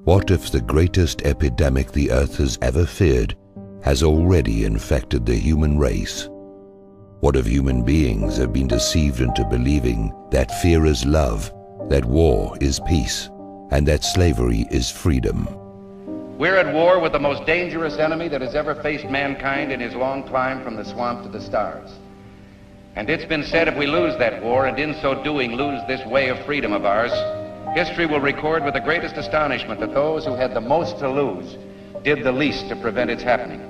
What if the greatest epidemic the earth has ever feared has already infected the human race? What if human beings have been deceived into believing that fear is love, that war is peace, and that slavery is freedom? We're at war with the most dangerous enemy that has ever faced mankind in his long climb from the swamp to the stars. And it's been said if we lose that war, and in so doing lose this way of freedom of ours, history will record with the greatest astonishment that those who had the most to lose did the least to prevent its happening.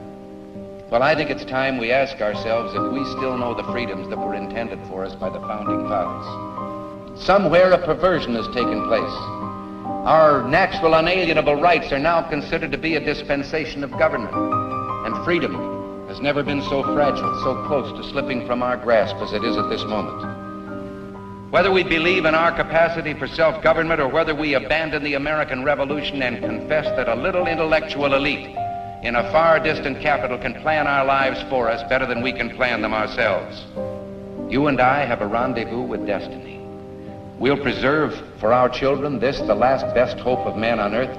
Well, I think it's time we ask ourselves if we still know the freedoms that were intended for us by the founding fathers. Somewhere a perversion has taken place. Our natural unalienable rights are now considered to be a dispensation of government, and freedom has never been so fragile, so close to slipping from our grasp as it is at this moment. Whether we believe in our capacity for self-government or whether we abandon the American Revolution and confess that a little intellectual elite in a far distant capital can plan our lives for us better than we can plan them ourselves, you and I have a rendezvous with destiny. We'll preserve for our children this, the last best hope of man on earth,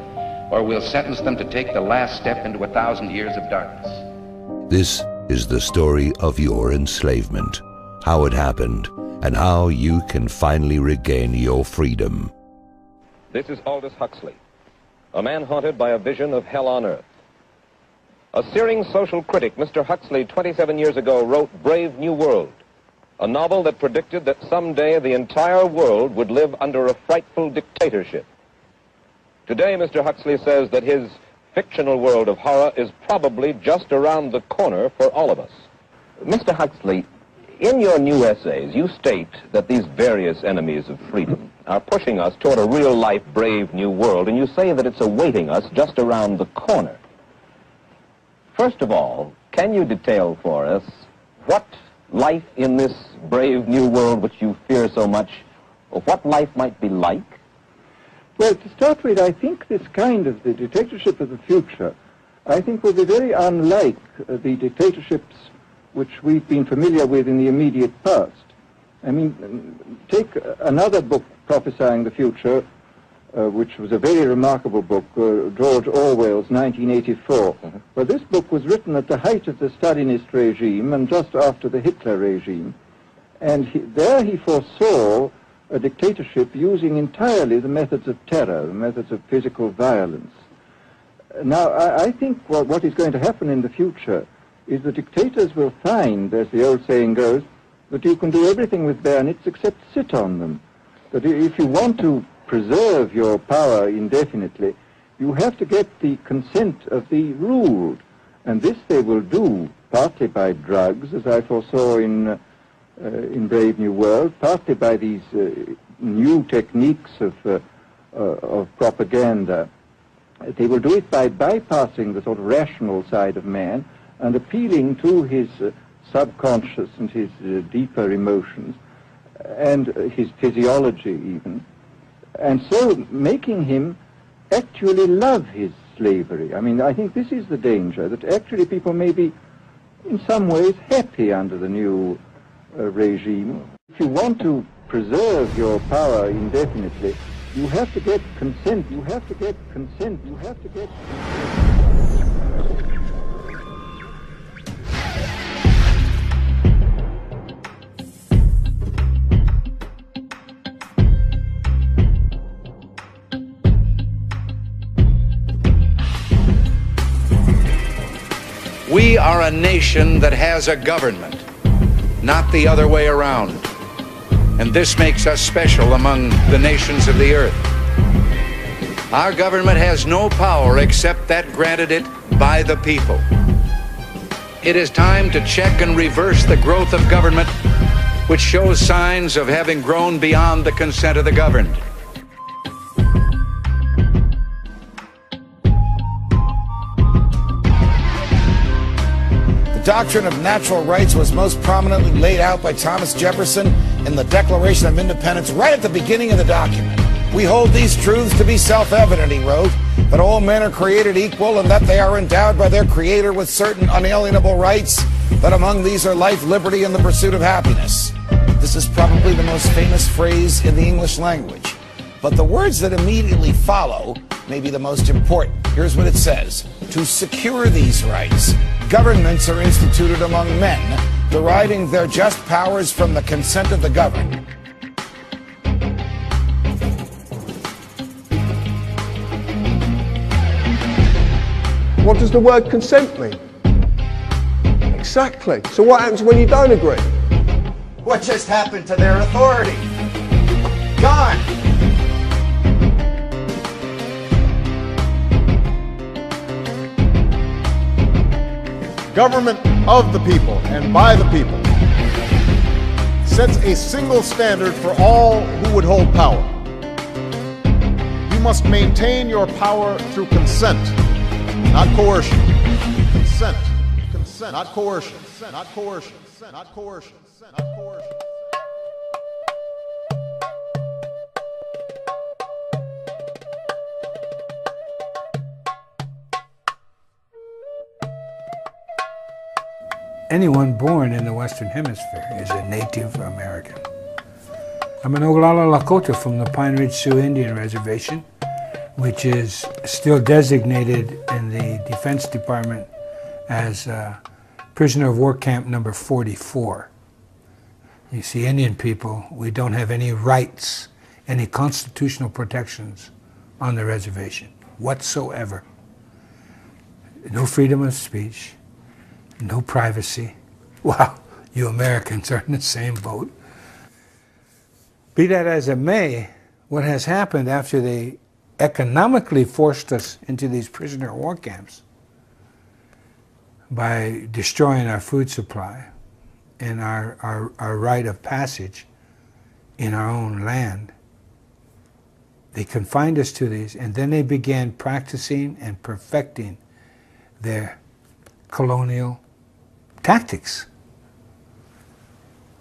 or we'll sentence them to take the last step into 1,000 years of darkness. This is the story of your enslavement, how it happened, and how you can finally regain your freedom. This is Aldous Huxley, a man haunted by a vision of hell on earth. A searing social critic, Mr. Huxley, 27 years ago, wrote Brave New World, a novel that predicted that someday the entire world would live under a frightful dictatorship. Today, Mr. Huxley says that his fictional world of horror is probably just around the corner for all of us. Mr. Huxley, in your new essays, you state that these various enemies of freedom are pushing us toward a real-life brave new world, and you say that it's awaiting us just around the corner. First of all, can you detail for us what life in this brave new world which you fear so much, or what life might be like? Well, to start with, I think this kind of the dictatorship of the future, I think will be very unlike the dictatorships which we've been familiar with in the immediate past. I mean, take another book prophesying the future, which was a very remarkable book, George Orwell's 1984. Well, this book was written at the height of the Stalinist regime and just after the Hitler regime. And there he foresaw a dictatorship using entirely the methods of terror, the methods of physical violence. Now, I think what is going to happen in the future is the dictators will find, as the old saying goes, that you can do everything with bayonets except sit on them. That if you want to preserve your power indefinitely, you have to get the consent of the ruled. And this they will do partly by drugs, as I foresaw in Brave New World, partly by these new techniques of propaganda. They will do it by bypassing the sort of rational side of man and appealing to his subconscious and his deeper emotions and his physiology even, and so making him actually love his slavery. I mean, I think this is the danger, that actually people may be in some ways happy under the new regime. If you want to preserve your power indefinitely, you have to get consent, you have to get consent, you have to get We are a nation that has a government, not the other way around. And this makes us special among the nations of the earth. Our government has no power except that granted it by the people. It is time to check and reverse the growth of government, which shows signs of having grown beyond the consent of the governed. The doctrine of natural rights was most prominently laid out by Thomas Jefferson in the Declaration of Independence right at the beginning of the document. We hold these truths to be self-evident, he wrote, that all men are created equal and that they are endowed by their Creator with certain unalienable rights, that among these are life, liberty, and the pursuit of happiness. This is probably the most famous phrase in the English language. But the words that immediately follow may be the most important. Here's what it says. To secure these rights, governments are instituted among men, deriving their just powers from the consent of the governed. What does the word consent mean? Exactly. So what happens when you don't agree? What just happened to their authority? Gone. Government of the people and by the people sets a single standard for all who would hold power. You must maintain your power through consent, not coercion. Consent. Consent. Not coercion. Not coercion. Not coercion. Not coercion. Anyone born in the Western Hemisphere is a Native American. I'm an Oglala Lakota from the Pine Ridge Sioux Indian Reservation, which is still designated in the Defense Department as prisoner of war camp number 44. You see, Indian people, we don't have any rights, any constitutional protections on the reservation whatsoever. No freedom of speech. No privacy. Wow, you Americans are in the same boat. Be that as it may, what has happened after they economically forced us into these prisoner of war camps by destroying our food supply and our right of passage in our own land, they confined us to these, and then they began practicing and perfecting their colonial tactics.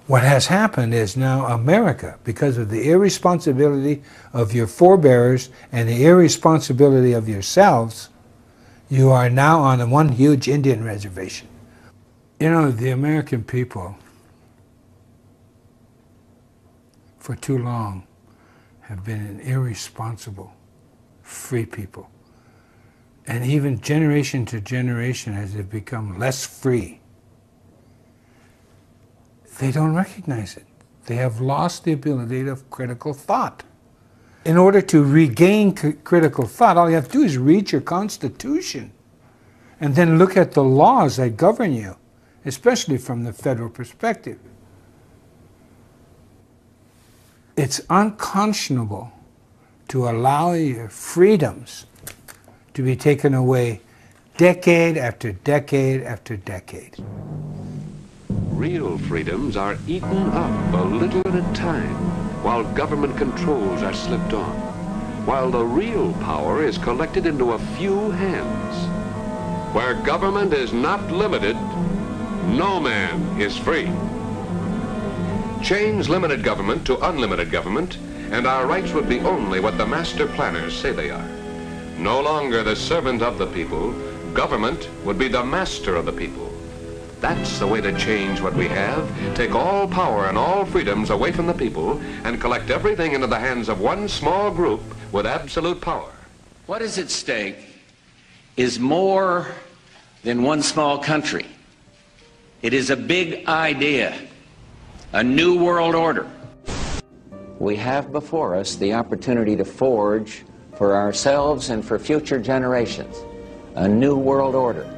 What has happened is now America, because of the irresponsibility of your forebears and the irresponsibility of yourselves, you are now on one huge Indian reservation. You know, the American people, for too long, have been an irresponsible, free people. And even generation to generation, as they've become less free, they don't recognize it. They have lost the ability of critical thought. In order to regain critical thought, all you have to do is read your Constitution and then look at the laws that govern you, especially from the federal perspective. It's unconscionable to allow your freedoms to be taken away decade after decade after decade. Real freedoms are eaten up a little at a time, while government controls are slipped on, while the real power is collected into a few hands. Where government is not limited, no man is free. Change limited government to unlimited government, and our rights would be only what the master planners say they are. No longer the servant of the people, government would be the master of the people. That's the way to change what we have, take all power and all freedoms away from the people and collect everything into the hands of one small group with absolute power. What is at stake is more than one small country. It is a big idea, a new world order. We have before us the opportunity to forge for ourselves and for future generations a new world order.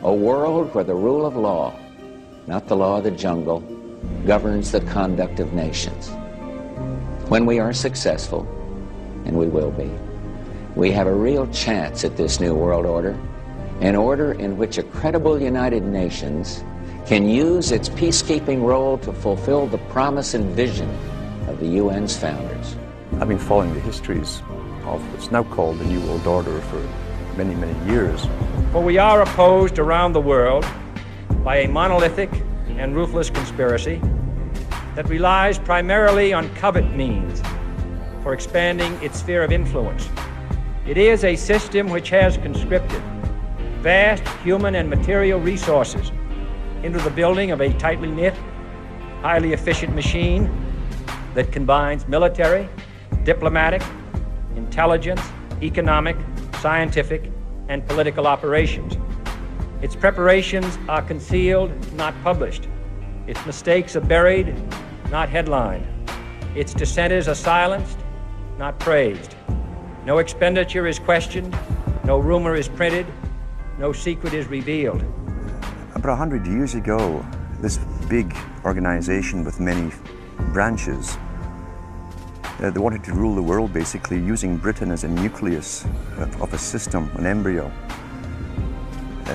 A world where the rule of law, not the law of the jungle, governs the conduct of nations. When we are successful, and we will be, we have a real chance at this new world order, an order in which a credible United Nations can use its peacekeeping role to fulfill the promise and vision of the UN's founders. I've been following the histories of what's now called the New World Order for many, many years. For we are opposed around the world by a monolithic and ruthless conspiracy that relies primarily on covert means for expanding its sphere of influence. It is a system which has conscripted vast human and material resources into the building of a tightly knit, highly efficient machine that combines military, diplomatic, intelligence, economic, scientific, and political operations. Its preparations are concealed, not published. Its mistakes are buried, not headlined. Its dissenters are silenced, not praised. No expenditure is questioned, no rumor is printed, no secret is revealed. About 100 years ago, this big organization with many branches, they wanted to rule the world basically using Britain as a nucleus of a system, an embryo,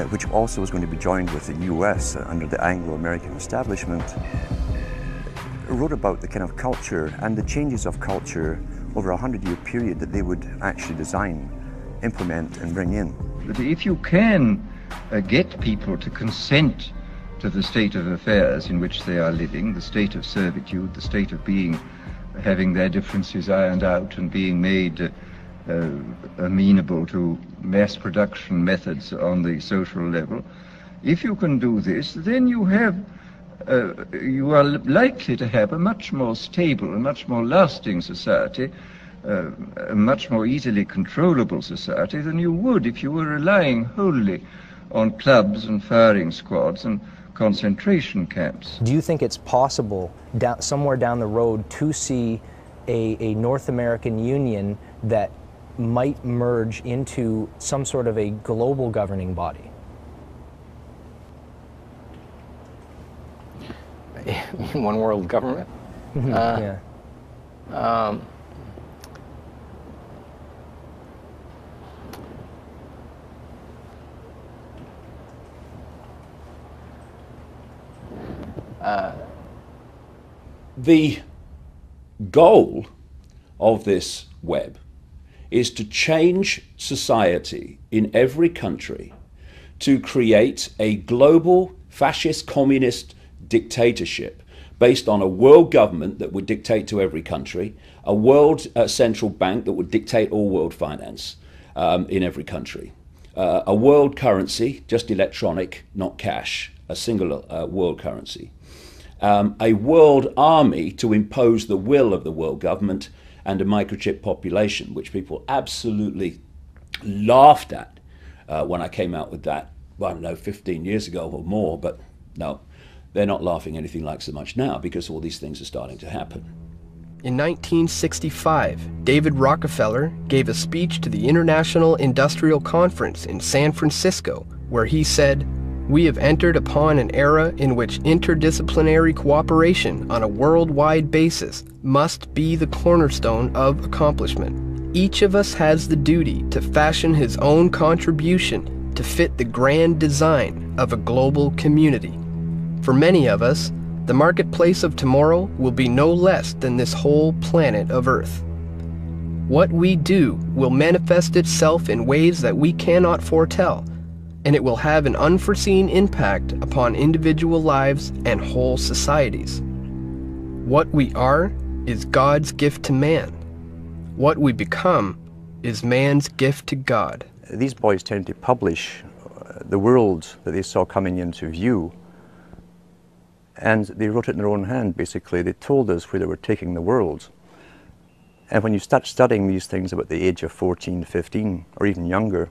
which also was going to be joined with the US under the Anglo-American establishment. Wrote about the kind of culture and the changes of culture over a 100-year period that they would actually design, implement and bring in. But if you can get people to consent to the state of affairs in which they are living, the state of servitude, the state of being, having their differences ironed out and being made amenable to mass production methods on the social level, if you can do this, then you are likely to have a much more stable, a much more lasting society, a much more easily controllable society than you would if you were relying wholly on clubs and firing squads and concentration camps. Do you think it's possible somewhere down the road to see a North American Union that might merge into some sort of a global governing body? One world government? Yeah. The goal of this web is to change society in every country to create a global fascist communist dictatorship based on a world government that would dictate to every country, a world central bank that would dictate all world finance in every country, a world currency, just electronic, not cash, a single world currency, a world army to impose the will of the world government, and a microchip population, which people absolutely laughed at when I came out with that, well, I don't know, 15 years ago or more, but no, they're not laughing anything like so much now because all these things are starting to happen. In 1965, David Rockefeller gave a speech to the International Industrial Conference in San Francisco, where he said, "We have entered upon an era in which interdisciplinary cooperation on a worldwide basis must be the cornerstone of accomplishment. Each of us has the duty to fashion his own contribution to fit the grand design of a global community. For many of us, the marketplace of tomorrow will be no less than this whole planet of Earth. What we do will manifest itself in ways that we cannot foretell, and it will have an unforeseen impact upon individual lives and whole societies. What we are is God's gift to man. What we become is man's gift to God." These boys tended to publish the world that they saw coming into view, and they wrote it in their own hand, basically. They told us where they were taking the world. And when you start studying these things about the age of 14, 15, or even younger,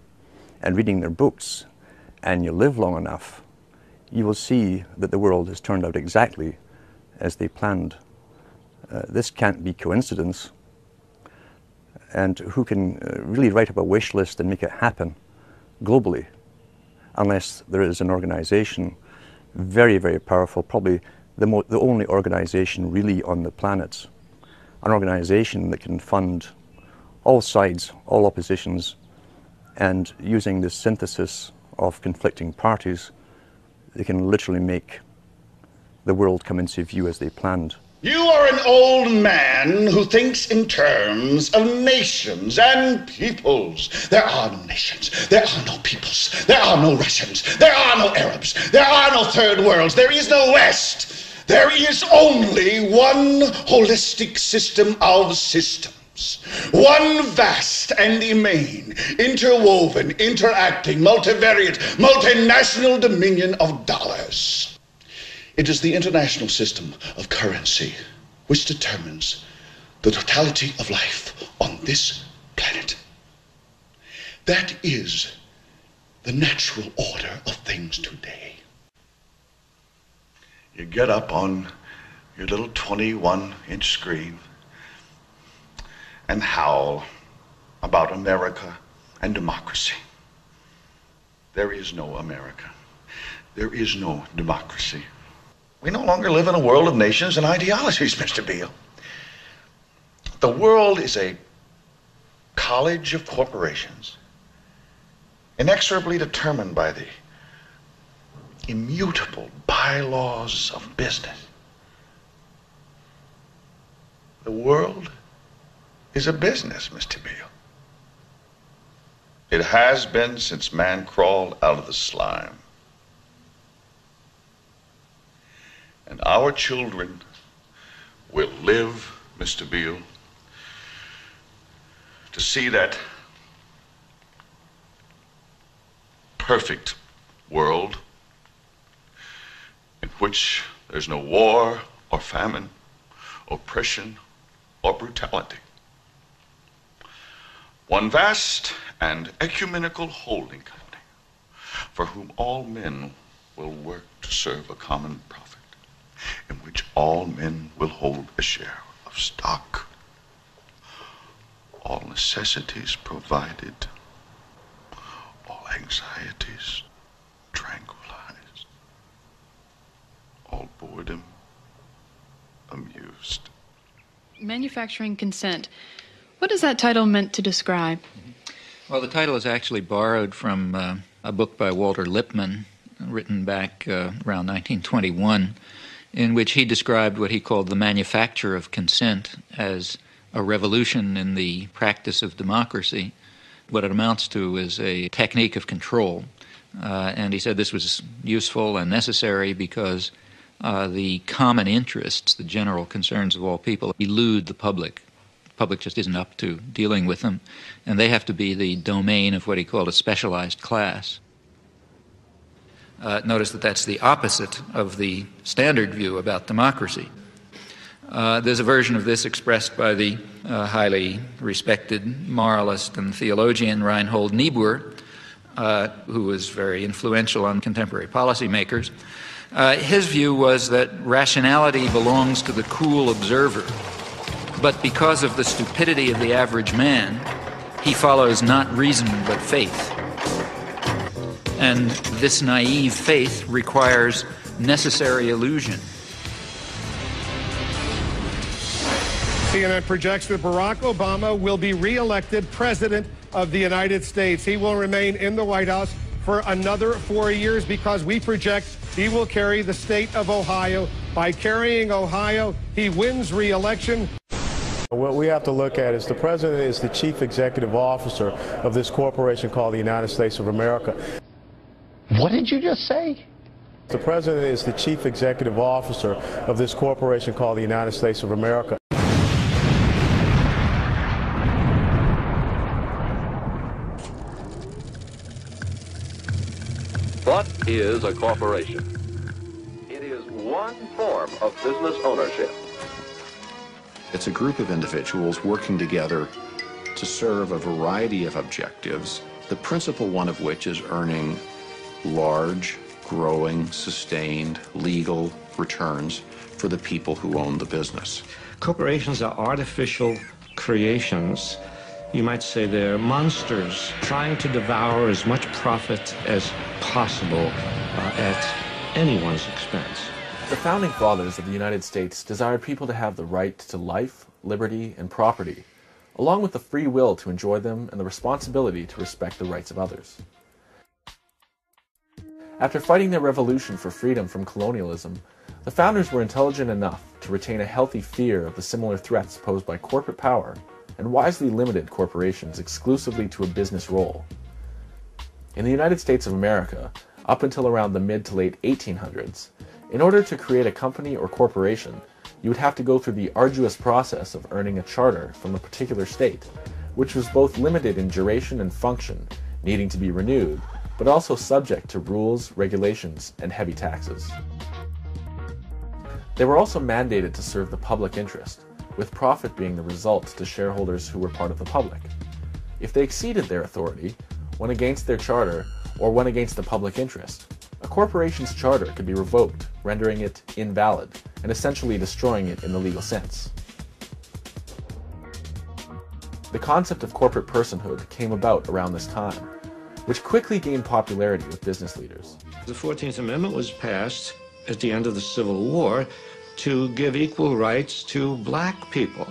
and reading their books, and you live long enough, you will see that the world has turned out exactly as they planned. This can't be coincidence. And who can really write up a wish list and make it happen globally, unless there is an organization very, very powerful, probably the only organization really on the planet, an organization that can fund all sides, all oppositions, and using this synthesis of conflicting parties, they can literally make the world come into view as they planned. You are an old man who thinks in terms of nations and peoples. There are no nations. There are no peoples. There are no Russians. There are no Arabs. There are no third worlds. There is no West. There is only one holistic system of systems. One vast and immane, interwoven, interacting, multivariate, multinational dominion of dollars. It is the international system of currency which determines the totality of life on this planet. That is the natural order of things today. You get up on your little 21-inch screen and howl about America and democracy. There is no America. There is no democracy. We no longer live in a world of nations and ideologies, Mr. Beale. The world is a college of corporations, inexorably determined by the immutable bylaws of business. The world is a business, Mr. Beale. It has been since man crawled out of the slime. And our children will live, Mr. Beale, to see that perfect world in which there's no war or famine, oppression or brutality. One vast and ecumenical holding company for whom all men will work to serve a common profit, in which all men will hold a share of stock, all necessities provided, all anxieties tranquilized, all boredom amused. Manufacturing consent. What is that title meant to describe? Well, the title is actually borrowed from a book by Walter Lippmann, written back around 1921, in which he described what he called the manufacture of consent as a revolution in the practice of democracy. What it amounts to is a technique of control. And he said this was useful and necessary because the common interests, the general concerns of all people, elude the public. The public just isn't up to dealing with them, and they have to be the domain of what he called a specialized class. Notice that that's the opposite of the standard view about democracy. There's a version of this expressed by the highly respected moralist and theologian Reinhold Niebuhr, who was very influential on contemporary policymakers. His view was that rationality belongs to the cool observer, but because of the stupidity of the average man, he follows not reason but faith. And this naive faith requires necessary illusion. CNN projects that Barack Obama will be re-elected president of the United States. He will remain in the White House for another 4 years because we project he will carry the state of Ohio. By carrying Ohio, he wins re-election. What we have to look at is the president is the chief executive officer of this corporation called the United States of America. What did you just say? The president is the chief executive officer of this corporation called the United States of America. What is a corporation? It is one form of business ownership. It's a group of individuals working together to serve a variety of objectives, the principal one of which is earning large, growing, sustained, legal returns for the people who own the business. Corporations are artificial creations. You might say they're monsters trying to devour as much profit as possible at anyone's expense. The founding fathers of the United States desired people to have the right to life, liberty, and property, along with the free will to enjoy them and the responsibility to respect the rights of others. After fighting their revolution for freedom from colonialism, the founders were intelligent enough to retain a healthy fear of the similar threats posed by corporate power and wisely limited corporations exclusively to a business role. In the United States of America, up until around the mid to late 1800s, in order to create a company or corporation, you would have to go through the arduous process of earning a charter from a particular state, which was both limited in duration and function, needing to be renewed, but also subject to rules, regulations, and heavy taxes. They were also mandated to serve the public interest, with profit being the result to shareholders who were part of the public. If they exceeded their authority, when against their charter, or when against the public interest, a corporation's charter could be revoked, rendering it invalid, and essentially destroying it in the legal sense. The concept of corporate personhood came about around this time, which quickly gained popularity with business leaders. The 14th Amendment was passed at the end of the Civil War to give equal rights to black people.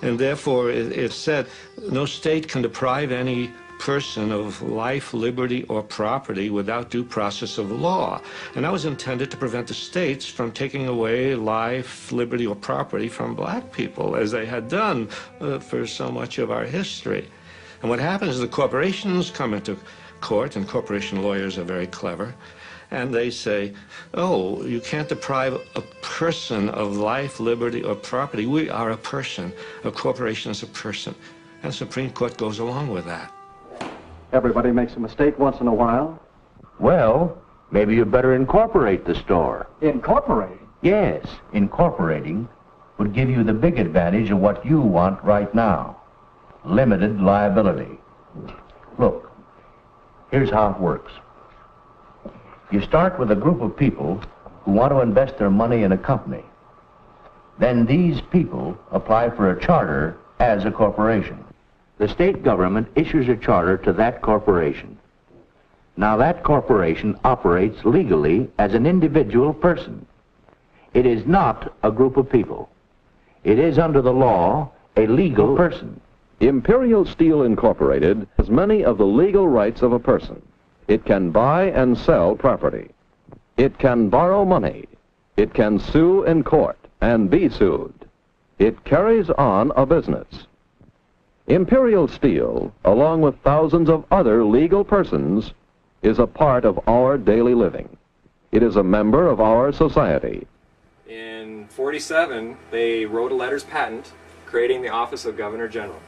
And therefore, it said no state can deprive any person of life, liberty, or property without due process of law. And that was intended to prevent the states from taking away life, liberty, or property from black people, as they had done for so much of our history. And what happens is the corporations come into court, and corporation lawyers are very clever, and they say, oh, you can't deprive a person of life, liberty, or property. We are a person. A corporation is a person. And the Supreme Court goes along with that. Everybody makes a mistake once in a while. Well, maybe you better incorporate the store. Incorporate? Yes, incorporating would give you the big advantage of what you want right now. Limited liability. Look, here's how it works. You start with a group of people who want to invest their money in a company. Then these people apply for a charter as a corporation. The state government issues a charter to that corporation. Now that corporation operates legally as an individual person. It is not a group of people. It is under the law a legal person. Imperial Steel Incorporated has many of the legal rights of a person. It can buy and sell property. It can borrow money. It can sue in court and be sued. It carries on a business. Imperial Steel, along with thousands of other legal persons, is a part of our daily living. It is a member of our society. In '47, they wrote a letters patent creating the office of Governor General.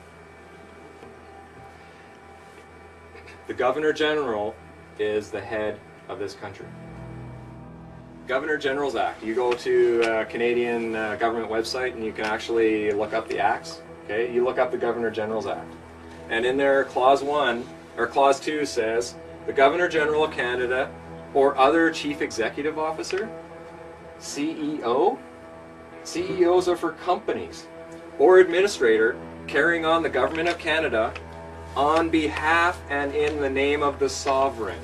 The Governor General is the head of this country. Governor General's Act. You go to a Canadian government website and you can actually look up the acts. Okay, you look up the Governor General's Act. And in there, Clause 1, or Clause 2 says, the Governor General of Canada or other Chief Executive Officer, CEO, CEOs are for companies, or administrator carrying on the Government of Canada on behalf and in the name of the sovereign,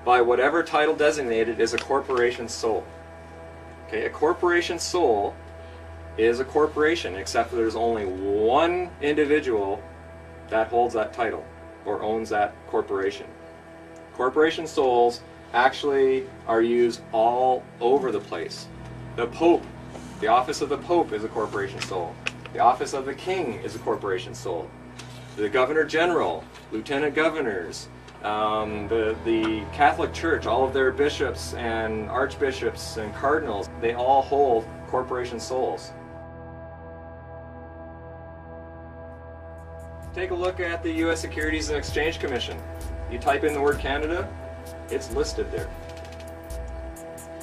by whatever title designated is a corporation sole. Okay, a corporation sole is a corporation, except that there's only one individual that holds that title or owns that corporation. Corporation soles actually are used all over the place. The Pope, the office of the Pope is a corporation sole. The office of the King is a corporation sole. The Governor General, Lieutenant Governors, the Catholic Church, all of their bishops and archbishops and cardinals, they all hold corporation soles. Take a look at the U.S. Securities and Exchange Commission. You type in the word Canada, it's listed there.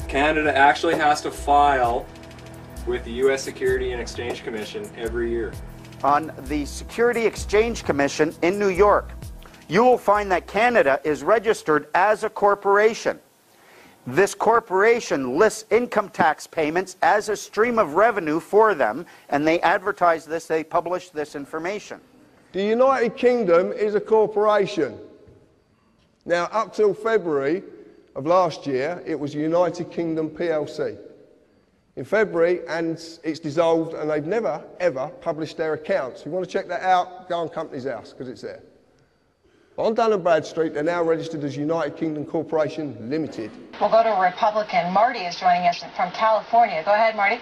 Canada actually has to file with the U.S. Securities and Exchange Commission every year. On the Security Exchange Commission in New York, you will find that Canada is registered as a corporation. This corporation lists income tax payments as a stream of revenue for them, and they advertise this, they publish this information. The United Kingdom is a corporation. Now, up till February of last year, it was United Kingdom PLC. In February, and it's dissolved, and they've never, ever published their accounts. If you want to check that out, go on Companies House, because it's there. But on Dun & Bradstreet, they're now registered as United Kingdom Corporation Limited. We'll go to Republican. Marty is joining us from California. Go ahead, Marty.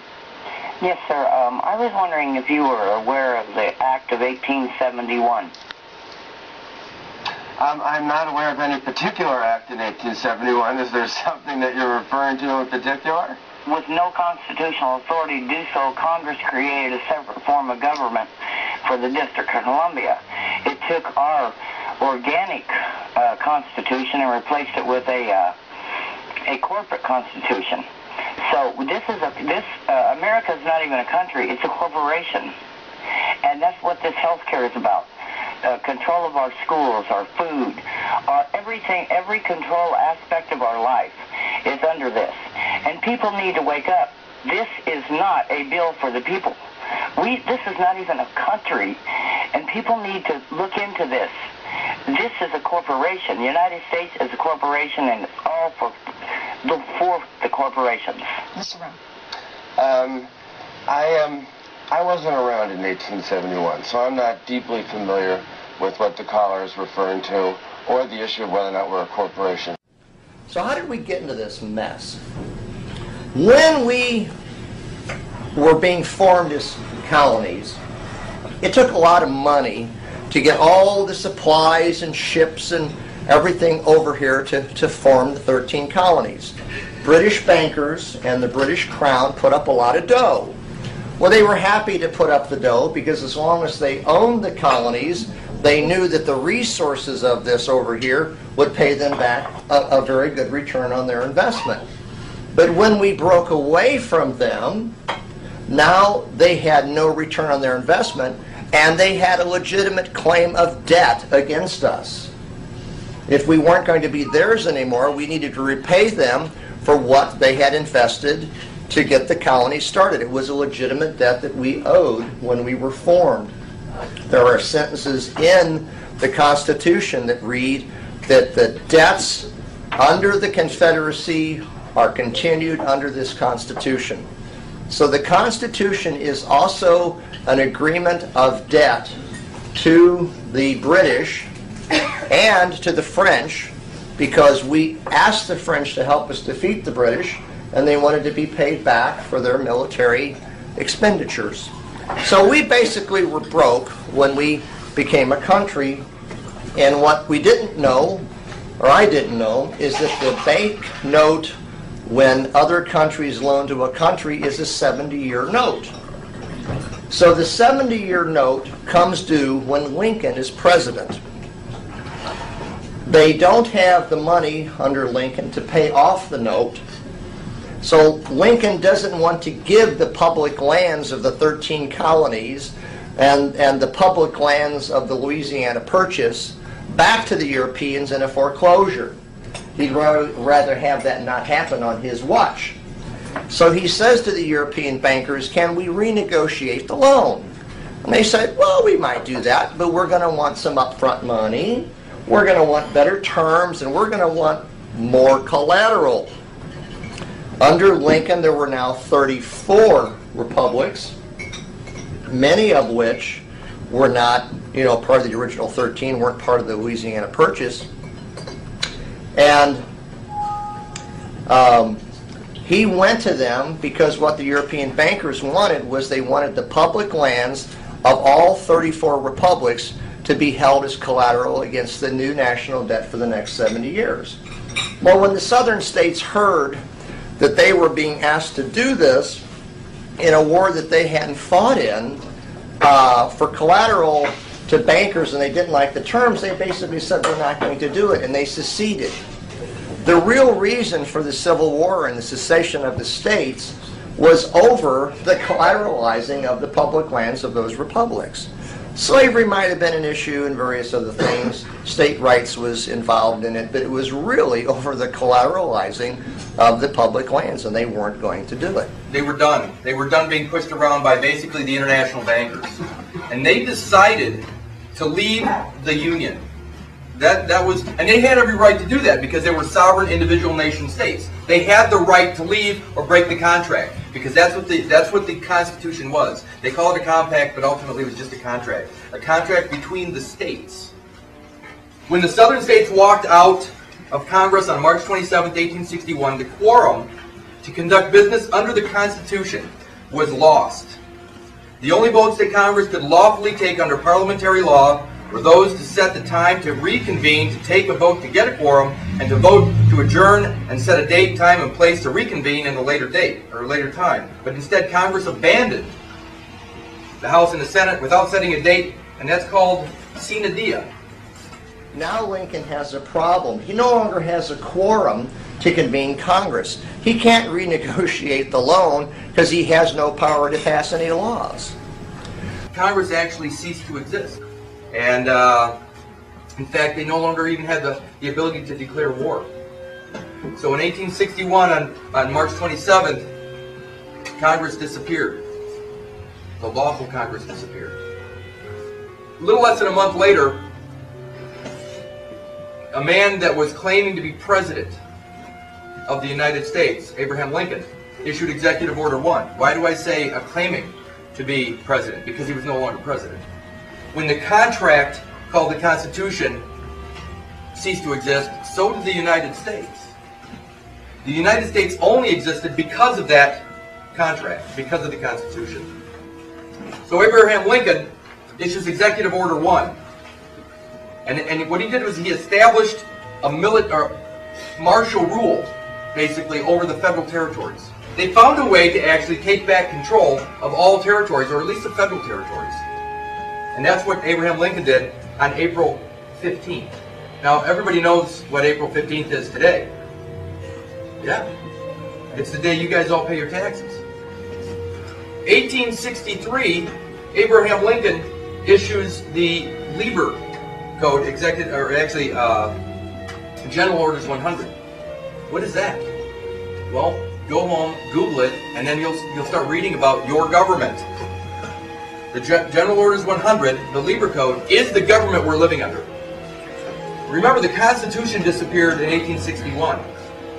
Yes, sir. I was wondering if you were aware of the Act of 1871. I'm not aware of any particular act in 1871. Is there something that you're referring to in particular? With no constitutional authority to do so, Congress created a separate form of government for the District of Columbia. It took our organic constitution and replaced it with a corporate constitution. So America is not even a country, it's a corporation. And that's what this health care is about. control of our schools, our food, everything, every control aspect of our life is under this. And people need to wake up. This is not a bill for the people. This is not even a country, and people need to look into this. This is a corporation. The United States is a corporation, and it's all for the corporations. Mr. Brown. I wasn't around in 1871, so I'm not deeply familiar with what the caller is referring to, or the issue of whether or not we're a corporation. So how did we get into this mess? When we were being formed as colonies, it took a lot of money to get all the supplies and ships and everything over here to form the 13 colonies. British bankers and the British Crown put up a lot of dough. Well, they were happy to put up the dough because as long as they owned the colonies, they knew that the resources of this over here would pay them back a very good return on their investment. But when we broke away from them, now they had no return on their investment, and they had a legitimate claim of debt against us. If we weren't going to be theirs anymore, we needed to repay them for what they had invested to get the colony started. It was a legitimate debt that we owed when we were formed. There are sentences in the Constitution that read that the debts under the Confederacy are continued under this Constitution. So the Constitution is also an agreement of debt to the British and to the French, because we asked the French to help us defeat the British, and they wanted to be paid back for their military expenditures. So we basically were broke when we became a country, and what we didn't know, or I didn't know, is that the bank note when other countries loan to a country is a 70-year note. So the 70-year note comes due when Lincoln is president. They don't have the money under Lincoln to pay off the note. So Lincoln doesn't want to give the public lands of the 13 colonies and the public lands of the Louisiana Purchase back to the Europeans in a foreclosure. He'd rather have that not happen on his watch. So he says to the European bankers, can we renegotiate the loan? And they said, well, we might do that, but we're going to want some upfront money, we're going to want better terms, and we're going to want more collateral. Under Lincoln, there were now 34 republics, many of which were not, part of the original 13, weren't part of the Louisiana Purchase. And he went to them because what the European bankers wanted was they wanted the public lands of all 34 republics to be held as collateral against the new national debt for the next 70 years. Well, when the southern states heard that they were being asked to do this in a war that they hadn't fought in for collateral to bankers, and they didn't like the terms, they basically said we're not going to do it, and they seceded. The real reason for the Civil War and the secession of the states was over the collateralizing of the public lands of those republics. Slavery might have been an issue and various other things. State rights was involved in it, but it was really over the collateralizing of the public lands, and they weren't going to do it. They were done. They were done being pushed around by basically the international bankers. And they decided to leave the Union. And they had every right to do that because they were sovereign individual nation states. They had the right to leave or break the contract because that's what the Constitution was. They call it a compact, but ultimately it was just a contract between the states. When the southern states walked out of Congress on March 27, 1861, the quorum to conduct business under the Constitution was lost. The only votes that Congress could lawfully take under parliamentary law were those to set the time to reconvene, to take a vote to get a quorum, and to vote to adjourn and set a date, time, and place to reconvene in a later date or a later time. But instead, Congress abandoned the House and the Senate without setting a date, and that's called sine die. Now Lincoln has a problem. He no longer has a quorum to convene Congress. He can't renegotiate the loan because he has no power to pass any laws. Congress actually ceased to exist. And in fact, they no longer even had the ability to declare war. So in 1861, on March 27th, Congress disappeared. The lawful Congress disappeared. A little less than a month later, a man that was claiming to be president of the United States, Abraham Lincoln, issued Executive Order 1. Why do I say claiming to be president? Because he was no longer president. When the contract called the Constitution ceased to exist, so did the United States. The United States only existed because of that contract, because of the Constitution. So Abraham Lincoln issues Executive Order 1. And what he did was he established a martial rule, basically, over the federal territories. They found a way to actually take back control of all territories, or at least the federal territories. And that's what Abraham Lincoln did on April 15th. Now, everybody knows what April 15th is today. Yeah. It's the day you guys all pay your taxes. 1863, Abraham Lincoln issues the Lieber Code, General Orders 100. What is that? Well, go home, Google it, and then you'll start reading about your government. The General Orders 100, the Lieber Code, is the government we're living under. Remember, the Constitution disappeared in 1861.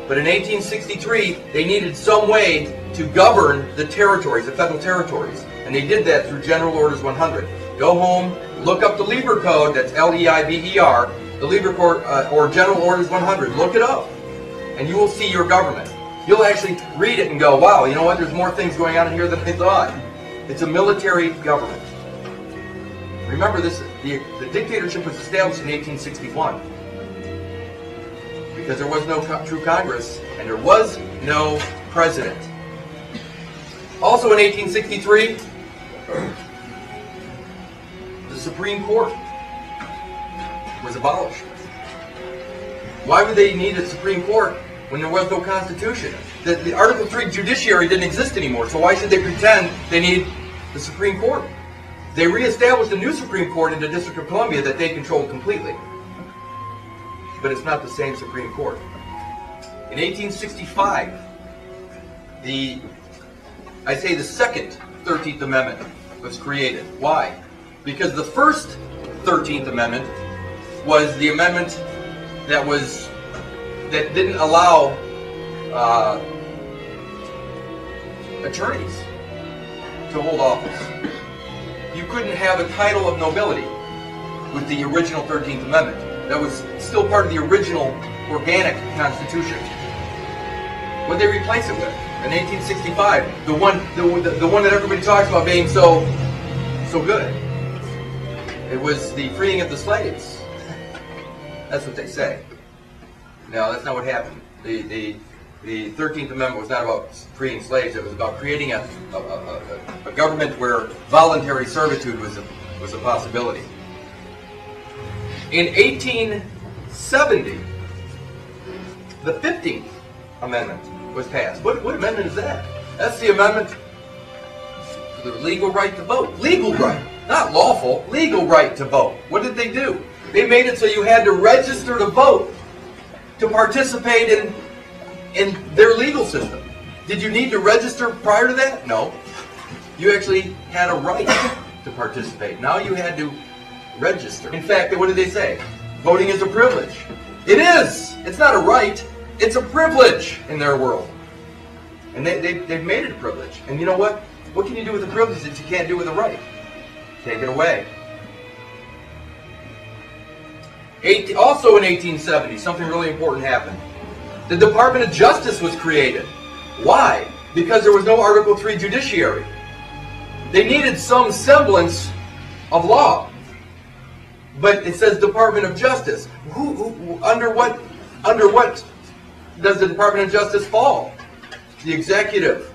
But in 1863, they needed some way to govern the territories, the federal territories. And they did that through General Orders 100. Go home, look up the Lieber Code, that's L-E-I-B-E-R, the Lieber Code, or General Orders 100. Look it up, and you will see your government. You'll actually read it and go, wow, you know what, there's more things going on here than I thought. It's a military government. Remember this, the dictatorship was established in 1861 because there was no true Congress and there was no president. Also in 1863, the Supreme Court was abolished. Why would they need a Supreme Court when there was no Constitution? The Article 3 judiciary didn't exist anymore, so why should they pretend they need the Supreme Court? They reestablished a new Supreme Court in the District of Columbia that they controlled completely. But it's not the same Supreme Court. In 1865, the second 13th Amendment was created. Why? Because the first 13th Amendment was the amendment that didn't allow attorneys to hold office. You couldn't have a title of nobility with the original 13th Amendment. That was still part of the original organic Constitution. What did they replace it with? In 1865, the one that everybody talks about being so good. It was the freeing of the slaves. That's what they say. No, that's not what happened. The 13th Amendment was not about freeing slaves. It was about creating a government where voluntary servitude was a possibility. In 1870, the 15th Amendment was passed. What amendment is that? That's the amendment to the legal right to vote. Legal right, not lawful, legal right to vote. What did they do? They made it so you had to register to vote to participate in their legal system. Did you need to register prior to that? No. You actually had a right to participate. Now you had to register. In fact, what did they say? Voting is a privilege. It is. It's not a right. It's a privilege in their world. And they've made it a privilege. And you know what? What can you do with a privilege that you can't do with a right? Take it away. Also in 1870, something really important happened. The Department of Justice was created. Why? Because there was no Article 3 judiciary. They needed some semblance of law. But it says Department of Justice. Under what does the Department of Justice fall? The executive.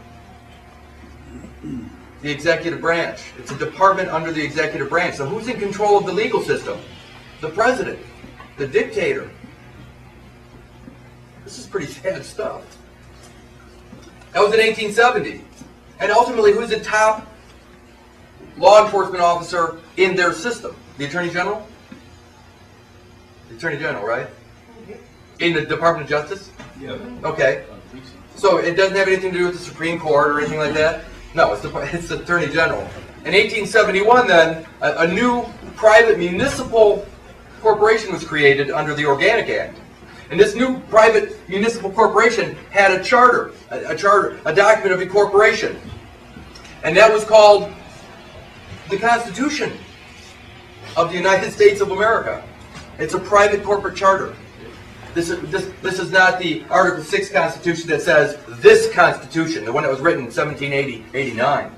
The executive branch. It's a department under the executive branch. So who's in control of the legal system? The president. The dictator. This is pretty sad stuff. That was in 1870. And ultimately, who's the top law enforcement officer in their system? The Attorney General? The Attorney General, right? In the Department of Justice? Yeah. Okay. So it doesn't have anything to do with the Supreme Court or anything like that? No, it's the Attorney General. In 1871, then, a new private municipal corporation was created under the Organic Act. And this new private municipal corporation had a charter, a document of incorporation. And that was called the Constitution of the United States of America. It's a private corporate charter. This is not the Article 6 Constitution that says this Constitution, the one that was written in 1789.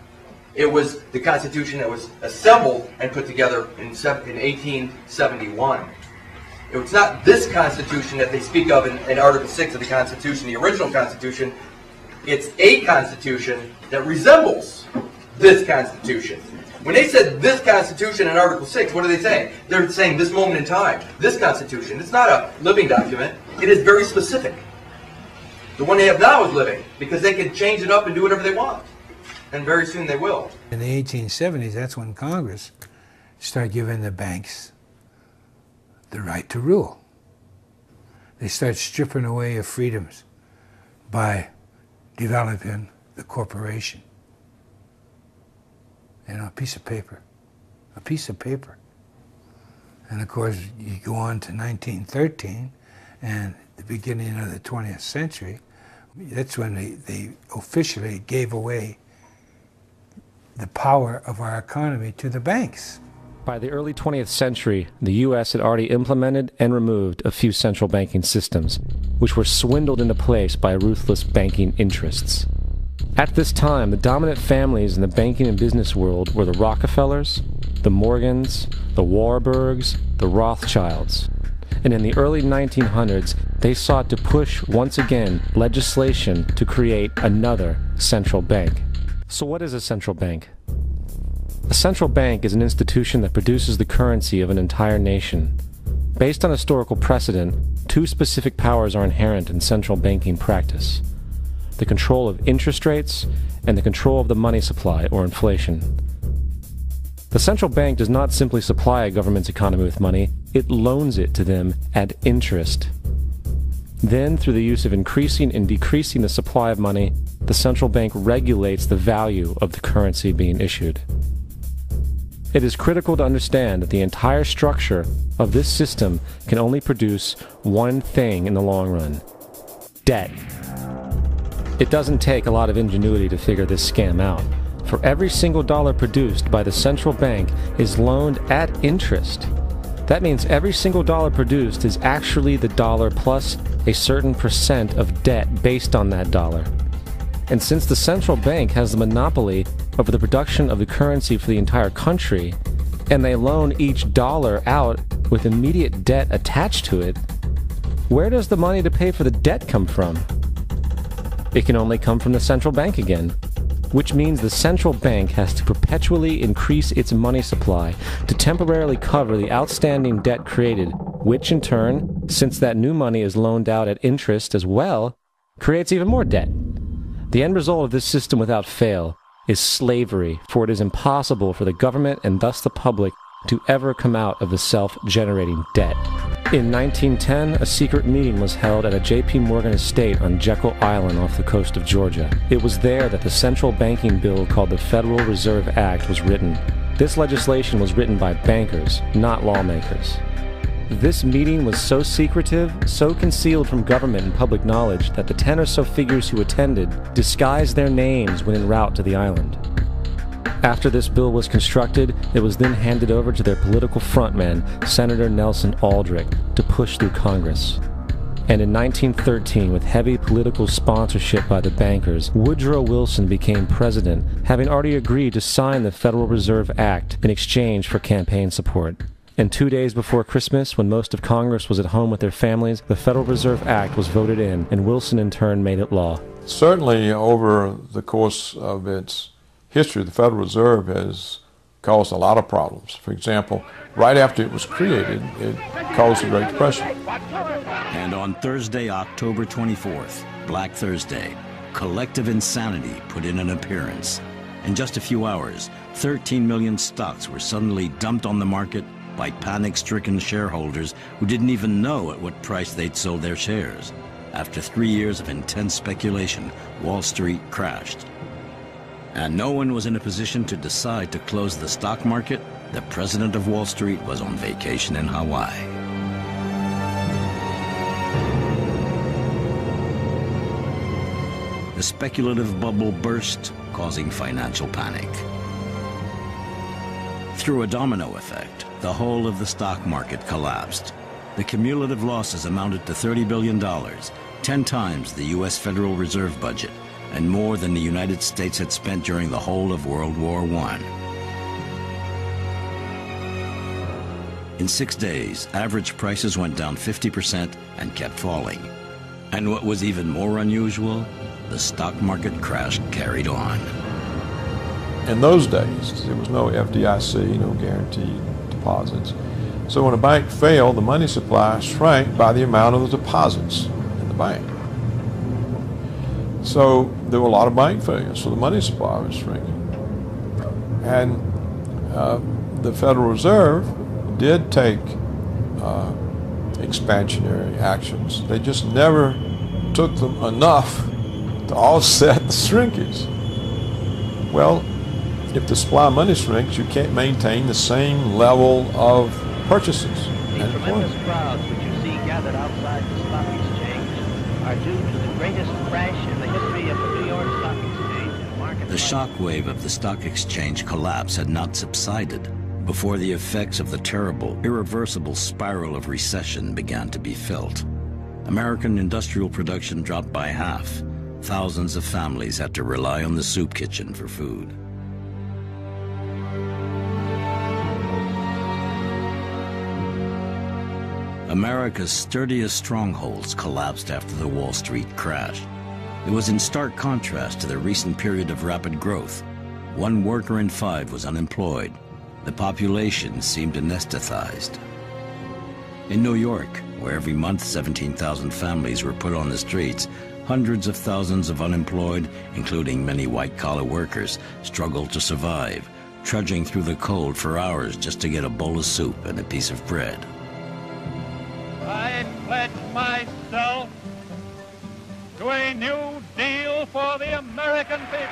It was the Constitution that was assembled and put together in 1871. It's not this Constitution that they speak of in Article 6 of the Constitution, the original Constitution. It's a Constitution that resembles this Constitution. When they said this Constitution in Article 6, what are they saying? They're saying this moment in time, this Constitution. It's not a living document. It is very specific. The one they have now is living, because they can change it up and do whatever they want. And very soon they will. In the 1870s, that's when Congress started giving the banks the right to rule. They start stripping away your freedoms by developing the corporation. You know, a piece of paper. A piece of paper. And of course, you go on to 1913 and the beginning of the 20th century, that's when they officially gave away the power of our economy to the banks. By the early 20th century, the U.S. had already implemented and removed a few central banking systems, which were swindled into place by ruthless banking interests. At this time, the dominant families in the banking and business world were the Rockefellers, the Morgans, the Warburgs, the Rothschilds. And in the early 1900s, they sought to push, once again, legislation to create another central bank. So what is a central bank? A central bank is an institution that produces the currency of an entire nation. Based on historical precedent, two specific powers are inherent in central banking practice: the control of interest rates and the control of the money supply, or inflation. The central bank does not simply supply a government's economy with money, it loans it to them at interest. Then, through the use of increasing and decreasing the supply of money, the central bank regulates the value of the currency being issued. It is critical to understand that the entire structure of this system can only produce one thing in the long run: debt. It doesn't take a lot of ingenuity to figure this scam out. For every single dollar produced by the central bank is loaned at interest. That means every single dollar produced is actually the dollar plus a certain percent of debt based on that dollar. And since the central bank has the monopoly over the production of the currency for the entire country, and they loan each dollar out with immediate debt attached to it, where does the money to pay for the debt come from? It can only come from the central bank again, which means the central bank has to perpetually increase its money supply to temporarily cover the outstanding debt created, which in turn, since that new money is loaned out at interest as well, creates even more debt. The end result of this system without fail is slavery, for it is impossible for the government and thus the public to ever come out of the self-generating debt. In 1910, a secret meeting was held at a J.P. Morgan estate on Jekyll Island off the coast of Georgia. It was there that the central banking bill called the Federal Reserve Act was written. This legislation was written by bankers, not lawmakers. This meeting was so secretive, so concealed from government and public knowledge that the 10 or so figures who attended disguised their names when en route to the island. After this bill was constructed, it was then handed over to their political frontman, Senator Nelson Aldrich, to push through Congress. And in 1913, with heavy political sponsorship by the bankers, Woodrow Wilson became president, having already agreed to sign the Federal Reserve Act in exchange for campaign support. And 2 days before Christmas, when most of Congress was at home with their families, the Federal Reserve Act was voted in, and Wilson in turn made it law. Certainly, over the course of its history, the Federal Reserve has caused a lot of problems. For example, right after it was created, it caused the Great Depression. And on Thursday, October 24th, Black Thursday, collective insanity put in an appearance. In just a few hours, 13 million stocks were suddenly dumped on the market by panic-stricken shareholders who didn't even know at what price they'd sold their shares. After 3 years of intense speculation, Wall Street crashed. And no one was in a position to decide to close the stock market. The president of Wall Street was on vacation in Hawaii. The speculative bubble burst, causing financial panic. Through a domino effect, the whole of the stock market collapsed. The cumulative losses amounted to $30 billion, 10 times the U.S. Federal Reserve budget, and more than the United States had spent during the whole of World War I. In 6 days, average prices went down 50% and kept falling. And what was even more unusual, the stock market crash carried on. In those days, there was no FDIC, no guaranteed deposits. So when a bank failed, the money supply shrank by the amount of the deposits in the bank. So there were a lot of bank failures, so the money supply was shrinking. And the Federal Reserve did take expansionary actions. They just never took them enough to offset the shrinkage. Well, if the supply of money shrinks, you can't maintain the same level of purchases. The tremendous crowds which you see gathered outside the stock exchange are due to the greatest crash in the history of the New York Stock Exchange. The shock wave of the stock exchange collapse had not subsided before the effects of the terrible, irreversible spiral of recession began to be felt. American industrial production dropped by half. Thousands of families had to rely on the soup kitchen for food. America's sturdiest strongholds collapsed after the Wall Street crash. It was in stark contrast to the recent period of rapid growth. 1 worker in 5 was unemployed. The population seemed anesthetized. In New York, where every month 17,000 families were put on the streets, hundreds of thousands of unemployed, including many white-collar workers, struggled to survive, trudging through the cold for hours just to get a bowl of soup and a piece of bread. I pledge myself to a new deal for the American people.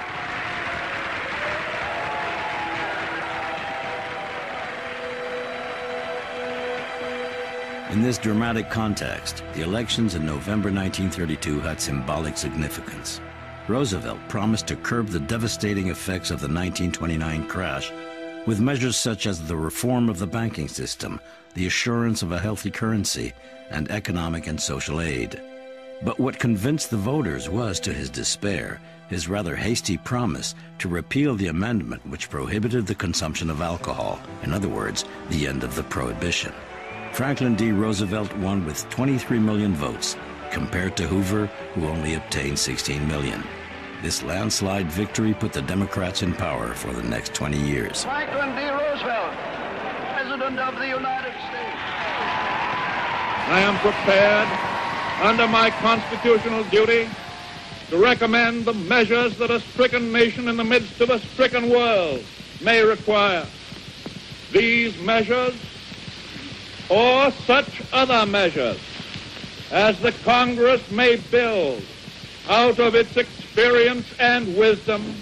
In this dramatic context, the elections in November 1932 had symbolic significance. Roosevelt promised to curb the devastating effects of the 1929 crash with measures such as the reform of the banking system, the assurance of a healthy currency, and economic and social aid. But what convinced the voters was, to his despair, his rather hasty promise to repeal the amendment which prohibited the consumption of alcohol, in other words, the end of the prohibition. Franklin D. Roosevelt won with 23 million votes, compared to Hoover, who only obtained 16 million. This landslide victory put the Democrats in power for the next 20 years. Franklin D. Roosevelt, President of the United States. I am prepared, under my constitutional duty, to recommend the measures that a stricken nation in the midst of a stricken world may require. These measures, or such other measures as the Congress may build out of its experience and wisdom,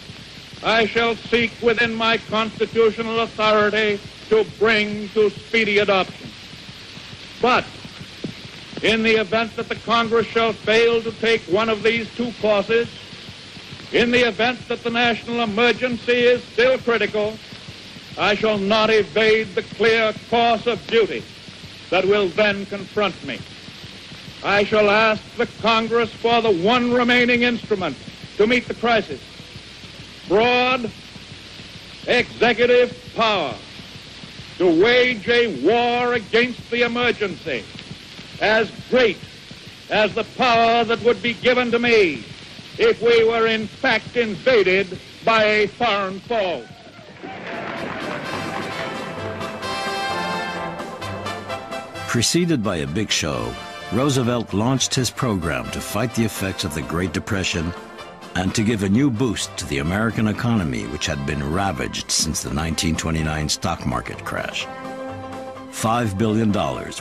I shall seek within my constitutional authority to bring to speedy adoption. But in the event that the Congress shall fail to take one of these 2 courses, in the event that the national emergency is still critical, I shall not evade the clear course of duty that will then confront me. I shall ask the Congress for the one remaining instrument to meet the crisis: broad executive power to wage a war against the emergency as great as the power that would be given to me if we were in fact invaded by a foreign foe. Preceded by a big show, Roosevelt launched his program to fight the effects of the Great Depression and to give a new boost to the American economy, which had been ravaged since the 1929 stock market crash. $5 billion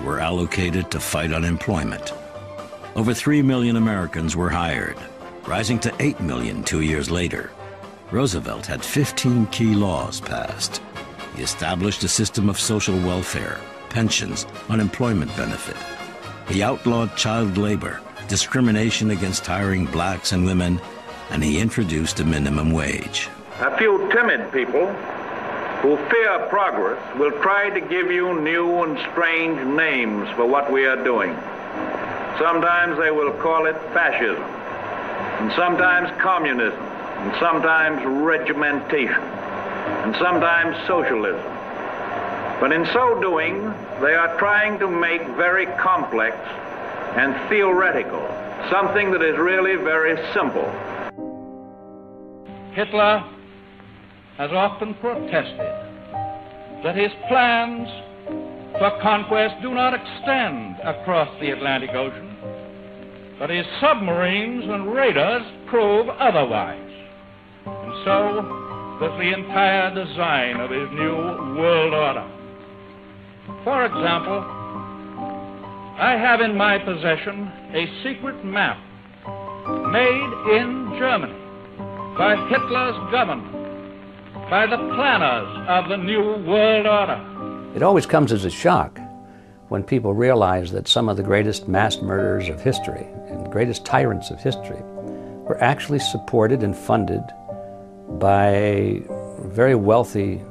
were allocated to fight unemployment. Over 3 million Americans were hired, rising to 8 million 2 years later. Roosevelt had 15 key laws passed. He established a system of social welfare, pensions, unemployment benefit. He outlawed child labor, discrimination against hiring blacks and women, and he introduced a minimum wage. A few timid people who fear progress will try to give you new and strange names for what we are doing. Sometimes they will call it fascism, and sometimes communism, and sometimes regimentation, and sometimes socialism. But in so doing, they are trying to make very complex and theoretical something that is really very simple. Hitler has often protested that his plans for conquest do not extend across the Atlantic Ocean, but his submarines and raiders prove otherwise. And so does the entire design of his new world order. For example, I have in my possession a secret map made in Germany by Hitler's government, by the planners of the new world order. It always comes as a shock when people realize that some of the greatest mass murderers of history and greatest tyrants of history were actually supported and funded by very wealthy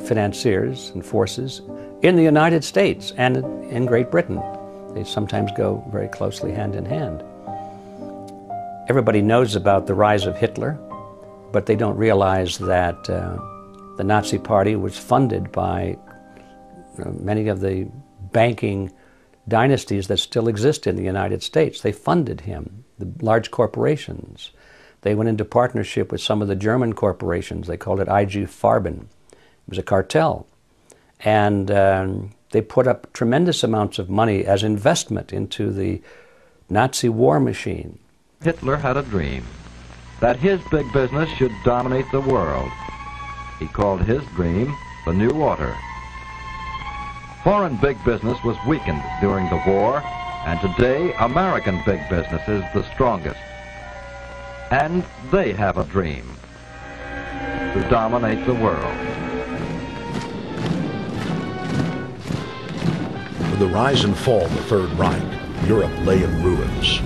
financiers and forces in the United States and in Great Britain. They sometimes go very closely hand in hand. Everybody knows about the rise of Hitler, but they don't realize that the Nazi Party was funded by many of the banking dynasties that still exist in the United States. They funded him, the large corporations. They went into partnership with some of the German corporations. They called it IG Farben. It was a cartel. And they put up tremendous amounts of money as investment into the Nazi war machine. Hitler had a dream that his big business should dominate the world. He called his dream the New Order. Foreign big business was weakened during the war, and today American big business is the strongest. And they have a dream to dominate the world. With the rise and fall of the Third Reich, Europe lay in ruins.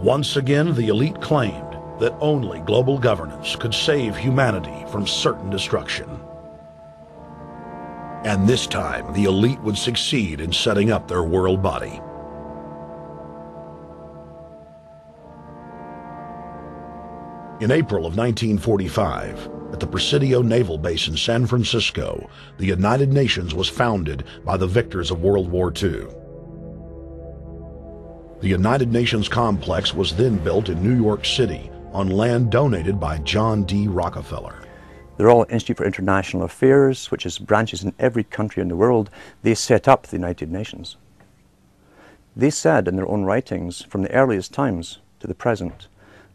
Once again, the elite claimed that only global governance could save humanity from certain destruction. And this time, the elite would succeed in setting up their world body. In April of 1945, at the Presidio Naval Base in San Francisco, the United Nations was founded by the victors of World War II. The United Nations complex was then built in New York City on land donated by John D. Rockefeller. The Royal Institute for International Affairs, which has branches in every country in the world, they set up the United Nations. They said in their own writings, from the earliest times to the present,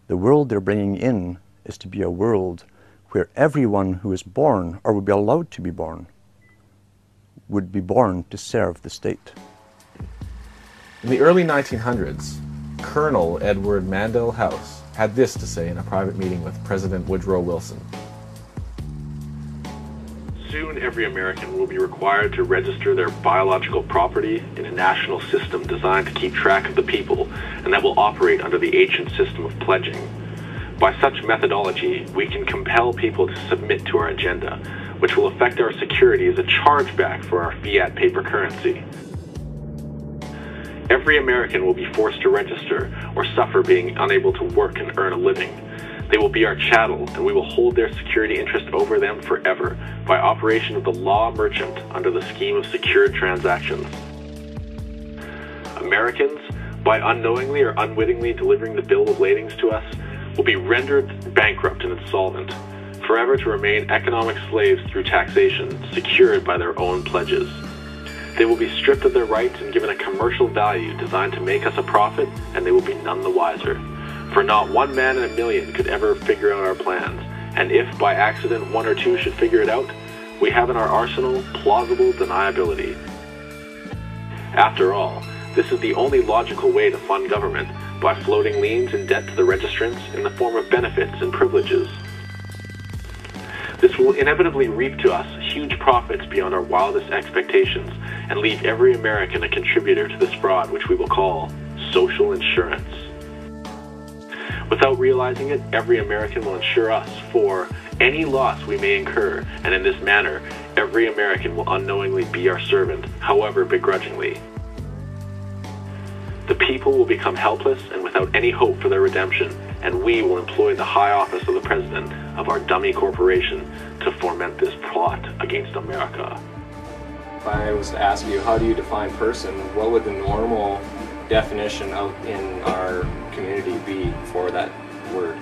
the world they're bringing in is to be a world where everyone who is born, or would be allowed to be born, would be born to serve the state. In the early 1900s, Colonel Edward Mandell House had this to say in a private meeting with President Woodrow Wilson. Soon every American will be required to register their biological property in a national system designed to keep track of the people, and that will operate under the ancient system of pledging. By such methodology, we can compel people to submit to our agenda, which will affect our security as a chargeback for our fiat paper currency. Every American will be forced to register or suffer being unable to work and earn a living. They will be our chattel, and we will hold their security interest over them forever by operation of the law merchant under the scheme of secured transactions. Americans, by unknowingly or unwittingly delivering the bill of ladings to us, will be rendered bankrupt and insolvent. forever to remain economic slaves through taxation, secured by their own pledges. They will be stripped of their rights and given a commercial value designed to make us a profit, and they will be none the wiser. For not one man in a million could ever figure out our plans, and if by accident one or two should figure it out, we have in our arsenal plausible deniability. After all, this is the only logical way to fund government, by floating liens and debt to the registrants in the form of benefits and privileges. This will inevitably reap to us huge profits beyond our wildest expectations and leave every American a contributor to this fraud, which we will call social insurance. Without realizing it, every American will insure us for any loss we may incur, and in this manner, every American will unknowingly be our servant, however begrudgingly. The people will become helpless and without any hope for their redemption, and we will employ the high office of the president of our dummy corporation to foment this plot against America. If I was to ask you, how do you define person, what would the normal definition out in our community be for that word?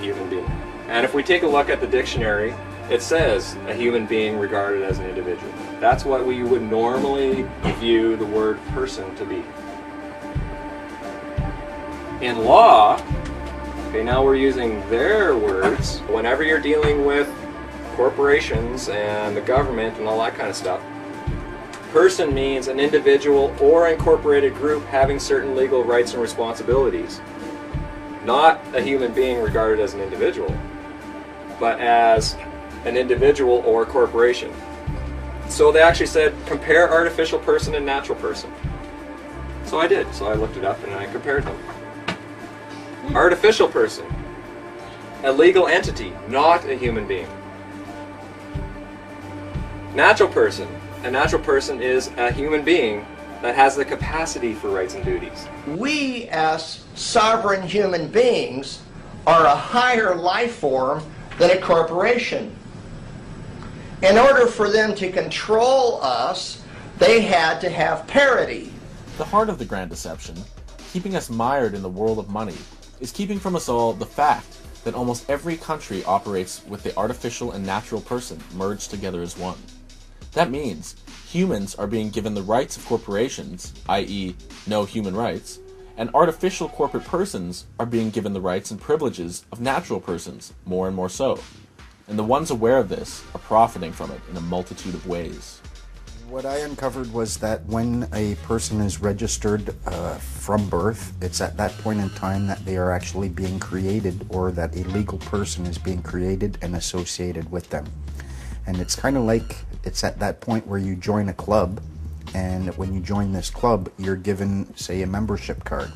Human being. And if we take a look at the dictionary, it says a human being regarded as an individual. That's what we would normally view the word person to be. In law, okay, now we're using their words. Whenever you're dealing with corporations and the government and all that kind of stuff, person means an individual or incorporated group having certain legal rights and responsibilities. Not a human being regarded as an individual, but as an individual or corporation. So they actually said, compare artificial person and natural person. So I did. So I looked it up and I compared them. Artificial person, a legal entity, not a human being. Natural person, a natural person is a human being that has the capacity for rights and duties. We, as sovereign human beings, are a higher life form than a corporation. In order for them to control us, they had to have parity. The heart of the Grand Deception, keeping us mired in the whirl of money, is keeping from us all the fact that almost every country operates with the artificial and natural person merged together as one. That means humans are being given the rights of corporations, i.e. no human rights, and artificial corporate persons are being given the rights and privileges of natural persons, more and more so. And the ones aware of this are profiting from it in a multitude of ways. What I uncovered was that when a person is registered from birth, it's at that point in time that they are actually being created, or that a legal person is being created and associated with them. And it's kind of like it's at that point where you join a club, and when you join this club, you're given, say, a membership card.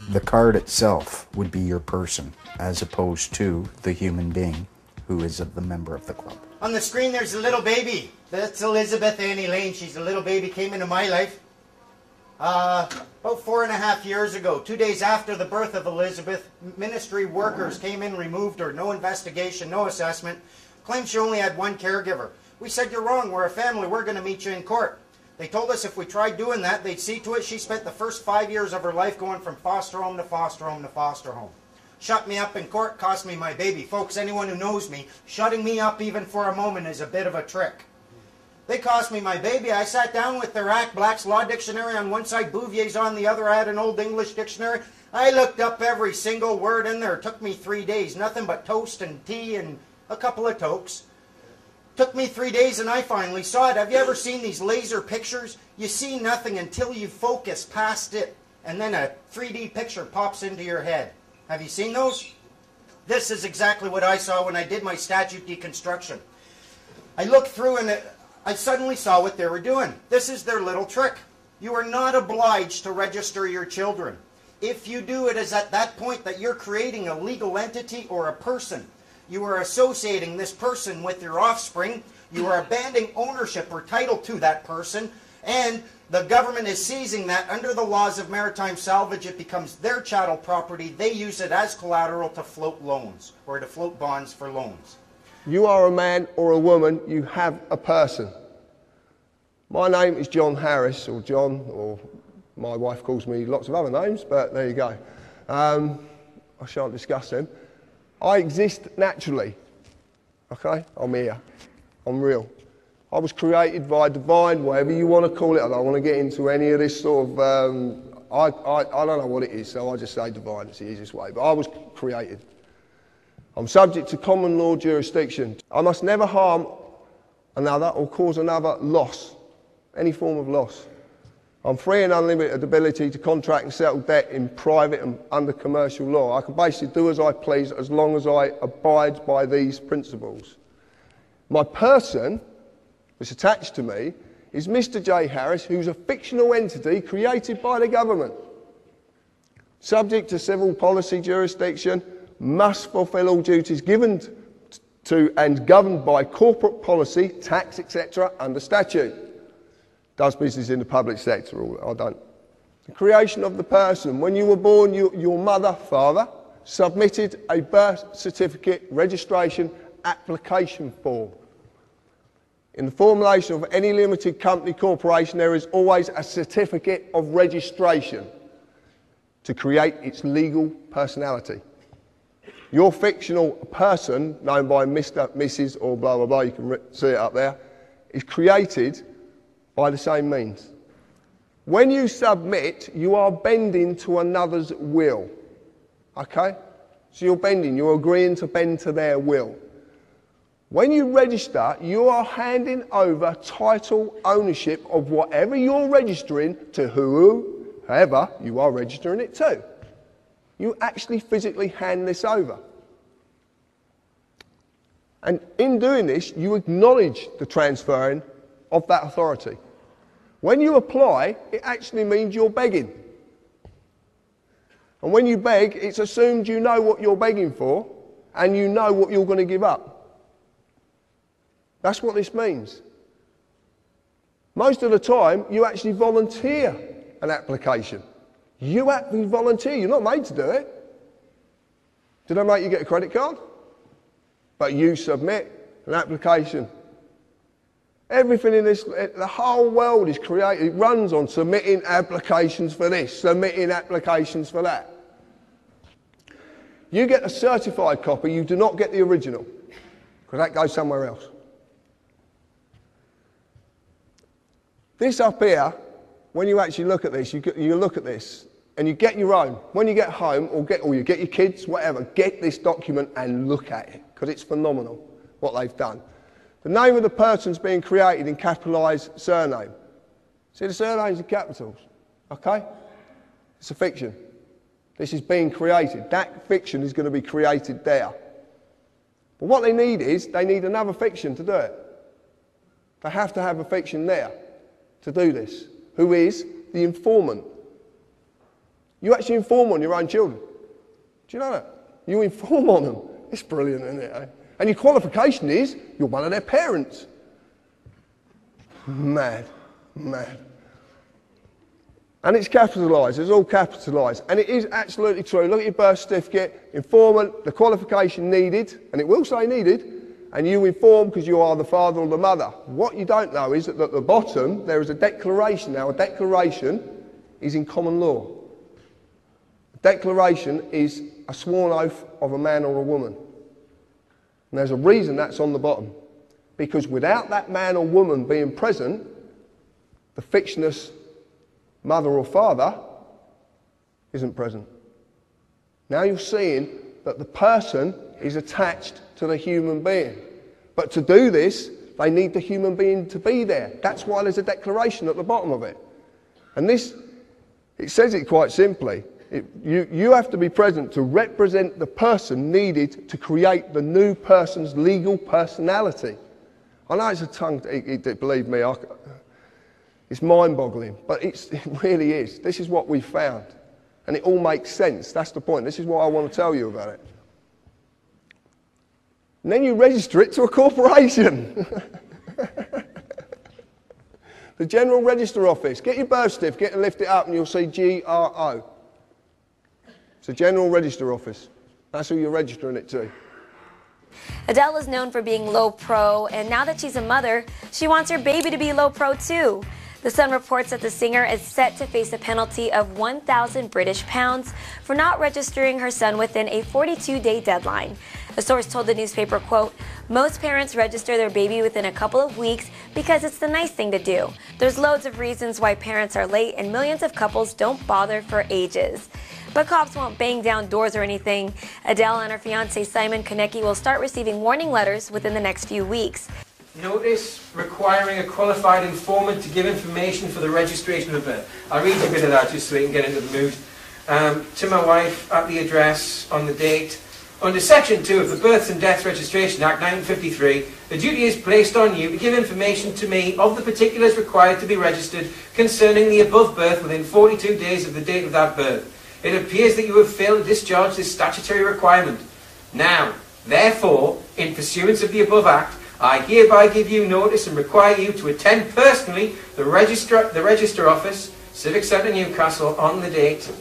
The card itself would be your person, as opposed to the human being who is the member of the club. On the screen there's a little baby. That's Elizabeth Annie Lane. She's a little baby, came into my life about 4.5 years ago. 2 days after the birth of Elizabeth, ministry workers came in, removed her. No investigation, no assessment. Claimed she only had one caregiver. We said, you're wrong, we're a family, we're going to meet you in court. They told us if we tried doing that, they'd see to it. She spent the first 5 years of her life going from foster home to foster home to foster home. Shut me up in court, cost me my baby. Folks, anyone who knows me, shutting me up even for a moment is a bit of a trick. They cost me my baby. I sat down with their Act Black's Law Dictionary on one side, Bouvier's on the other. I had an Old English dictionary. I looked up every single word in there. It took me 3 days. Nothing but toast and tea and a couple of tokes. Took me 3 days and I finally saw it. Have you ever seen these laser pictures? You see nothing until you focus past it, and then a 3D picture pops into your head. Have you seen those? This is exactly what I saw when I did my statute deconstruction. I looked through and I suddenly saw what they were doing. This is their little trick. You are not obliged to register your children. If you do, it is at that point that you're creating a legal entity or a person. You are associating this person with your offspring. You are abandoning ownership or title to that person, and the government is seizing that under the laws of maritime salvage. It becomes their chattel property. They use it as collateral to float loans or to float bonds for loans. You are a man or a woman, you have a person. My name is John Harris, or John, or my wife calls me lots of other names, but there you go. I shan't discuss them. I exist naturally. Okay? I'm here. I'm real. I was created by divine, whatever you want to call it. I don't want to get into any of this sort of, I don't know what it is, so I just say divine, it's the easiest way. But I was created. I'm subject to common law jurisdiction. I must never harm another or cause another loss, any form of loss. I'm free and unlimited ability to contract and settle debt in private and under commercial law. I can basically do as I please as long as I abide by these principles. My person, which is attached to me, is Mr. J. Harris, who's a fictional entity created by the government. Subject to civil policy jurisdiction, must fulfil all duties given to and governed by corporate policy, tax, etc., under statute. Does business in the public sector, or I don't. The creation of the person. When you were born, your mother, father, submitted a birth certificate registration application form. In the formulation of any limited company corporation, there is always a certificate of registration to create its legal personality. Your fictional person, known by Mr., Mrs. or blah, blah, blah, you can see it up there, is created by the same means. When you submit, you are bending to another's will. Okay? So you're bending, you're agreeing to bend to their will. When you register, you are handing over title ownership of whatever you're registering to whoever you are registering it to. You actually physically hand this over. And in doing this, you acknowledge the transferring of that authority. When you apply, it actually means you're begging. And when you beg, it's assumed you know what you're begging for and you know what you're going to give up. That's what this means. Most of the time, you actually volunteer an application. You actually volunteer. You're not made to do it. Did I make you get a credit card? But you submit an application. Everything in this, the whole world is created, it runs on submitting applications for this, submitting applications for that. You get a certified copy, you do not get the original, because that goes somewhere else. This up here, when you actually look at this, you look at this, and you get your own. When you get home, or you get your kids, whatever, get this document and look at it, because it's phenomenal what they've done. The name of the person's being created in capitalised surname. See, the surname's in capitals, okay? It's a fiction. This is being created. That fiction is going to be created there. But what they need is, they need another fiction to do it. They have to have a fiction there to do this, who is the informant. You actually inform on your own children. Do you know that? You inform on them. It's brilliant, isn't it? Eh? And your qualification is, you're one of their parents. Mad, mad. And it's capitalised, it's all capitalised. And it is absolutely true. Look at your birth certificate, informant, the qualification needed, and it will say needed, and you inform because you are the father or the mother. What you don't know is that at the bottom, there is a declaration. Now, a declaration is in common law. A declaration is a sworn oath of a man or a woman. And there's a reason that's on the bottom. Because without that man or woman being present, the fictitious mother or father isn't present. Now you're seeing that the person is attached to the human being. But to do this, they need the human being to be there. That's why there's a declaration at the bottom of it. And this, it says it quite simply. You have to be present to represent the person needed to create the new person's legal personality. I know it's a tongue, believe me, it's mind-boggling, but it really is. This is what we found. And it all makes sense. That's the point. This is what I want to tell you about it. And then you register it to a corporation. The General Register Office. Get your birth certificate and lift it up and you'll see GRO. It's a General Register Office. That's who you're registering it to. Adele is known for being low pro, and now that she's a mother, she wants her baby to be low pro too. The Sun reports that the singer is set to face a penalty of 1,000 British pounds for not registering her son within a 42-day deadline. A source told the newspaper, quote, Most parents register their baby within a couple of weeks because it's the nice thing to do. There's loads of reasons why parents are late, and millions of couples don't bother for ages. But cops won't bang down doors or anything. Adele and her fiance Simon Konecki will start receiving warning letters within the next few weeks. Notice requiring a qualified informant to give information for the registration of birth. I'll read you a bit of that just so we can get into the mood. To my wife, at the address, on the date. Under Section 2 of the Births and Deaths Registration Act 1953, the duty is placed on you to give information to me of the particulars required to be registered concerning the above birth within 42 days of the date of that birth. It appears that you have failed to discharge this statutory requirement. Now, therefore, in pursuance of the above Act, I hereby give you notice and require you to attend personally the Register Office, Civic Centre, Newcastle, on the date,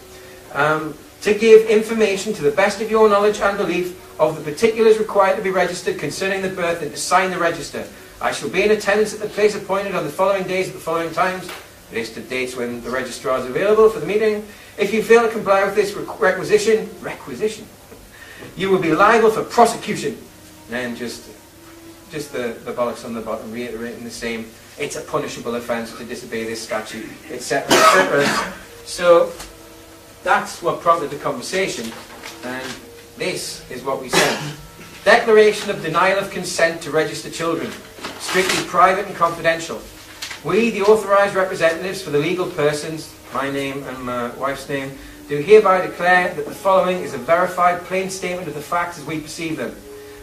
to give information to the best of your knowledge and belief of the particulars required to be registered concerning the birth and to sign the register. I shall be in attendance at the place appointed on the following days at the following times. List of dates when the registrar is available for the meeting. If you fail to comply with this requisition, you will be liable for prosecution. And just the bollocks on the bottom, reiterating the same. It's a punishable offence to disobey this statute, etc., etc. So that's what prompted the conversation, and this is what we said. Declaration of denial of consent to register children, strictly private and confidential. We, the authorised representatives for the legal persons, my name and my wife's name, do hereby declare that the following is a verified plain statement of the facts as we perceive them.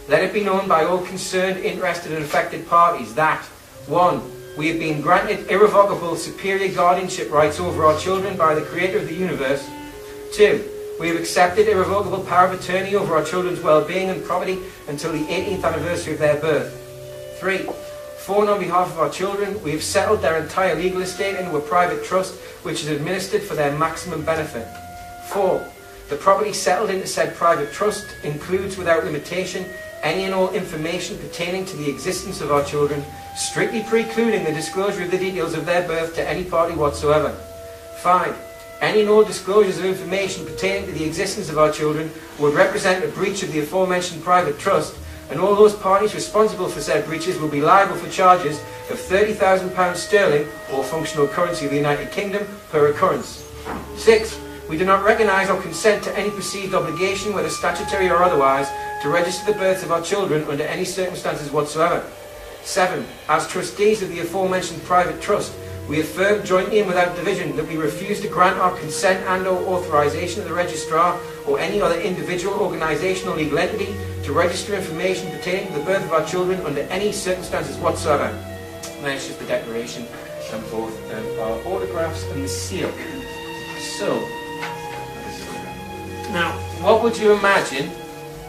Let it be known by all concerned, interested and affected parties that 1. We have been granted irrevocable superior guardianship rights over our children by the Creator of the universe. 2. We have accepted irrevocable power of attorney over our children's well-being and property until the 18th anniversary of their birth. 3. 4. On behalf of our children, we have settled their entire legal estate into a private trust which is administered for their maximum benefit. 4. The property settled into said private trust includes without limitation any and all information pertaining to the existence of our children, strictly precluding the disclosure of the details of their birth to any party whatsoever. 5. Any and all disclosures of information pertaining to the existence of our children would represent a breach of the aforementioned private trust, and all those parties responsible for said breaches will be liable for charges of £30,000 sterling or functional currency of the United Kingdom per occurrence. 6. We do not recognise or consent to any perceived obligation, whether statutory or otherwise, to register the births of our children under any circumstances whatsoever. 7. As trustees of the aforementioned private trust, we affirm jointly and without division that we refuse to grant our consent and or authorisation of the registrar or any other individual, organisation or legal entity to register information pertaining to the birth of our children under any circumstances whatsoever. And that's just the declaration and both our autographs and the seal. So, now, what would you imagine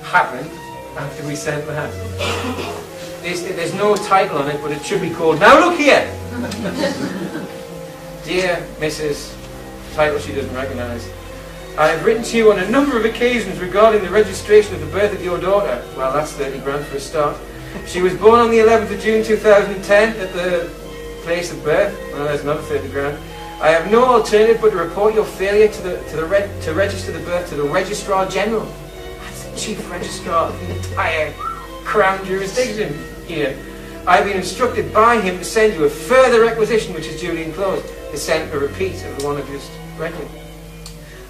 happened after we sent that? There's no title on it, but it should be called, now look here! Dear Mrs. Title she doesn't recognise. I have written to you on a number of occasions regarding the registration of the birth of your daughter. Well, that's 30 grand for a start. She was born on the 11th of June 2010 at the place of birth. Well, there's another 30 grand. I have no alternative but to report your failure to register the birth to the Registrar General. That's the Chief Registrar of the entire Crown jurisdiction here. I have been instructed by him to send you a further requisition which is duly enclosed, to send a repeat of the one I've just read you.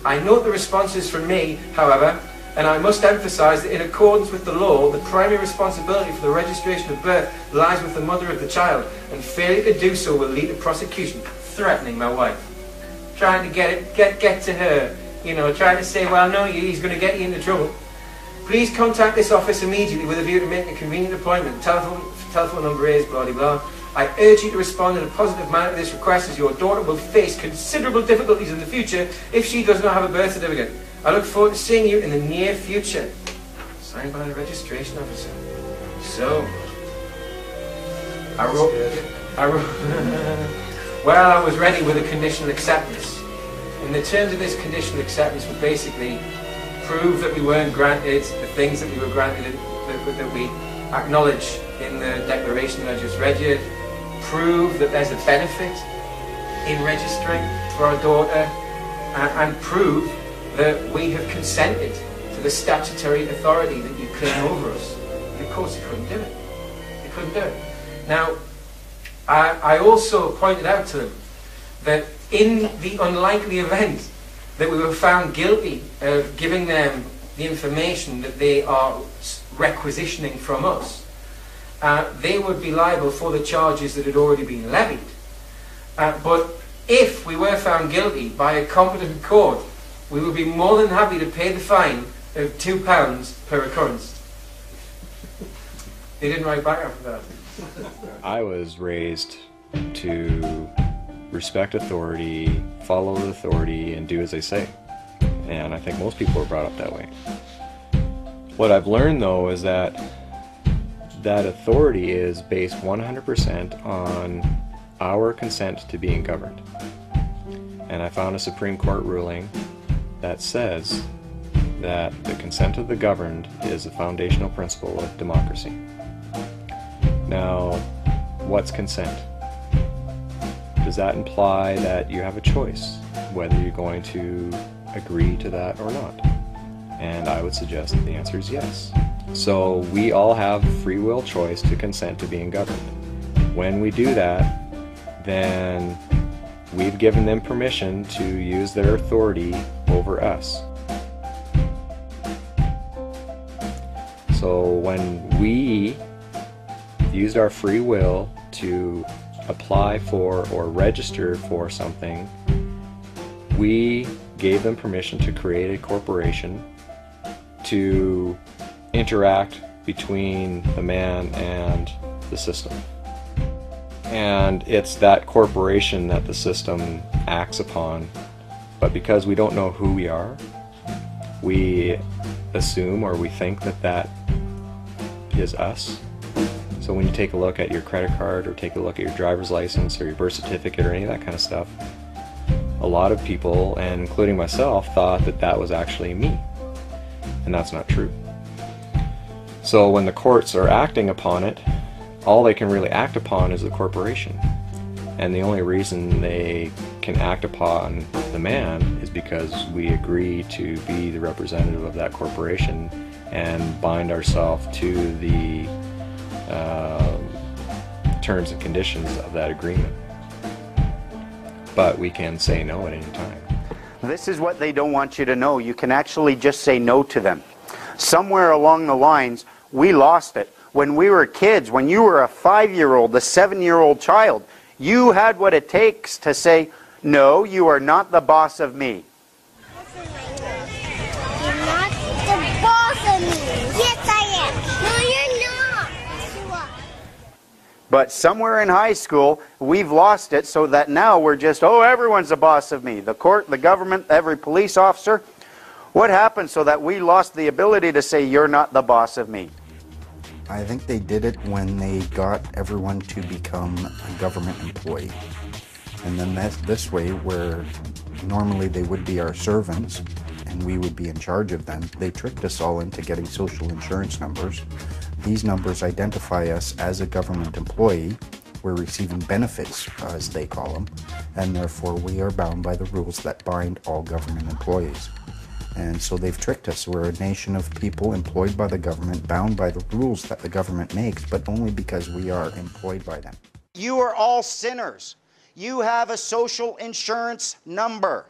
I note the responses from me, however, and I must emphasise that in accordance with the law, the primary responsibility for the registration of birth lies with the mother of the child, and failure to do so will lead to prosecution. Threatening my wife, trying to get to her, you know, trying to say, well, no, he's going to get you into trouble. Please contact this office immediately with a view to making a convenient appointment. Telephone number is blah blah blah. I urge you to respond in a positive manner to this request, as your daughter will face considerable difficulties in the future if she does not have a birth certificate. I look forward to seeing you in the near future. Signed by the registration officer. So, I wrote well, I was ready with a conditional acceptance. And the terms of this conditional acceptance would basically prove that we weren't granted the things that we were granted, that we acknowledge in the declaration that I just read you, prove that there's a benefit in registering for our daughter, and prove that we have consented to the statutory authority that you claim over us. The course they couldn't do it. They couldn't do it. Now, I also pointed out to them that in the unlikely event that we were found guilty of giving them the information that they are requisitioning from us, they would be liable for the charges that had already been levied. But if we were found guilty by a competent court, we would be more than happy to pay the fine of £2 per occurrence. They didn't write back after that. I was raised to respect authority, follow the authority, and do as they say. And I think most people are brought up that way. What I've learned, though, is that that authority is based 100% on our consent to being governed. And I found a Supreme Court ruling that says that the consent of the governed is a foundational principle of democracy. Now, what's consent? Does that imply that you have a choice whether you're going to agree to that or not? And I would suggest that the answer is yes. So we all have free will choice to consent to being governed. When we do that, then we've given them permission to use their authority over us. So when we used our free will to apply for or register for something, we gave them permission to create a corporation to interact between the man and the system. And it's that corporation that the system acts upon, but because we don't know who we are, we assume or we think that that is us. So when you take a look at your credit card or take a look at your driver's license or your birth certificate or any of that kind of stuff, a lot of people, and including myself, thought that that was actually me. And that's not true. So when the courts are acting upon it, all they can really act upon is the corporation. And the only reason they can act upon the man is because we agree to be the representative of that corporation and bind ourselves to the terms and conditions of that agreement. But we can say no at any time. This is what they don't want you to know. You can actually just say no to them. Somewhere along the lines, we lost it. When we were kids, when you were a 5-year-old, a 7-year-old child, you had what it takes to say, no, you are not the boss of me. You're not the boss of me. Yes, I am. No, you're not. Yes, you are. But somewhere in high school, we've lost it so that now we're just, oh, everyone's the boss of me. The court, the government, every police officer. What happened so that we lost the ability to say, you're not the boss of me? I think they did it when they got everyone to become a government employee. And then that's this way, where normally they would be our servants and we would be in charge of them, they tricked us all into getting social insurance numbers. These numbers identify us as a government employee. We're receiving benefits, as they call them, and therefore we are bound by the rules that bind all government employees. And so they've tricked us. We're a nation of people employed by the government, bound by the rules that the government makes, but only because we are employed by them. You are all sinners. You have a social insurance number.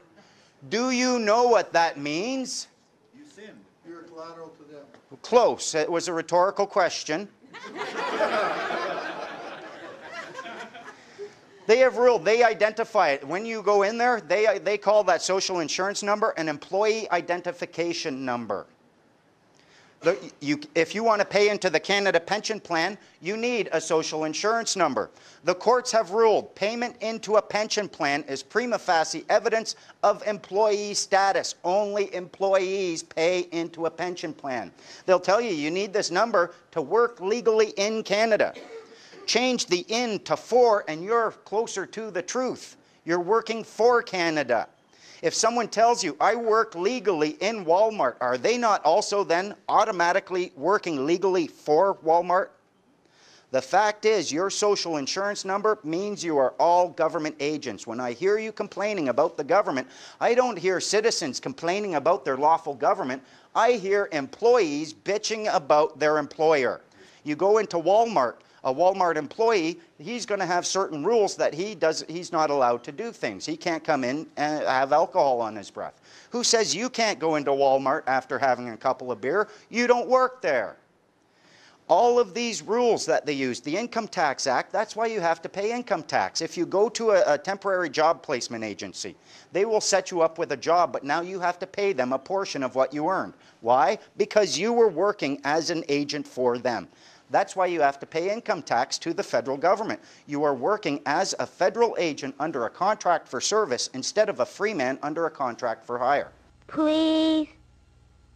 Do you know what that means? You sin. You're collateral to them. Close. It was a rhetorical question. They have ruled, they identify it. When you go in there, they call that social insurance number an employee identification number. If you want to pay into the Canada Pension Plan, you need a social insurance number. The courts have ruled payment into a pension plan is prima facie evidence of employee status. Only employees pay into a pension plan. They'll tell you you need this number to work legally in Canada. Change the in to for and you're closer to the truth. You're working for Canada. If someone tells you, I work legally in Walmart, are they not also then automatically working legally for Walmart? The fact is, your social insurance number means you are all government agents. When I hear you complaining about the government, I don't hear citizens complaining about their lawful government. I hear employees bitching about their employer. You go into Walmart, a Walmart employee, he's going to have certain rules that he's not allowed to do things. He can't come in and have alcohol on his breath. Who says you can't go into Walmart after having a couple of beer? You don't work there. All of these rules that they use, the Income Tax Act, that's why you have to pay income tax. If you go to a temporary job placement agency, they will set you up with a job, but now you have to pay them a portion of what you earned. Why? Because you were working as an agent for them. That's why you have to pay income tax to the federal government. You are working as a federal agent under a contract for service instead of a free man under a contract for hire. Please?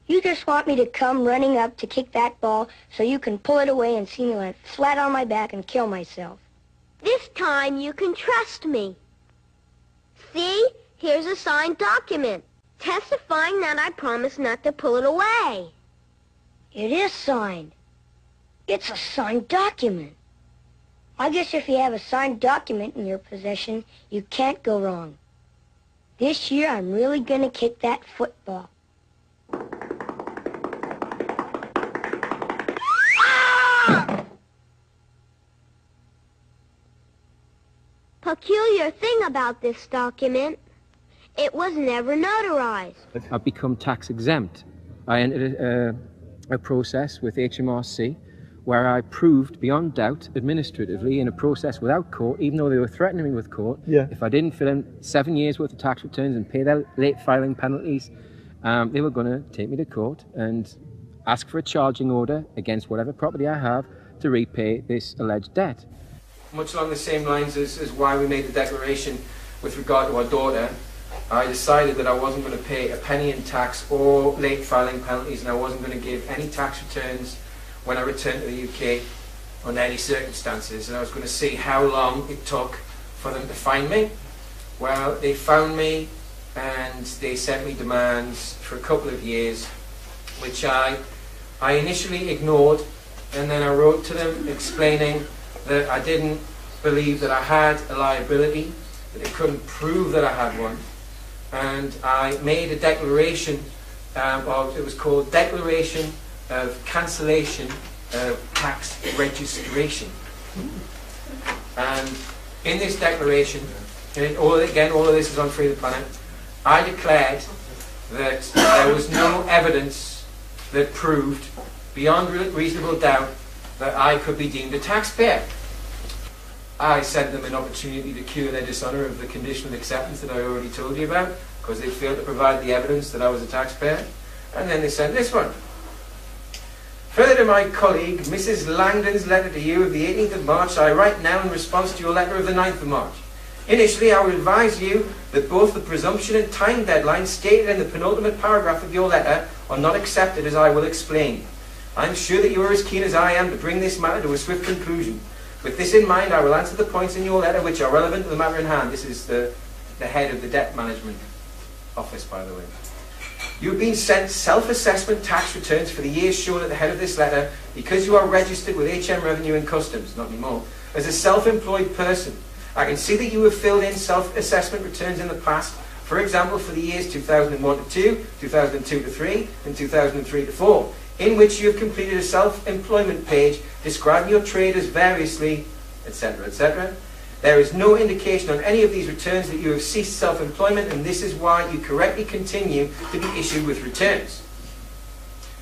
You just want me to come running up to kick that ball so you can pull it away and see me land flat on my back and kill myself. This time you can trust me. See? Here's a signed document, testifying that I promised not to pull it away. It is signed. It's a signed document. I guess if you have a signed document in your possession, you can't go wrong. This year I'm really going to kick that football. Peculiar thing about this document, it was never notarized. I've become tax exempt. I entered a process with HMRC where I proved beyond doubt administratively in a process without court, even though they were threatening me with court, if I didn't fill in 7 years worth of tax returns and pay their late filing penalties, they were going to take me to court and ask for a charging order against whatever property I have to repay this alleged debt. Much along the same lines as why we made the declaration with regard to our daughter, I decided that I wasn't going to pay a penny in tax or late filing penalties, and I wasn't going to give any tax returns when I returned to the UK under any circumstances, and I was going to see how long it took for them to find me. Well, they found me and they sent me demands for a couple of years, which I initially ignored, and then I wrote to them explaining that I didn't believe that I had a liability, that they couldn't prove that I had one, and I made a declaration, it was called Declaration of Cancellation of Tax Registration. And in this declaration, and all of this is on Free the Planet, I declared that there was no evidence that proved beyond reasonable doubt that I could be deemed a taxpayer. I sent them an opportunity to cure their dishonour of the conditional acceptance that I already told you about, because they failed to provide the evidence that I was a taxpayer. And then they sent this one. Further to my colleague, Mrs. Langdon's letter to you of the 18th of March, I write now in response to your letter of the 9th of March. Initially, I will advise you that both the presumption and time deadline stated in the penultimate paragraph of your letter are not accepted, as I will explain. I am sure that you are as keen as I am to bring this matter to a swift conclusion. With this in mind, I will answer the points in your letter which are relevant to the matter in hand. This is the head of the Debt Management Office, by the way. You have been sent self-assessment tax returns for the years shown at the head of this letter because you are registered with HM Revenue and Customs, not anymore, as a self-employed person. I can see that you have filled in self-assessment returns in the past, for example, for the years 2001 to 2, 2002 to 3, and 2003 to 4, in which you have completed a self-employment page describing your trade as variously, etc., etc. There is no indication on any of these returns that you have ceased self-employment, and this is why you correctly continue to be issued with returns.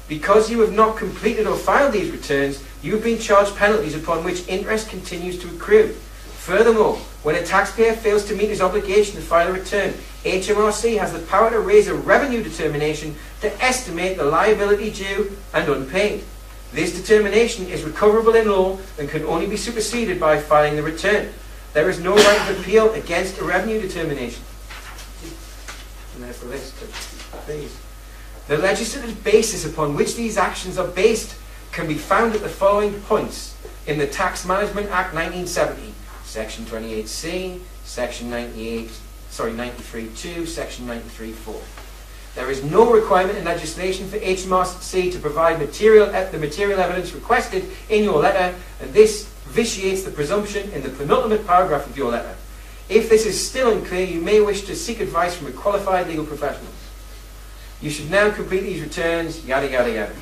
Because you have not completed or filed these returns, you have been charged penalties upon which interest continues to accrue. Furthermore, when a taxpayer fails to meet his obligation to file a return, HMRC has the power to raise a revenue determination to estimate the liability due and unpaid. This determination is recoverable in law and can only be superseded by filing the return. There is no right of appeal against a revenue determination. And there's the list of these. The legislative basis upon which these actions are based can be found at the following points in the Tax Management Act 1970, Section 28C, Section 93.2, Section 93.4. There is no requirement in legislation for HMRC to provide the material evidence requested in your letter, and this vitiates the presumption in the penultimate paragraph of your letter. If this is still unclear, you may wish to seek advice from a qualified legal professional. You should now complete these returns, yada yada yada.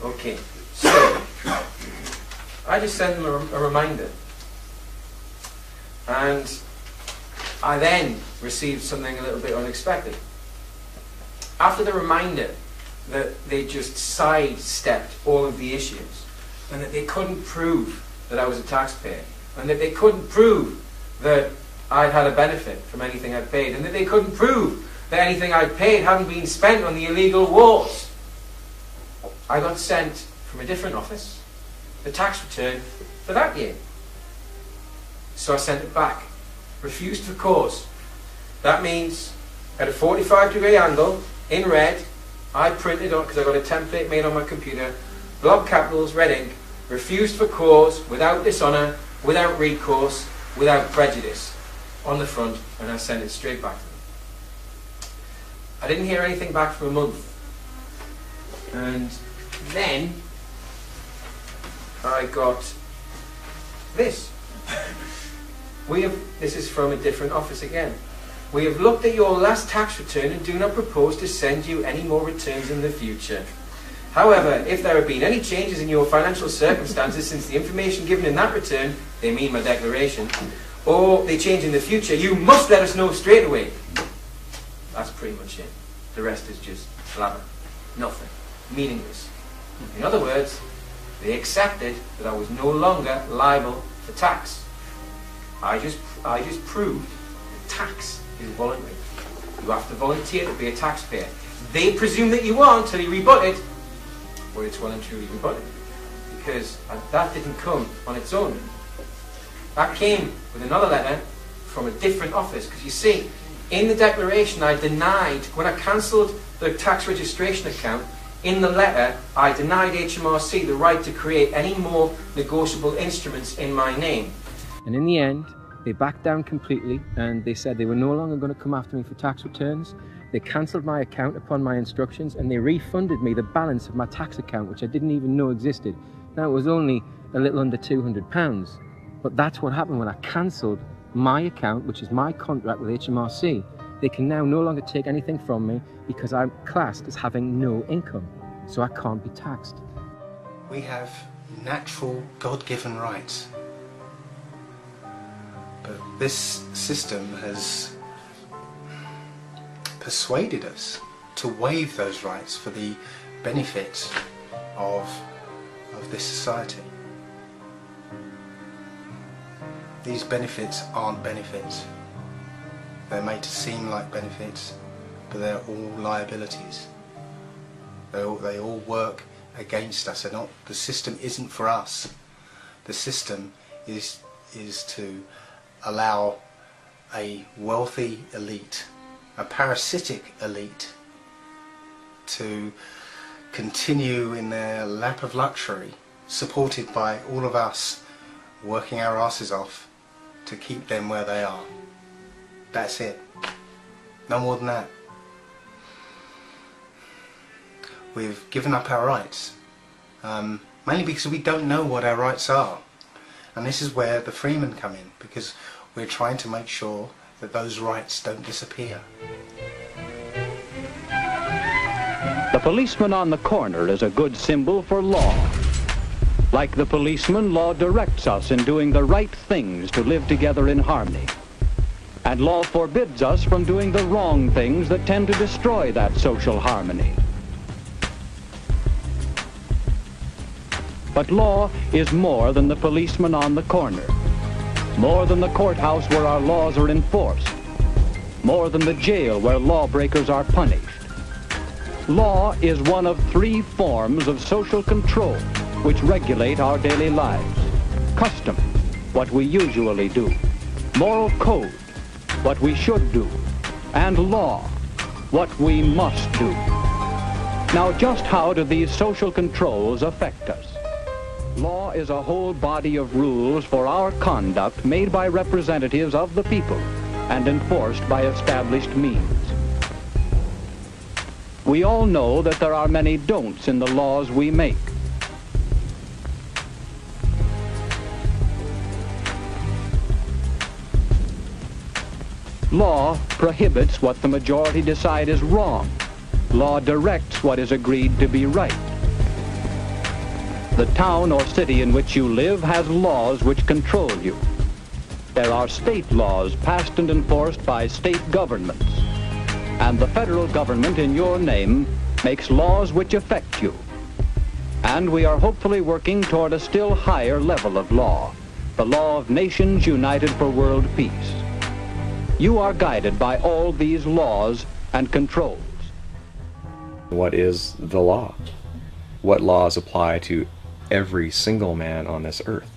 Okay, so I just sent them a reminder. And I then received something a little bit unexpected. After the reminder that they just sidestepped all of the issues, and that they couldn't prove that I was a taxpayer, and that they couldn't prove that I'd had a benefit from anything I'd paid, and that they couldn't prove that anything I'd paid hadn't been spent on the illegal wars, I got sent from a different office the tax return for that year. So I sent it back. Refused for cause. That means at a 45-degree angle, in red, I printed on, because I got a template made on my computer, block capitals, red ink, refused for cause, without dishonour, without recourse, without prejudice, on the front, and I sent it straight back to them. I didn't hear anything back for a month. And then I got this. This is from a different office again. We have looked at your last tax return and do not propose to send you any more returns in the future. However, if there have been any changes in your financial circumstances since the information given in that return, they mean my declaration, or they change in the future, you must let us know straight away. That's pretty much it. The rest is just blabber. Nothing. Meaningless. In other words, they accepted that I was no longer liable for tax. I just proved that tax is voluntary. You have to volunteer to be a taxpayer. They presume that you are until you rebut it, or it's well and truly rebutted. Because that didn't come on its own. That came with another letter from a different office. Because you see, in the declaration I denied, when I cancelled the tax registration account, in the letter I denied HMRC the right to create any more negotiable instruments in my name. And in the end, they backed down completely, and they said they were no longer going to come after me for tax returns. They cancelled my account upon my instructions, and they refunded me the balance of my tax account, which I didn't even know existed. Now, it was only a little under £200, but that's what happened when I cancelled my account, which is my contract with HMRC. They can now no longer take anything from me because I'm classed as having no income, so I can't be taxed. We have natural, God-given rights. But this system has persuaded us to waive those rights for the benefit of this society. These benefits aren't benefits. They're made to seem like benefits, but they're all liabilities. They all work against us. The system isn't for us. The system is to allow a wealthy elite, a parasitic elite, to continue in their lap of luxury, supported by all of us working our asses off to keep them where they are. That's it. No more than that. We've given up our rights, mainly because we don't know what our rights are. And this is where the freemen come in, because we're trying to make sure that those rights don't disappear. The policeman on the corner is a good symbol for law. Like the policeman, law directs us in doing the right things to live together in harmony. And law forbids us from doing the wrong things that tend to destroy that social harmony. But law is more than the policeman on the corner, more than the courthouse where our laws are enforced, more than the jail where lawbreakers are punished. Law is one of three forms of social control which regulate our daily lives. Custom, what we usually do. Moral code, what we should do. And law, what we must do. Now, just how do these social controls affect us? Law is a whole body of rules for our conduct made by representatives of the people and enforced by established means. We all know that there are many don'ts in the laws we make. Law prohibits what the majority decide is wrong. Law directs what is agreed to be right. The town or city in which you live has laws which control you. There are state laws passed and enforced by state governments. And the federal government in your name makes laws which affect you. And we are hopefully working toward a still higher level of law, the law of nations united for world peace. You are guided by all these laws and controls. What is the law? What laws apply to every single man on this earth?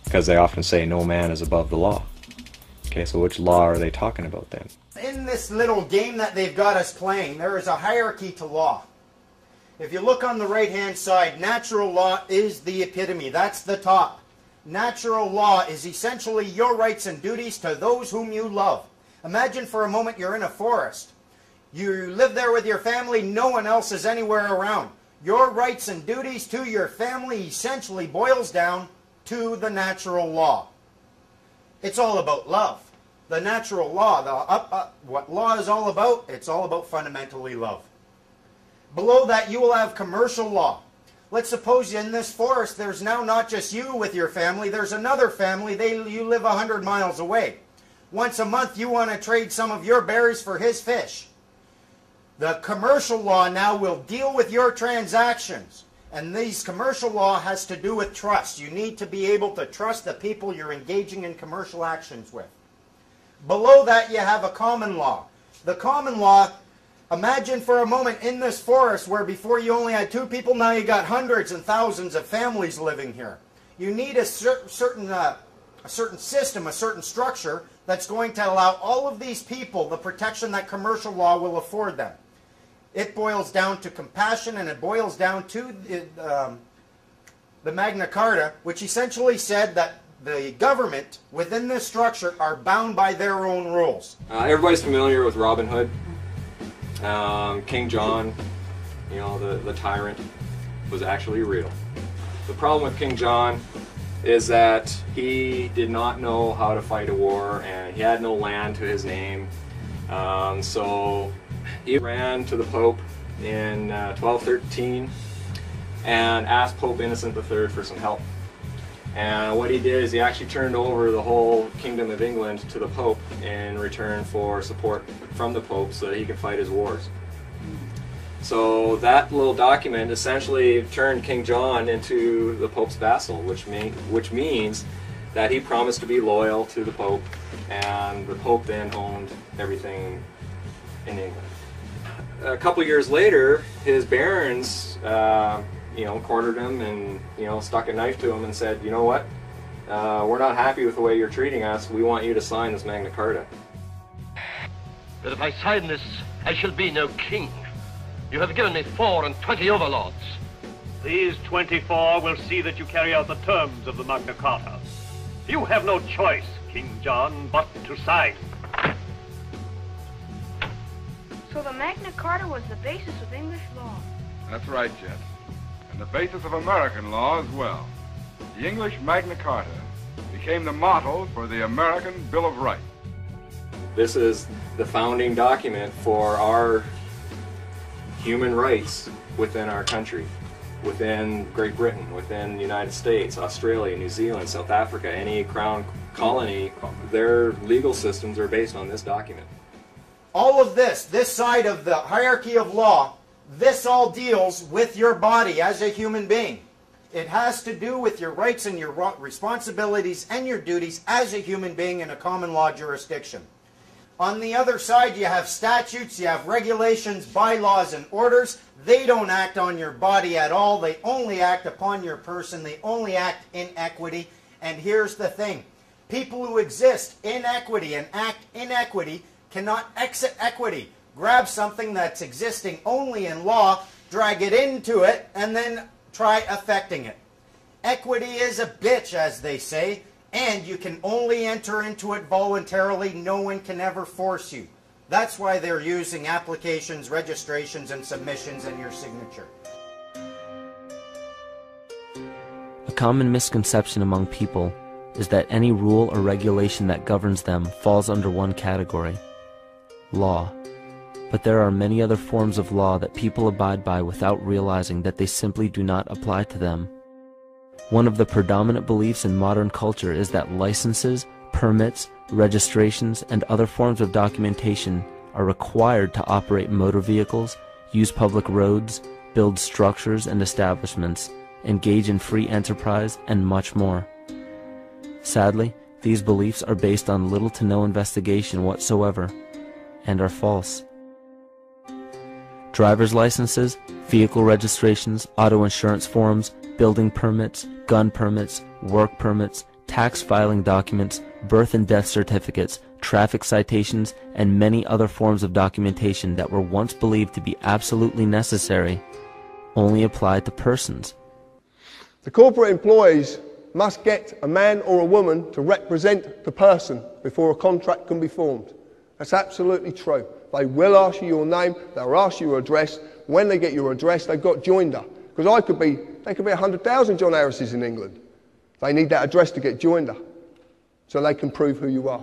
Because they often say no man is above the law. Okay, so which law are they talking about then? In this little game that they've got us playing, there is a hierarchy to law. If you look on the right-hand side, natural law is the epitome. That's the top. Natural law is essentially your rights and duties to those whom you love. Imagine for a moment you're in a forest. You live there with your family, no one else is anywhere around. Your rights and duties to your family essentially boils down to the natural law. It's all about love. The natural law, what law is all about, it's all about fundamentally love. Below that you will have commercial law. Let's suppose in this forest there's now not just you with your family, there's another family, you live 100 miles away. Once a month you want to trade some of your berries for his fish. The commercial law now will deal with your transactions. And these commercial law has to do with trust. You need to be able to trust the people you're engaging in commercial actions with. Below that you have a common law. The common law, imagine for a moment in this forest where before you only had 2 people, now you got hundreds and thousands of families living here. You need a certain system, a certain structure that's going to allow all of these people the protection that commercial law will afford them. It boils down to compassion, and it boils down to the Magna Carta, which essentially said that the government within this structure are bound by their own rules. Everybody's familiar with Robin Hood. King John, you know, the tyrant, was actually real. The problem with King John is that he did not know how to fight a war, and he had no land to his name. So he ran to the Pope in 1213 and asked Pope Innocent III for some help. And what he did is he actually turned over the whole Kingdom of England to the Pope in return for support from the Pope so that he could fight his wars. So that little document essentially turned King John into the Pope's vassal, which means that he promised to be loyal to the Pope, and the Pope then owned everything in England. A couple years later, his barons cornered him and stuck a knife to him and said, you know what, we're not happy with the way you're treating us, we want you to sign this Magna Carta. But if I sign this, I shall be no king. You have given me 24 overlords. These 24 will see that you carry out the terms of the Magna Carta. You have no choice, King John, but to sign. So the Magna Carta was the basis of English law. That's right, Jet. And the basis of American law as well. The English Magna Carta became the model for the American Bill of Rights. This is the founding document for our human rights within our country, within Great Britain, within the United States, Australia, New Zealand, South Africa, any crown colony. Their legal systems are based on this document. All of this side of the hierarchy of law, this all deals with your body as a human being. It has to do with your rights and your responsibilities and your duties as a human being in a common law jurisdiction. On the other side, you have statutes, you have regulations, bylaws, and orders. They don't act on your body at all. They only act upon your person. They only act in equity. And here's the thing. People who exist in equity and act in equity cannot exit equity. Grab something that's existing only in law, drag it into it, and then try affecting it. Equity is a bitch, as they say. And you can only enter into it voluntarily. No one can ever force you. That's why they're using applications, registrations, and submissions and your signature. A common misconception among people is that any rule or regulation that governs them falls under one category: law. But there are many other forms of law that people abide by without realizing that they simply do not apply to them. One of the predominant beliefs in modern culture is that licenses, permits, registrations, and other forms of documentation are required to operate motor vehicles, use public roads, build structures and establishments, engage in free enterprise, and much more. Sadly, these beliefs are based on little to no investigation whatsoever, and are false. Driver's licenses, vehicle registrations, auto insurance forms, building permits, gun permits, work permits, tax filing documents, birth and death certificates, traffic citations, and many other forms of documentation that were once believed to be absolutely necessary only apply to persons. The corporate employees must get a man or a woman to represent the person before a contract can be formed. That's absolutely true. They will ask you your name, they'll ask you your address. When they get your address, they've got joinder. Because there could be 100,000 John Harrises in England. They need that address to get joinder, so they can prove who you are.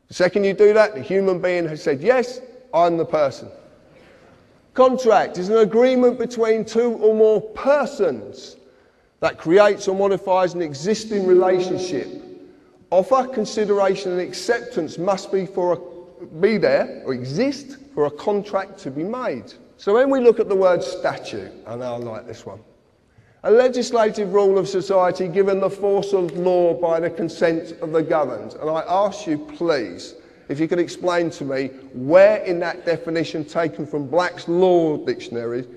The second you do that, the human being has said, yes, I'm the person. Contract is an agreement between two or more persons that creates or modifies an existing relationship. Offer, consideration and acceptance must be there or exist for a contract to be made. So when we look at the word statute, I know I like this one, a legislative rule of society given the force of law by the consent of the governed. And I ask you, please, if you could explain to me where in that definition taken from Black's Law Dictionary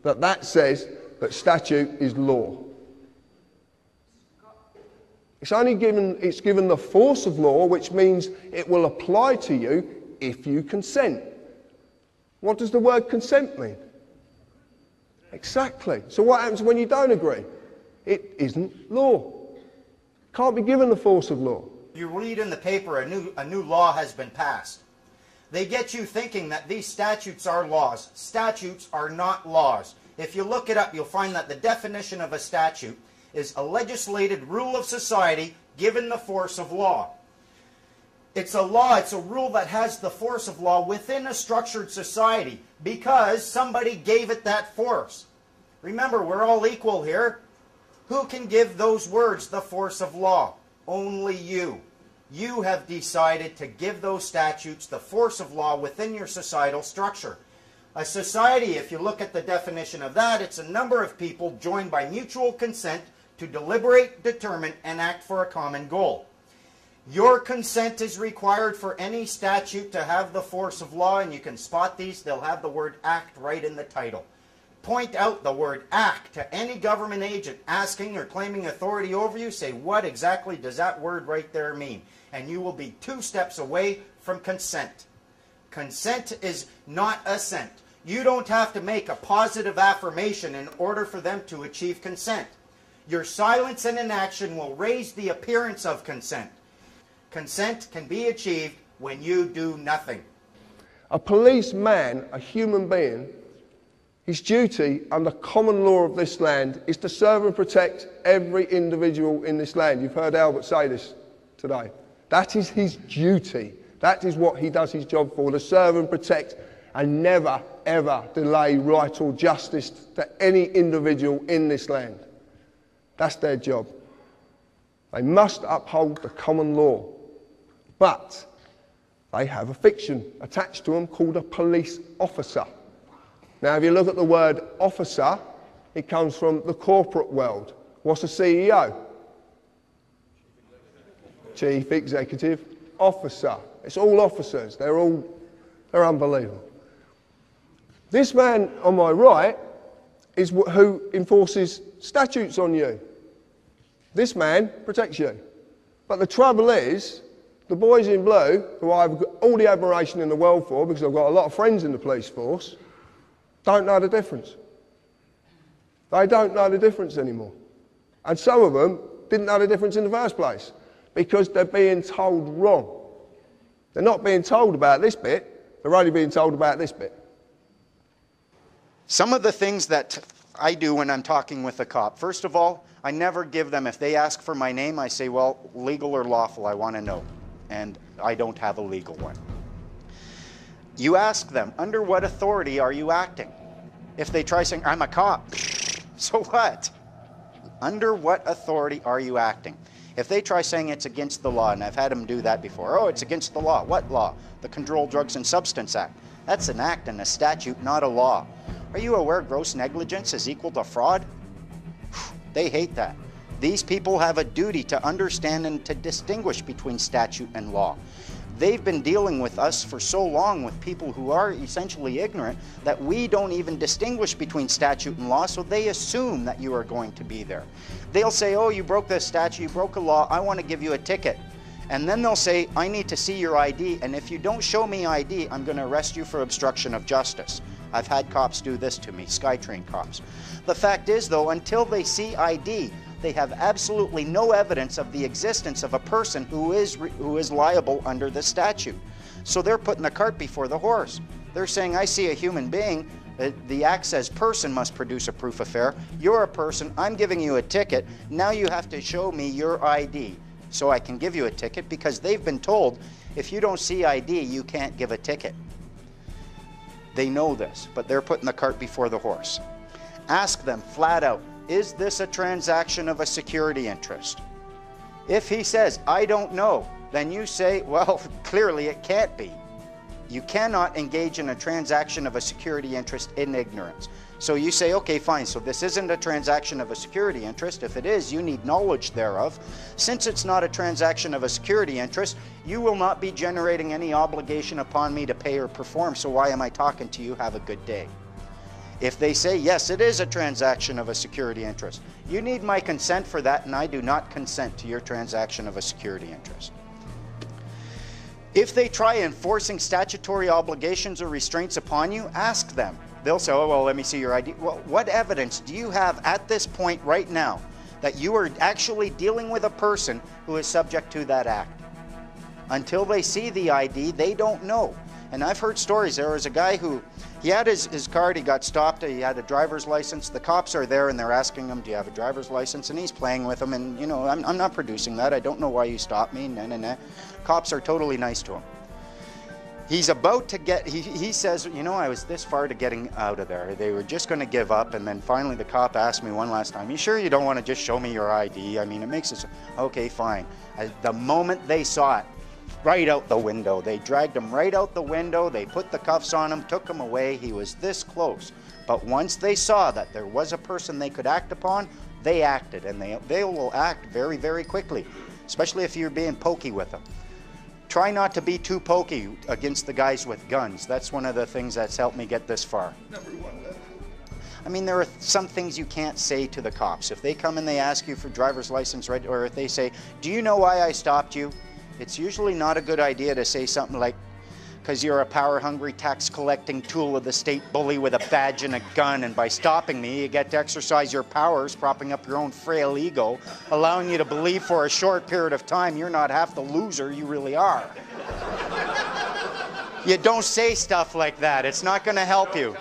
that says that statute is law. It's given the force of law, which means it will apply to you if you consent. What does the word consent mean? Exactly. So what happens when you don't agree? It isn't law. Can't be given the force of law. You read in the paper a new law has been passed. They get you thinking that these statutes are laws. Statutes are not laws. If you look it up, you'll find that the definition of a statute is a legislated rule of society given the force of law. It's a law, it's a rule that has the force of law within a structured society because somebody gave it that force. Remember, we're all equal here. Who can give those words the force of law? Only you. You have decided to give those statutes the force of law within your societal structure. A society, if you look at the definition of that, it's a number of people joined by mutual consent to deliberate, determine, and act for a common goal. Your consent is required for any statute to have the force of law, and you can spot these. They'll have the word act right in the title. Point out the word act to any government agent asking or claiming authority over you. Say, what exactly does that word right there mean? And you will be 2 steps away from consent. Consent is not assent. You don't have to make a positive affirmation in order for them to achieve consent. Your silence and inaction will raise the appearance of consent. Consent can be achieved when you do nothing. A policeman, a human being, his duty under common law of this land is to serve and protect every individual in this land. You've heard Albert say this today. That is his duty. That is what he does his job for, to serve and protect and never, ever delay right or justice to any individual in this land. That's their job. They must uphold the common law. But they have a fiction attached to them called a police officer. Now, if you look at the word officer, it comes from the corporate world. What's a CEO? Chief Executive Officer. It's all officers. They're unbelievable. This man on my right is who enforces statutes on you. This man protects you. But the trouble is, the boys in blue, who I've got all the admiration in the world for, because I've got a lot of friends in the police force, don't know the difference. They don't know the difference anymore. And some of them didn't know the difference in the first place, because they're being told wrong. They're not being told about this bit, they're only being told about this bit. Some of the things that I do when I'm talking with a cop, first of all, I never give them, if they ask for my name, I say, well, legal or lawful, I want to know. And I don't have a legal one. You ask them, under what authority are you acting? If they try saying, I'm a cop, so what? Under what authority are you acting? If they try saying it's against the law, and I've had them do that before, oh, it's against the law. What law? The Controlled Drugs and Substance Act. That's an act and a statute, not a law. Are you aware gross negligence is equal to fraud? They hate that. These people have a duty to understand and to distinguish between statute and law. They've been dealing with us for so long with people who are essentially ignorant that we don't even distinguish between statute and law, so they assume that you are going to be there. They'll say, oh, you broke the statute, you broke a law, I want to give you a ticket. And then they'll say, I need to see your ID, and if you don't show me ID, I'm going to arrest you for obstruction of justice. I've had cops do this to me, SkyTrain cops. The fact is, though, until they see ID, they have absolutely no evidence of the existence of a person who is liable under the statute. So they're putting the cart before the horse. They're saying, I see a human being. The Act says person must produce a proof of fare. You're a person. I'm giving you a ticket. Now you have to show me your ID so I can give you a ticket, because they've been told if you don't see ID, you can't give a ticket. They know this, but they're putting the cart before the horse. Ask them flat out, is this a transaction of a security interest? If he says, I don't know, then you say, well, clearly it can't be. You cannot engage in a transaction of a security interest in ignorance. So you say, okay, fine, so this isn't a transaction of a security interest. If it is, you need knowledge thereof. Since it's not a transaction of a security interest, you will not be generating any obligation upon me to pay or perform, so why am I talking to you? Have a good day. If they say, yes, it is a transaction of a security interest, you need my consent for that, and I do not consent to your transaction of a security interest. If they try enforcing statutory obligations or restraints upon you, ask them. They'll say, oh, well, let me see your ID. Well, what evidence do you have at this point right now that you are actually dealing with a person who is subject to that act? Until they see the ID, they don't know. And I've heard stories. There was a guy who, he had his card, he got stopped, he had a driver's license. The cops are there and they're asking him, do you have a driver's license? And he's playing with them, and, you know, I'm not producing that. I don't know why you stopped me. Nah, nah, nah. Cops are totally nice to him. He's about to get, he says, you know, I was this far to getting out of there. They were just going to give up, and then finally the cop asked me one last time, you sure you don't want to just show me your ID? I mean, it makes it, okay, fine. The moment they saw it, right out the window. They dragged him right out the window. They put the cuffs on him, took him away. He was this close. But once they saw that there was a person they could act upon, they acted, and they will act very, very quickly, especially if you're being pokey with them. Try not to be too pokey against the guys with guns. That's one of the things that's helped me get this far. I mean, there are some things you can't say to the cops. If they come and they ask you for driver's license, or if they say, do you know why I stopped you? It's usually not a good idea to say something like, because you're a power-hungry, tax-collecting tool of the state bully with a badge and a gun, and by stopping me, you get to exercise your powers, propping up your own frail ego, allowing you to believe for a short period of time you're not half the loser you really are. You don't say stuff like that. It's not going to help you.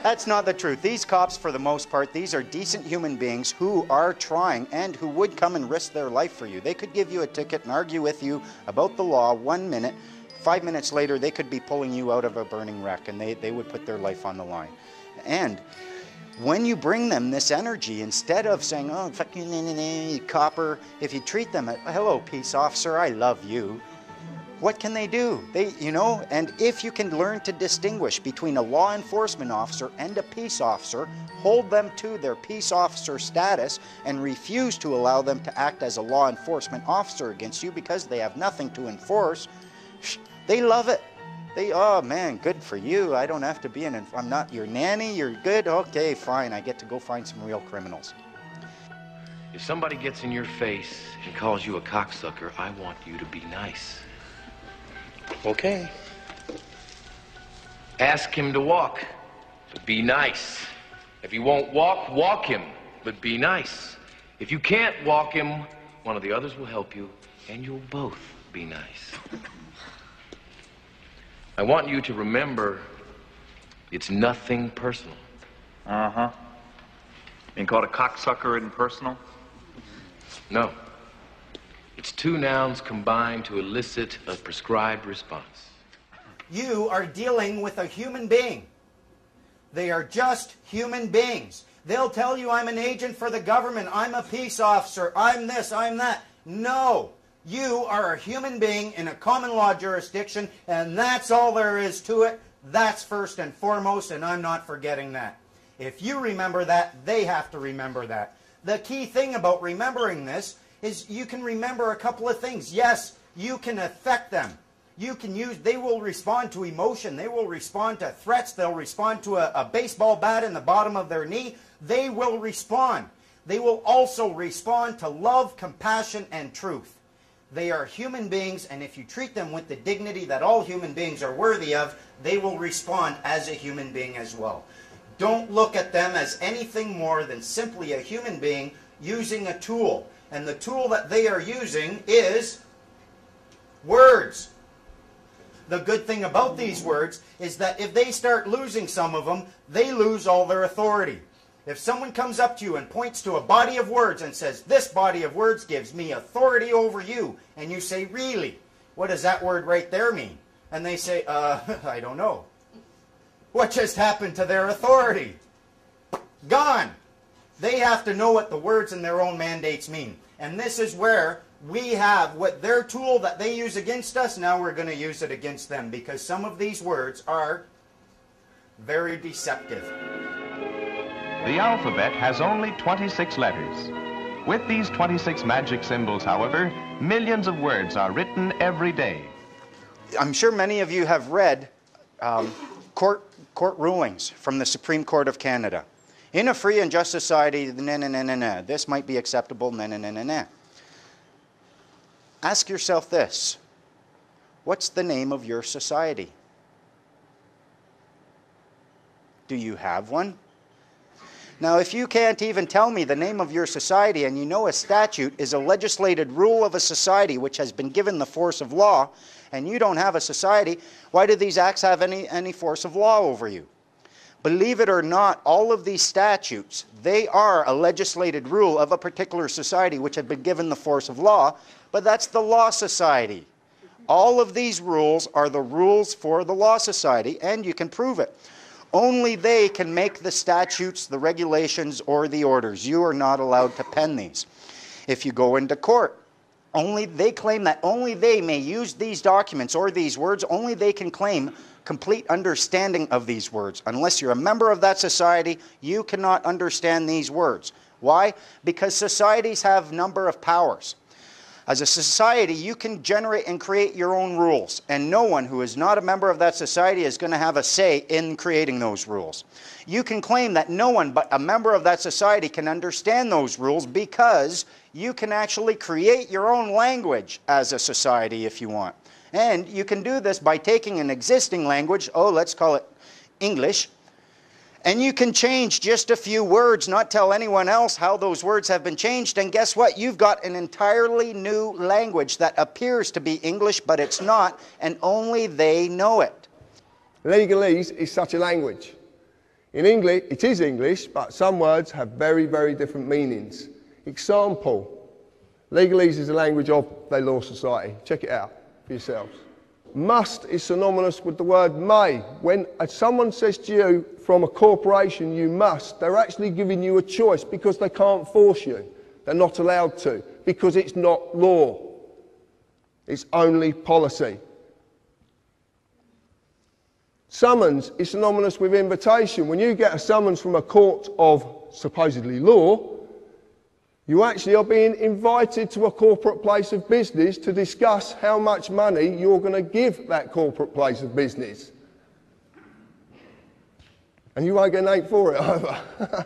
That's not the truth. These cops, for the most part, these are decent human beings who are trying and who would come and risk their life for you. They could give you a ticket and argue with you about the law 1 minute. 5 minutes later, they could be pulling you out of a burning wreck, and they would put their life on the line. And when you bring them this energy, instead of saying, oh, fucking copper, if you treat them, hello, peace officer, I love you. What can they do? You know, and if you can learn to distinguish between a law enforcement officer and a peace officer, hold them to their peace officer status and refuse to allow them to act as a law enforcement officer against you because they have nothing to enforce, they love it. Oh man, good for you. I don't have to be I'm not your nanny, you're good? Okay, fine, I get to go find some real criminals. If somebody gets in your face and calls you a cocksucker, I want you to be nice. Okay. Ask him to walk, but be nice. If he won't walk, walk him, but be nice. If you can't walk him, one of the others will help you, and you'll both be nice. I want you to remember, it's nothing personal. Uh-huh. Being called a cocksucker isn't personal? No. It's two nouns combined to elicit a prescribed response. You are dealing with a human being. They are just human beings. They'll tell you I'm an agent for the government, I'm a peace officer, I'm this, I'm that. No. You are a human being in a common law jurisdiction, and that's all there is to it. That's first and foremost, and I'm not forgetting that. If you remember that, they have to remember that. The key thing about remembering this is you can remember a couple of things. Yes, you can affect them. You can they will respond to emotion. They will respond to threats. They'll respond to a baseball bat in the bottom of their knee. They will respond. They will also respond to love, compassion, and truth. They are human beings, and if you treat them with the dignity that all human beings are worthy of, they will respond as a human being as well. Don't look at them as anything more than simply a human being using a tool. And the tool that they are using is words. The good thing about these words is that if they start losing some of them, they lose all their authority. If someone comes up to you and points to a body of words and says, this body of words gives me authority over you, and you say, really? What does that word right there mean? And they say, I don't know. What just happened to their authority? Gone. They have to know what the words in their own mandates mean. And this is where we have what their tool that they use against us, now we're going to use it against them, because some of these words are very deceptive. The alphabet has only 26 letters. With these 26 magic symbols, however, millions of words are written every day. I'm sure many of you have read court rulings from the Supreme Court of Canada. In a free and just society, this might be acceptable, Ask yourself this. What's the name of your society? Do you have one? Now, if you can't even tell me the name of your society, and you know a statute is a legislated rule of a society which has been given the force of law, and you don't have a society, why do these acts have any force of law over you? Believe it or not, all of these statutes, they are a legislated rule of a particular society which have been given the force of law, but that's the law society. All of these rules are the rules for the law society, and you can prove it. Only they can make the statutes, the regulations, or the orders. You are not allowed to pen these. If you go into court, they claim that only they may use these documents or these words, only they can claim complete understanding of these words. Unless you're a member of that society, you cannot understand these words. Why? Because societies have a number of powers. As a society, you can generate and create your own rules, and no one who is not a member of that society is going to have a say in creating those rules. You can claim that no one but a member of that society can understand those rules because you can actually create your own language as a society if you want. And you can do this by taking an existing language, let's call it English, and you can change just a few words, not tell anyone else how those words have been changed, and guess what? You've got an entirely new language that appears to be English, but it's not, and only they know it. Legalese is such a language. In English, it is English, but some words have very, very different meanings. Example, legalese is the language of the law society. Check it out for yourselves. Must is synonymous with the word may. When someone says to you from a corporation, you must, they're actually giving you a choice because they can't force you. They're not allowed to because it's not law. It's only policy. Summons is synonymous with invitation. When you get a summons from a court of supposedly law, you actually are being invited to a corporate place of business to discuss how much money you're going to give that corporate place of business. And you won't get an 8 for it either.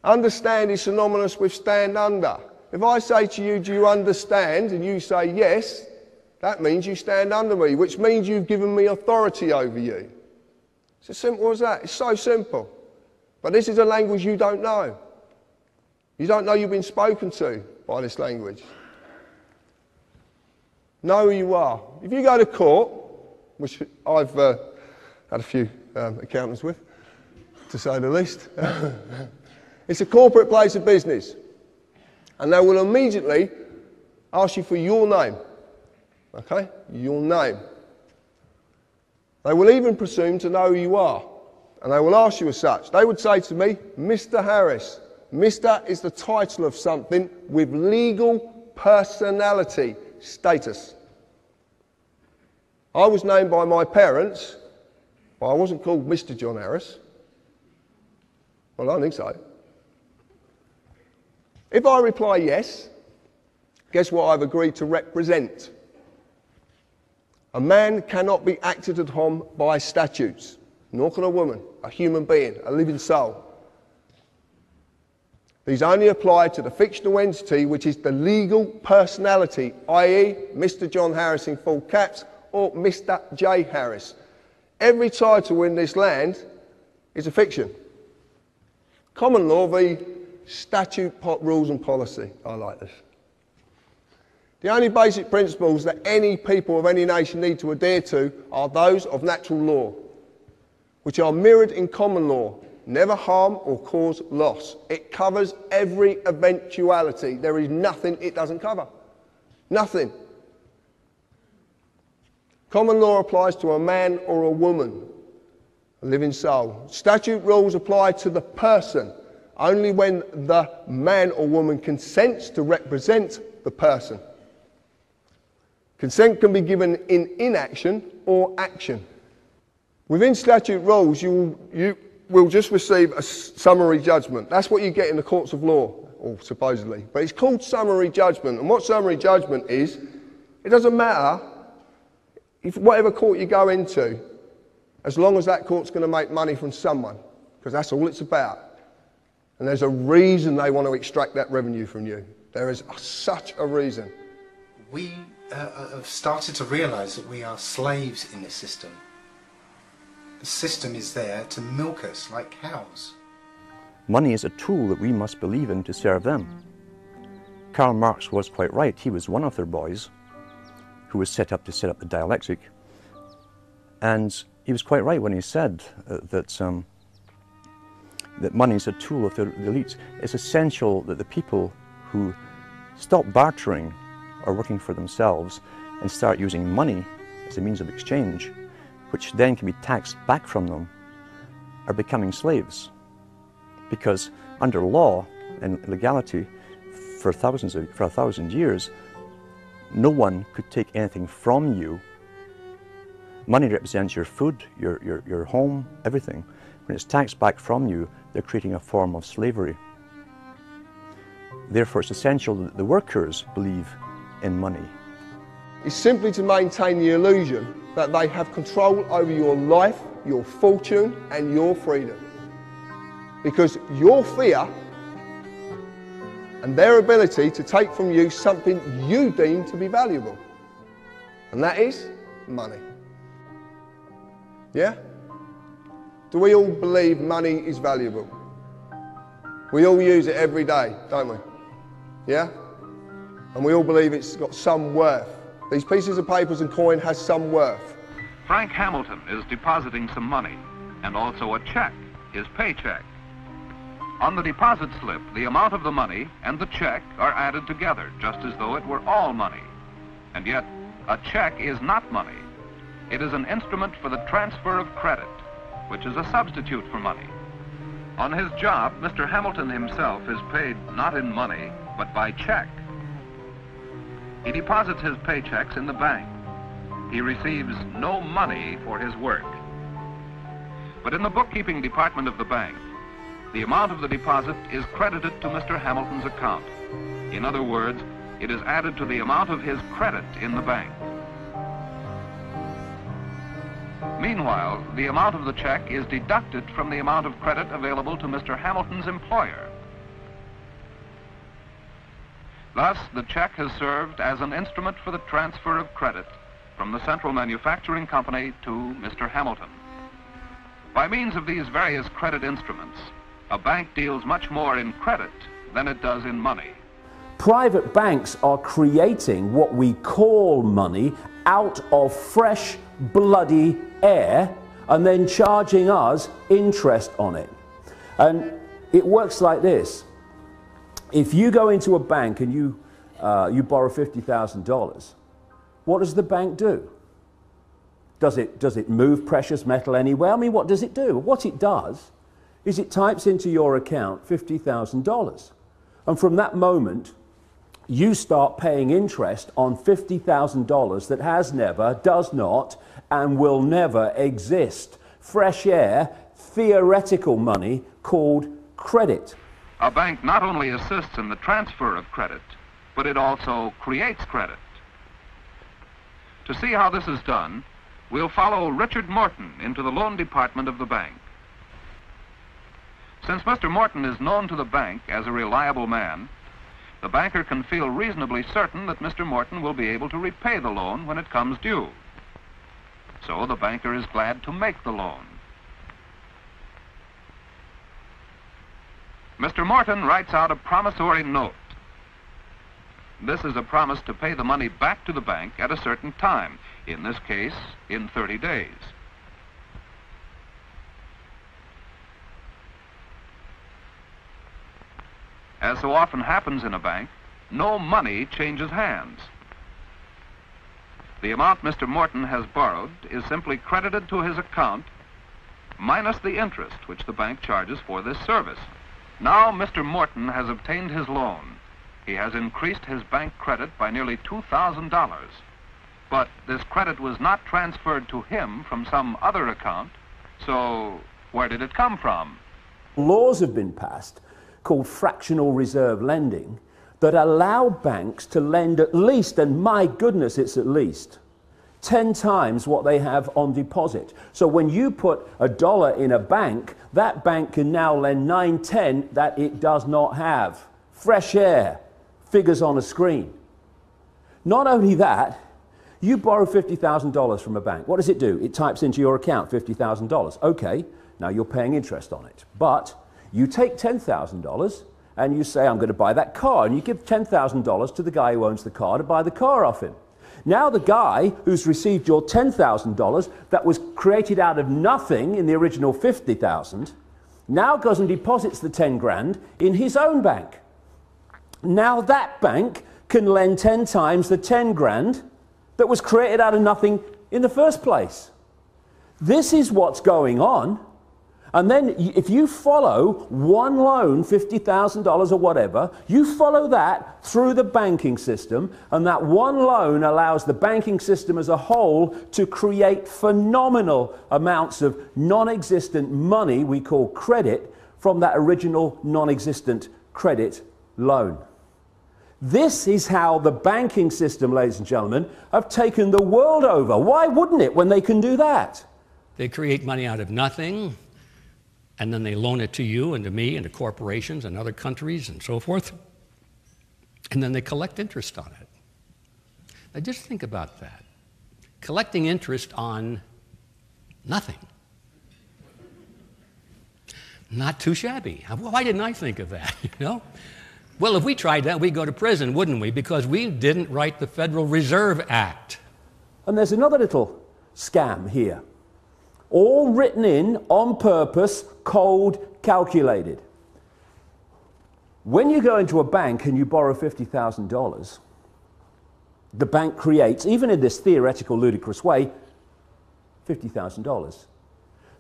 Understand is synonymous with stand under. If I say to you, do you understand? And you say yes, that means you stand under me, which means you've given me authority over you. It's as simple as that. It's so simple. But this is a language you don't know. You don't know you've been spoken to by this language. Know who you are. If you go to court, which I've had a few accountants with, to say the least, it's a corporate place of business. And they will immediately ask you for your name. Okay? Your name. They will even presume to know who you are. and they will ask you as such. They would say to me, Mr. Harris. Mr. is the title of something with legal personality status. I was named by my parents, but I wasn't called Mr. John Harris. Well, I don't think so. If I reply yes, guess what I've agreed to represent? A man cannot be acted upon by statutes, nor can a woman, a human being, a living soul. These only apply to the fictional entity which is the legal personality, i.e. Mr. John Harris in full caps or Mr. J. Harris. Every title in this land is a fiction. Common law v. statute, rules and policy. I like this. The only basic principles that any people of any nation need to adhere to are those of natural law, which are mirrored in common law. Never harm or cause loss. It covers every eventuality. There is nothing it doesn't cover. Nothing. Common law applies to a man or a woman, a living soul. Statute rules apply to the person only when the man or woman consents to represent the person. Consent can be given in inaction or action. Within statute rules, you will just receive a summary judgment. That's what you get in the courts of law, or supposedly. But it's called summary judgment. And what summary judgment is, it doesn't matter if whatever court you go into, as long as that court's going to make money from someone, because that's all it's about. And there's a reason they want to extract that revenue from you. There is such a reason. We have started to realise that we are slaves in this system. The system is there to milk us like cows. Money is a tool that we must believe in to serve them. Karl Marx was quite right. He was one of their boys who was set up to set up the dialectic. And he was quite right when he said that money is a tool of the elites. It's essential that the people who stop bartering or working for themselves and start using money as a means of exchange, which then can be taxed back from them, are becoming slaves. Because under law and legality, for 1,000 years, no one could take anything from you. Money represents your food, your home, everything. When it's taxed back from you, they're creating a form of slavery. Therefore, it's essential that the workers believe in money. It's simply to maintain the illusion that they have control over your life, your fortune, and your freedom. Because your fear and their ability to take from you something you deem to be valuable. And that is money. Yeah? Do we all believe money is valuable? We all use it every day, don't we? Yeah? And we all believe it's got some worth. These pieces of papers and coin has some worth. Frank Hamilton is depositing some money, and also a check, his paycheck. On the deposit slip, the amount of the money and the check are added together, just as though it were all money. And yet, a check is not money. It is an instrument for the transfer of credit, which is a substitute for money. On his job, Mr. Hamilton himself is paid not in money, but by check. He deposits his paychecks in the bank. He receives no money for his work. But in the bookkeeping department of the bank, the amount of the deposit is credited to Mr. Hamilton's account. In other words, it is added to the amount of his credit in the bank. Meanwhile, the amount of the check is deducted from the amount of credit available to Mr. Hamilton's employer. Thus, the check has served as an instrument for the transfer of credit from the Central Manufacturing Company to Mr. Hamilton. By means of these various credit instruments, a bank deals much more in credit than it does in money. Private banks are creating what we call money out of fresh, bloody air and then charging us interest on it. And it works like this. If you go into a bank and you borrow $50,000, what does the bank do? Does it move precious metal anywhere? I mean, what does it do? What it does is it types into your account $50,000. And from that moment, you start paying interest on $50,000 that has never, does not, and will never exist. Fresh air, theoretical money called credit. A bank not only assists in the transfer of credit, but it also creates credit. To see how this is done, we'll follow Richard Morton into the loan department of the bank. Since Mr. Morton is known to the bank as a reliable man, the banker can feel reasonably certain that Mr. Morton will be able to repay the loan when it comes due. So the banker is glad to make the loan. Mr. Morton writes out a promissory note. This is a promise to pay the money back to the bank at a certain time, in this case, in 30 days. As so often happens in a bank, no money changes hands. The amount Mr. Morton has borrowed is simply credited to his account, minus the interest which the bank charges for this service. Now Mr. Morton has obtained his loan. He has increased his bank credit by nearly $2,000. But this credit was not transferred to him from some other account, so where did it come from? Laws have been passed called fractional reserve lending that allow banks to lend at least, and my goodness, it's at least 10 times what they have on deposit. So when you put $1 in a bank, that bank can now lend 9/10 that it does not have. Fresh air, figures on a screen. Not only that, you borrow $50,000 from a bank. What does it do? It types into your account $50,000. Okay, now you're paying interest on it. But you take $10,000 and you say, I'm going to buy that car, and you give $10,000 to the guy who owns the car to buy the car off him. Now the guy who's received your $10,000 that was created out of nothing in the original $50,000 now goes and deposits the 10 grand in his own bank. Now that bank can lend 10 times the 10 grand that was created out of nothing in the first place. This is what's going on. And then if you follow one loan, $50,000 or whatever, you follow that through the banking system, and that one loan allows the banking system as a whole to create phenomenal amounts of non-existent money we call credit from that original non-existent credit loan. This is how the banking system, ladies and gentlemen, have taken the world over. Why wouldn't it when they can do that? They create money out of nothing, and then they loan it to you and to me and to corporations and other countries and so forth, and then they collect interest on it. Now just think about that. Collecting interest on nothing. Not too shabby. Why didn't I think of that, you know? Well, if we tried that, we'd go to prison, wouldn't we? Because we didn't write the Federal Reserve Act. And there's another little scam here. All written in on purpose, cold, calculated. When you go into a bank and you borrow $50,000, the bank creates, even in this theoretical, ludicrous way, $50,000.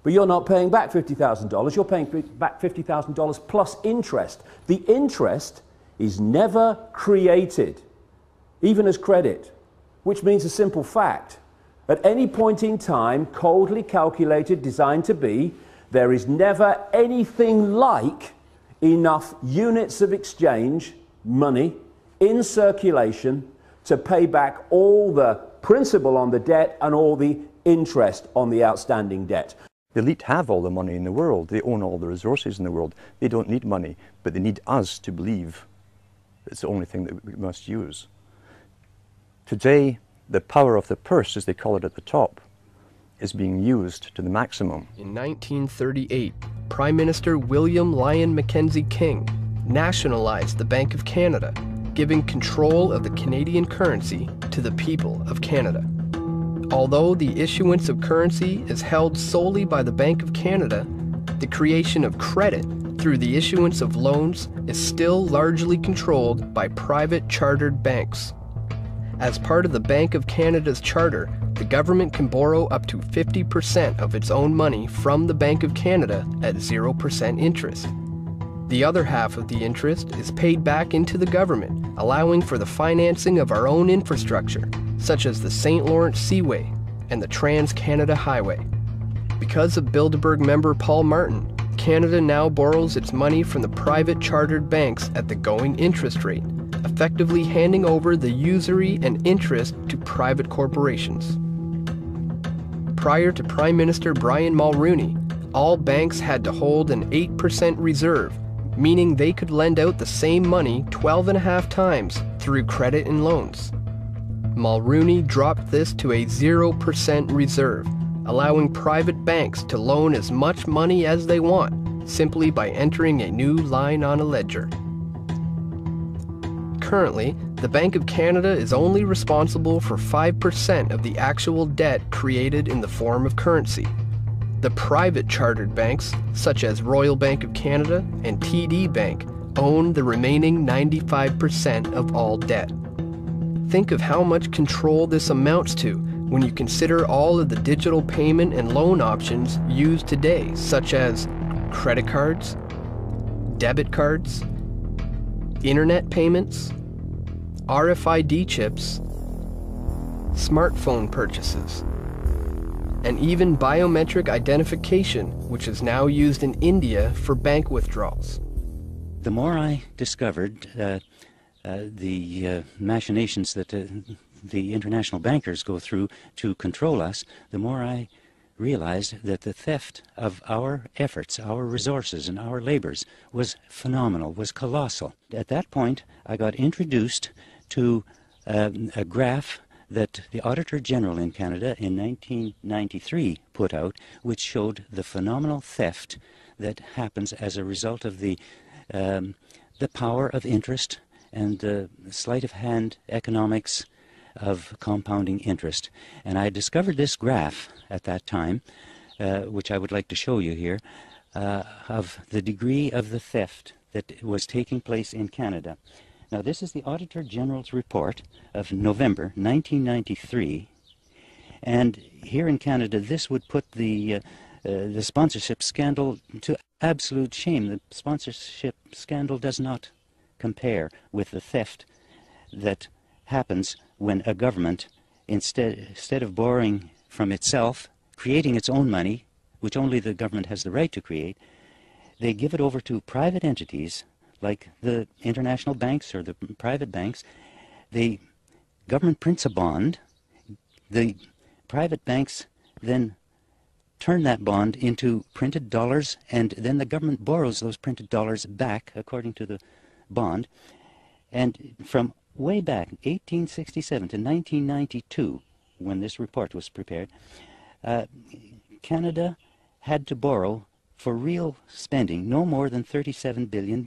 But you're not paying back $50,000, you're paying back $50,000 plus interest. The interest is never created, even as credit, which means a simple fact. At any point in time, coldly calculated, designed to be, there is never anything like enough units of exchange, money, in circulation to pay back all the principal on the debt and all the interest on the outstanding debt. The elite have all the money in the world. They own all the resources in the world. They don't need money, but they need us to believe it's the only thing that we must use. Today, the power of the purse, as they call it at the top, is being used to the maximum. In 1938, Prime Minister William Lyon Mackenzie King nationalized the Bank of Canada, giving control of the Canadian currency to the people of Canada. Although the issuance of currency is held solely by the Bank of Canada, the creation of credit through the issuance of loans is still largely controlled by private chartered banks. As part of the Bank of Canada's charter, the government can borrow up to 50% of its own money from the Bank of Canada at 0% interest. The other half of the interest is paid back into the government, allowing for the financing of our own infrastructure, such as the St. Lawrence Seaway and the Trans-Canada Highway. Because of Bilderberg member Paul Martin, Canada now borrows its money from the private chartered banks at the going interest rate, effectively handing over the usury and interest to private corporations. Prior to Prime Minister Brian Mulroney, all banks had to hold an 8% reserve, meaning they could lend out the same money 12.5 times through credit and loans. Mulroney dropped this to a 0% reserve, allowing private banks to loan as much money as they want, simply by entering a new line on a ledger. Currently, the Bank of Canada is only responsible for 5% of the actual debt created in the form of currency. The private chartered banks, such as Royal Bank of Canada and TD Bank, own the remaining 95% of all debt. Think of how much control this amounts to when you consider all of the digital payment and loan options used today, such as credit cards, debit cards, internet payments, RFID chips, smartphone purchases, and even biometric identification, which is now used in India for bank withdrawals. The more I discovered the machinations that the international bankers go through to control us, the more I realized that the theft of our efforts, our resources, and our labors was phenomenal, was colossal. At that point, I got introduced to a graph that the Auditor General in Canada in 1993 put out, which showed the phenomenal theft that happens as a result of the power of interest and the sleight of hand economics of compounding interest. And I discovered this graph at that time, which I would like to show you here, of the degree of the theft that was taking place in Canada. Now, this is the Auditor General's report of November 1993, and here in Canada, this would put the sponsorship scandal to absolute shame. The sponsorship scandal does not compare with the theft that happens when a government, instead of borrowing from itself, creating its own money, which only the government has the right to create, they give it over to private entities like the international banks or the private banks. The government prints a bond, the private banks then turn that bond into printed dollars, and then the government borrows those printed dollars back according to the bond. And from way back, 1867 to 1992, when this report was prepared, Canada had to borrow for real spending no more than $37 billion.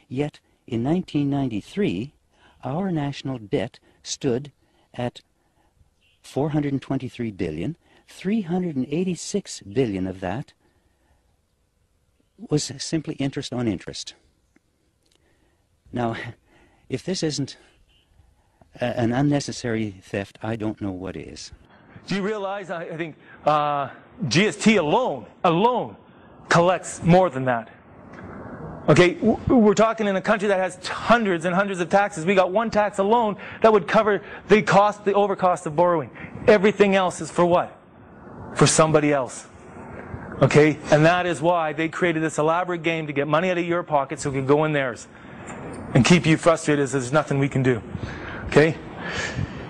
Yet, in 1993, our national debt stood at $423 billion. $386 billion of that was simply interest on interest. Now, if this isn't an unnecessary theft, I don't know what is. Do you realize, I think, GST alone collects more than that? Okay, we're talking in a country that has hundreds and hundreds of taxes. We got one tax alone that would cover the cost, the overcost of borrowing. Everything else is for what? For somebody else. Okay, and that is why they created this elaborate game to get money out of your pocket so it could go in theirs and keep you frustrated as there's nothing we can do. Okay?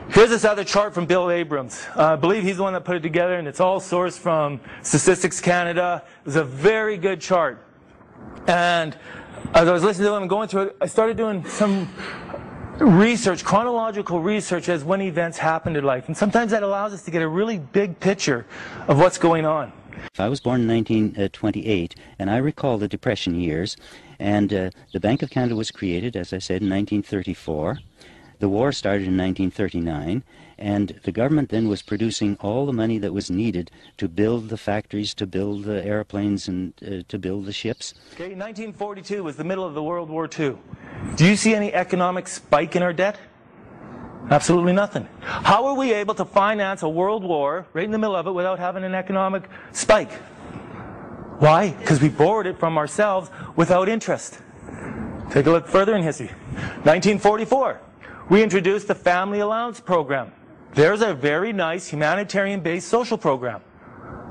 Here's this other chart from Bill Abrams. I believe he's the one that put it together, and it's all sourced from Statistics Canada. It was a very good chart. And as I was listening to him and going through it, I started doing some research, chronological research as when events happened in life. And sometimes that allows us to get a really big picture of what's going on. I was born in 1928, and I recall the Depression years. And the Bank of Canada was created, as I said, in 1934. The war started in 1939, and the government then was producing all the money that was needed to build the factories, to build the airplanes, and to build the ships. Okay, 1942 was the middle of the World War II. Do you see any economic spike in our debt? Absolutely nothing. How are we able to finance a world war right in the middle of it without having an economic spike? Why? Because we borrowed it from ourselves without interest. Take a look further in history. 1944, we introduced the Family Allowance Program. There's a very nice humanitarian-based social program.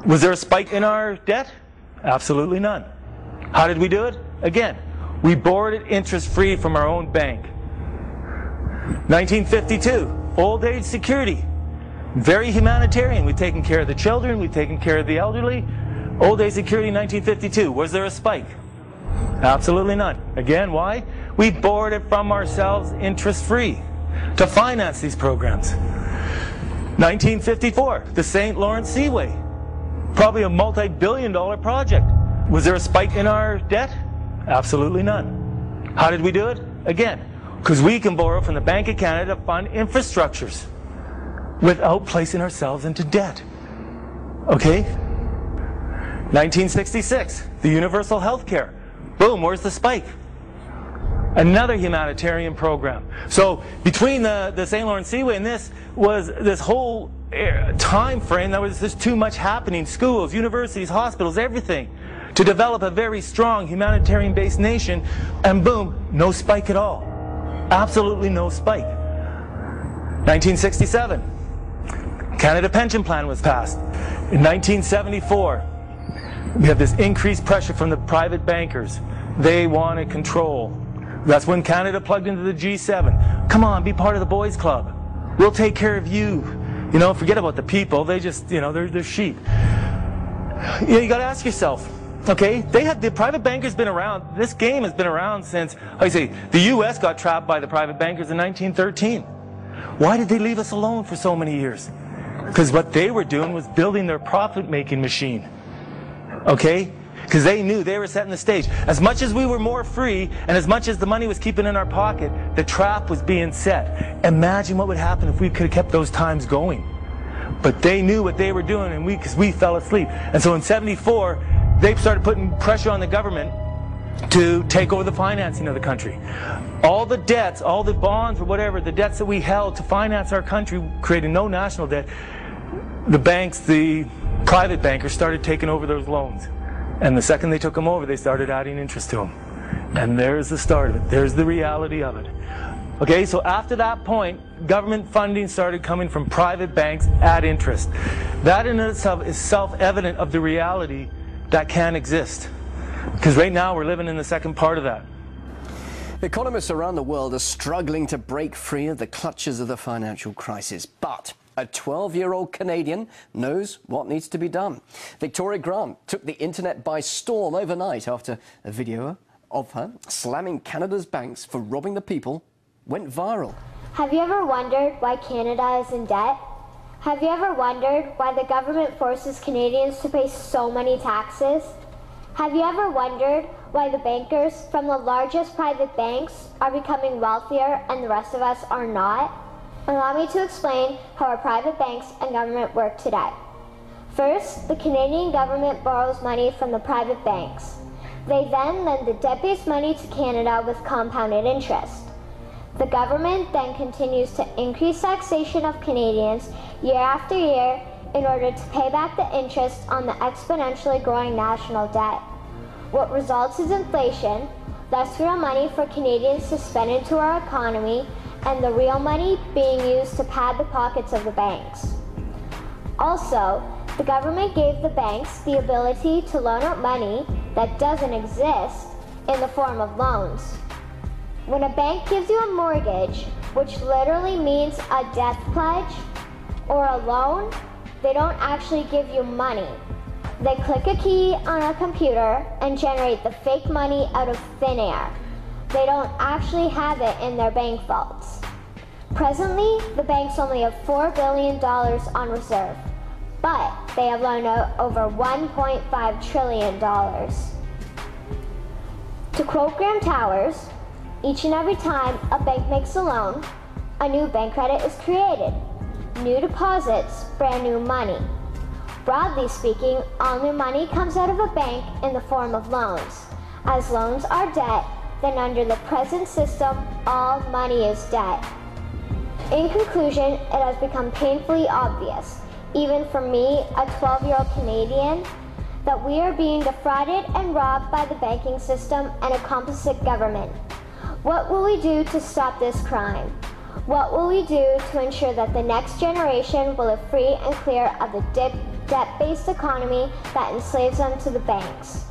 Was there a spike in our debt? Absolutely none. How did we do it? Again, we borrowed it interest-free from our own bank. 1952, old age security. Very humanitarian. We've taken care of the children, we've taken care of the elderly. Old age security 1952. Was there a spike? Absolutely none. Again, why? We borrowed it from ourselves interest-free to finance these programs. 1954, the St. Lawrence Seaway. Probably a multi-billion-dollar project. Was there a spike in our debt? Absolutely none. How did we do it? Again, because we can borrow from the Bank of Canada to fund infrastructures without placing ourselves into debt. Okay? 1966, the universal health care. Boom, where's the spike? Another humanitarian program. So between the St. Lawrence Seaway and this was this whole time frame, there's too much happening. Schools, universities, hospitals, everything to develop a very strong humanitarian-based nation, and boom, no spike at all. Absolutely no spike. 1967, Canada Pension Plan was passed. In 1974, we have this increased pressure from the private bankers. They wanted control. That's when Canada plugged into the G7. Come on, be part of the boys club. We'll take care of you. You know, forget about the people. They just, you know, they're sheep. You got to ask yourself, okay, the private bankers been around. This game has been around since, I say, the U.S. got trapped by the private bankers in 1913. Why did they leave us alone for so many years? Because what they were doing was building their profit-making machine. Okay? Because they knew they were setting the stage. As much as we were more free, and as much as the money was keeping in our pocket, the trap was being set. Imagine what would happen if we could have kept those times going. But they knew what they were doing, and because we fell asleep. And so in '74, they started putting pressure on the government to take over the financing of the country. All the debts, all the bonds or whatever, the debts that we held to finance our country, creating no national debt, the banks, the private bankers started taking over those loans. And the second they took them over, they started adding interest to them. And there's the start of it. There's the reality of it. Okay, so after that point, government funding started coming from private banks at interest. That in itself is self-evident of the reality that can exist. Because right now we're living in the second part of that. Economists around the world are struggling to break free of the clutches of the financial crisis. But a 12-year-old Canadian knows what needs to be done. Victoria Grant took the internet by storm overnight after a video of her slamming Canada's banks for robbing the people went viral. Have you ever wondered why Canada is in debt? Have you ever wondered why the government forces Canadians to pay so many taxes? Have you ever wondered why the bankers from the largest private banks are becoming wealthier and the rest of us are not? Allow me to explain how our private banks and government work today. First, the Canadian government borrows money from the private banks. They then lend the debt-based money to Canada with compounded interest. The government then continues to increase taxation of Canadians year after year in order to pay back the interest on the exponentially growing national debt. What results is inflation, less real money for Canadians to spend into our economy, and the real money being used to pad the pockets of the banks. Also, the government gave the banks the ability to loan out money that doesn't exist in the form of loans. When a bank gives you a mortgage, which literally means a death pledge, or a loan, they don't actually give you money. They click a key on a computer and generate the fake money out of thin air. They don't actually have it in their bank vaults. Presently, the banks only have $4 billion on reserve, but they have loaned out over $1.5 trillion. To quote Graham Towers, each and every time a bank makes a loan, a new bank credit is created. New deposits, brand new money. Broadly speaking, all new money comes out of a bank in the form of loans. As loans are debt, then under the present system, all money is debt. In conclusion, it has become painfully obvious, even for me, a 12-year-old Canadian, that we are being defrauded and robbed by the banking system and a complicit government. What will we do to stop this crime? What will we do to ensure that the next generation will live free and clear of the debt-based economy that enslaves them to the banks?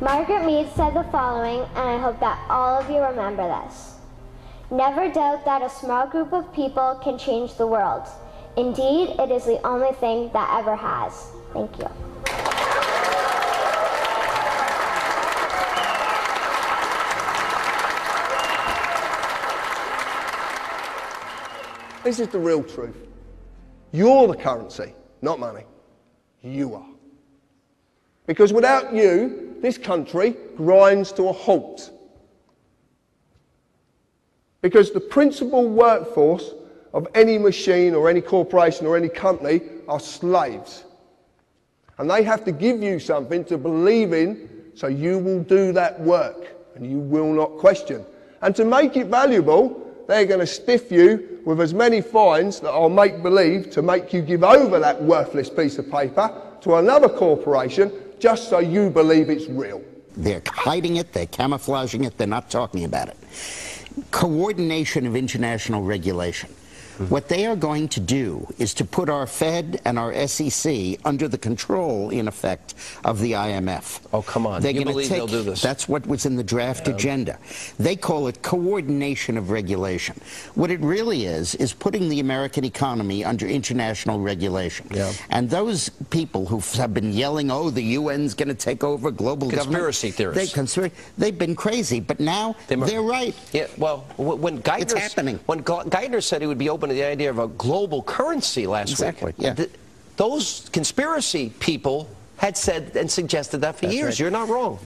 Margaret Mead said the following, and I hope that all of you remember this. Never doubt that a small group of people can change the world. Indeed, it is the only thing that ever has. Thank you. This is the real truth. You're the currency, not money. You are. Because without you, this country grinds to a halt. Because the principal workforce of any machine or any corporation or any company are slaves. And they have to give you something to believe in, so you will do that work and you will not question. And to make it valuable, they're going to stiff you with as many fines that are make-believe to make you give over that worthless piece of paper to another corporation just so you believe it's real. They're hiding it, they're camouflaging it, they're not talking about it. Coordination of international regulation. What they are going to do is to put our Fed and our SEC under the control, in effect, of the IMF. Oh, come on. They're You gonna believe they'll do this? That's what was in the draft agenda. They call it coordination of regulation. What it really is putting the American economy under international regulation. And those people who have been yelling, oh, the UN's going to take over global Conspiracy government. theorists. They've been crazy, but now they're right. Yeah, well, when It's happening. When Geithner said he would be open to the idea of a global currency last week, those conspiracy people had said and suggested that for years. right. You're not wrong.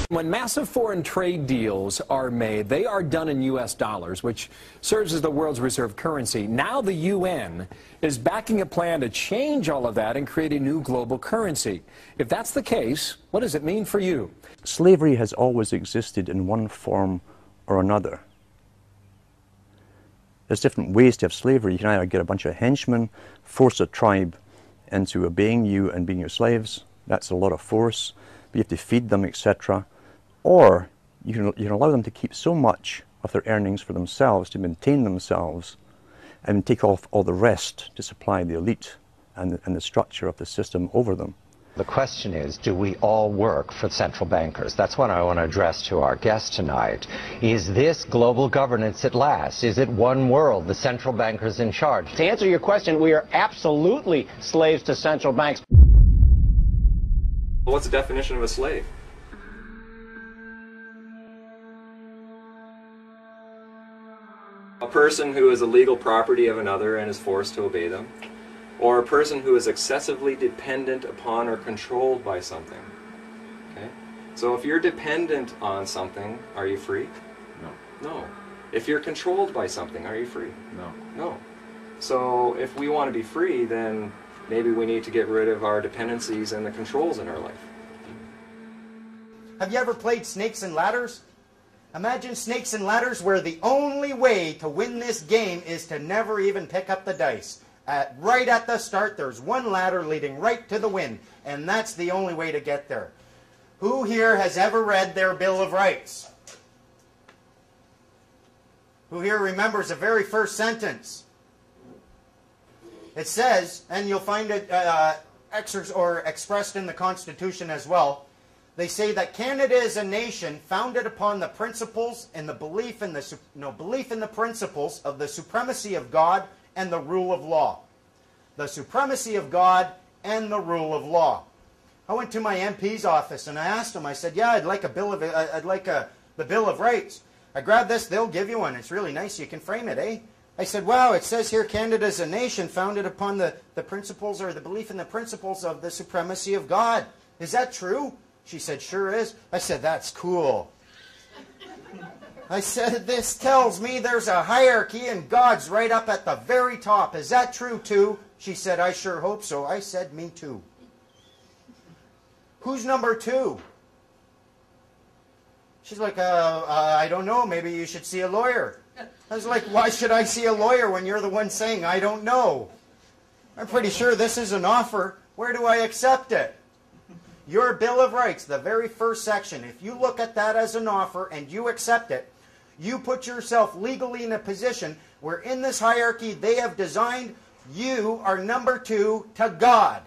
When massive foreign trade deals are made, they are done in U.S. dollars, which serves as the world's reserve currency. Now the UN is backing a plan to change all of that and create a new global currency. If that's the case, what does it mean for you? Slavery has always existed in one form or another. There's different ways to have slavery. You can either get a bunch of henchmen, force a tribe into obeying you and being your slaves. That's a lot of force. But you have to feed them, etc. Or you can allow them to keep so much of their earnings for themselves, to maintain themselves, and take off all the rest to supply the elite and the structure of the system over them. The question is, do we all work for central bankers? That's what I want to address to our guest tonight. Is this global governance at last? Is it one world, the central bankers in charge? To answer your question, we are absolutely slaves to central banks. Well, what's the definition of a slave? A person who is a legal property of another and is forced to obey them. Or a person who is excessively dependent upon or controlled by something. Okay? So if you're dependent on something, are you free? No. No. If you're controlled by something, are you free? No. No. So if we want to be free, then maybe we need to get rid of our dependencies and the controls in our life. Have you ever played Snakes and Ladders? Imagine Snakes and Ladders where the only way to win this game is to never even pick up the dice. Right at the start, there's one ladder leading right to the win, and that's the only way to get there. Who here has ever read their Bill of Rights? Who here remembers the very first sentence? It says, and you'll find it expressed in the Constitution as well, they say that Canada is a nation founded upon the principles and the belief in the principles of the supremacy of God and the rule of law. The supremacy of God and the rule of law. I went to my MP's office and I asked him, I said, yeah, I'd like the Bill of Rights. I grabbed this, they'll give you one. It's really nice, you can frame it, eh? I said, wow, it says here Canada is a nation founded upon the principles or the belief in the principles of the supremacy of God. Is that true? She said, sure is. I said, that's cool. I said, this tells me there's a hierarchy and God's right up at the very top. Is that true too? She said, I sure hope so. I said, me too. Who's number two? She's like, I don't know. Maybe you should see a lawyer. I was like, why should I see a lawyer when you're the one saying, I don't know? I'm pretty sure this is an offer. Where do I accept it? Your Bill of Rights, the very first section, if you look at that as an offer and you accept it, you put yourself legally in a position where in this hierarchy they have designed you are number 2 to God.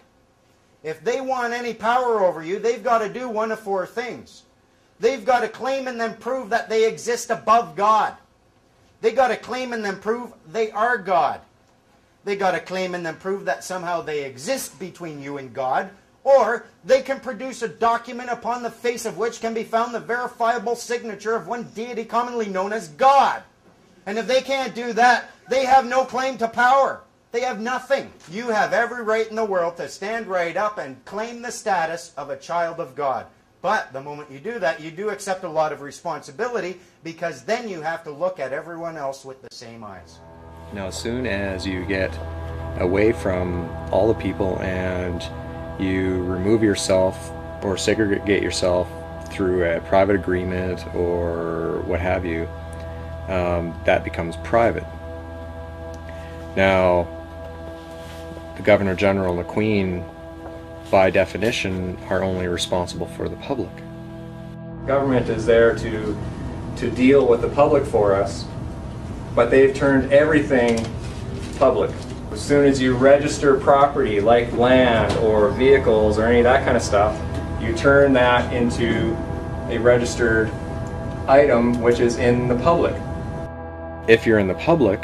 If they want any power over you, they've got to do one of 4 things. They've got to claim and then prove that they exist above God. They got to claim and then prove they are God. They got to claim and then prove that somehow they exist between you and God. Or they can produce a document upon the face of which can be found the verifiable signature of one deity commonly known as God. And if they can't do that, they have no claim to power. They have nothing. You have every right in the world to stand right up and claim the status of a child of God. But the moment you do that, you do accept a lot of responsibility, because then you have to look at everyone else with the same eyes. Now, as soon as you get away from all the people and you remove yourself or segregate yourself through a private agreement or what have you, that becomes private. Now, the Governor General and the Queen, by definition, are only responsible for the public. Government is there to deal with the public for us, but they've turned everything public. As soon as you register property like land or vehicles or any of that kind of stuff, you turn that into a registered item which is in the public. If you're in the public,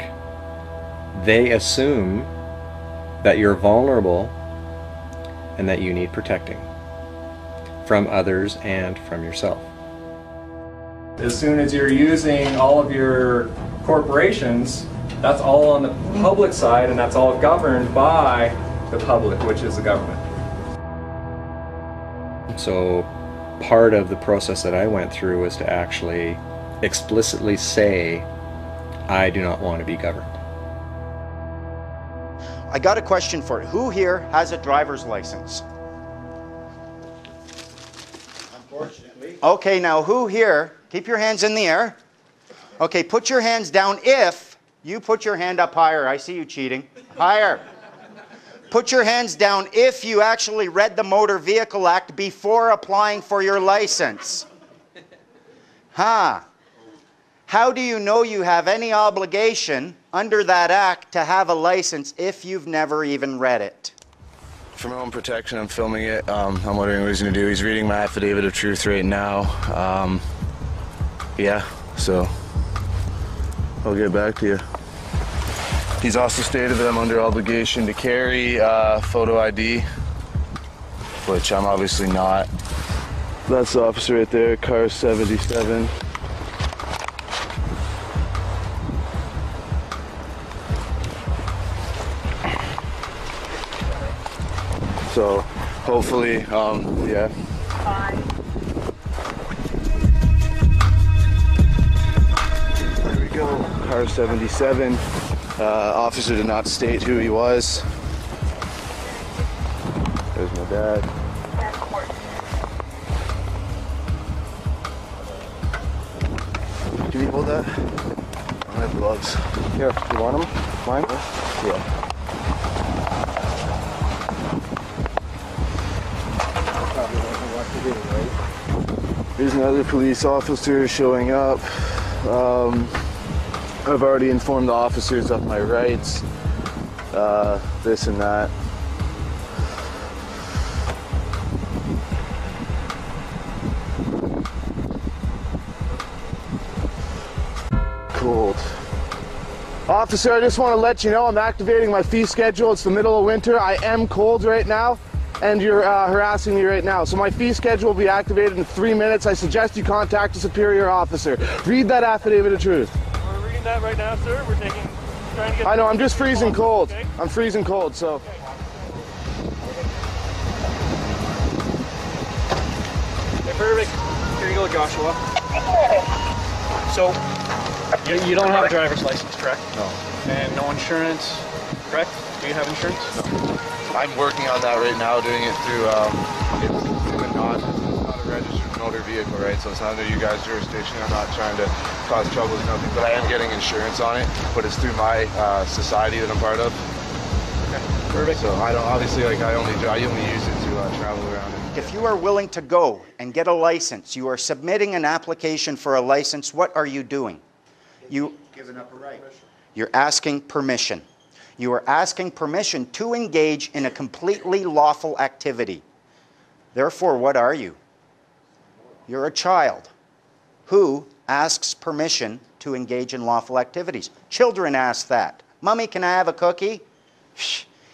they assume that you're vulnerable and that you need protecting from others and from yourself. As soon as you're using all of your corporations, that's all on the public side, and that's all governed by the public, which is the government. So part of the process that I went through was to actually explicitly say, I do not want to be governed. I got a question for you. Who here has a driver's license? Unfortunately. Okay, now who here, keep your hands in the air. Okay, put your hands down if you put your hand up higher. I see you cheating. Higher. Put your hands down if you actually read the Motor Vehicle Act before applying for your license. Huh. How do you know you have any obligation under that act to have a license if you've never even read it? For my own protection, I'm filming it. I'm wondering what he's going to do. He's reading my affidavit of truth right now. Yeah, so I'll get back to you. He's also stated that I'm under obligation to carry photo ID, which I'm obviously not. That's the officer right there, car 77. So hopefully, yeah. There we go, car 77. Officer did not state who he was. There's my dad. Can you hold that? I have gloves. Here, you want them? Mine? Yeah. There's another police officer showing up. I've already informed the officers of my rights, this and that. Cold. Officer, I just want to let you know I'm activating my fee schedule. It's the middle of winter. I am cold right now, and you're harassing me right now. So my fee schedule will be activated in 3 minutes. I suggest you contact a superior officer. Read that affidavit of truth. We're reading that right now, sir. We're trying to get... I know, I'm just freezing cold. Okay. I'm freezing cold, so... Okay. Hey, perfect. Here you go, Joshua. So, you don't have a driver's license, correct? No. And no insurance, correct? Do you have insurance? No. I'm working on that right now, doing it through, it's not a registered motor vehicle, right? So it's not under you guys' jurisdiction. I'm not trying to cause trouble or nothing, but I am getting insurance on it. But it's through my society that I'm part of. Okay, perfect. So I don't obviously I only use it to travel around. If you are willing to go and get a license, you are submitting an application for a license. What are you doing? Giving up a right. You're asking permission. You are asking permission to engage in a completely lawful activity. Therefore, what are you? You're a child who asks permission to engage in lawful activities. Children ask that. Mommy, can I have a cookie?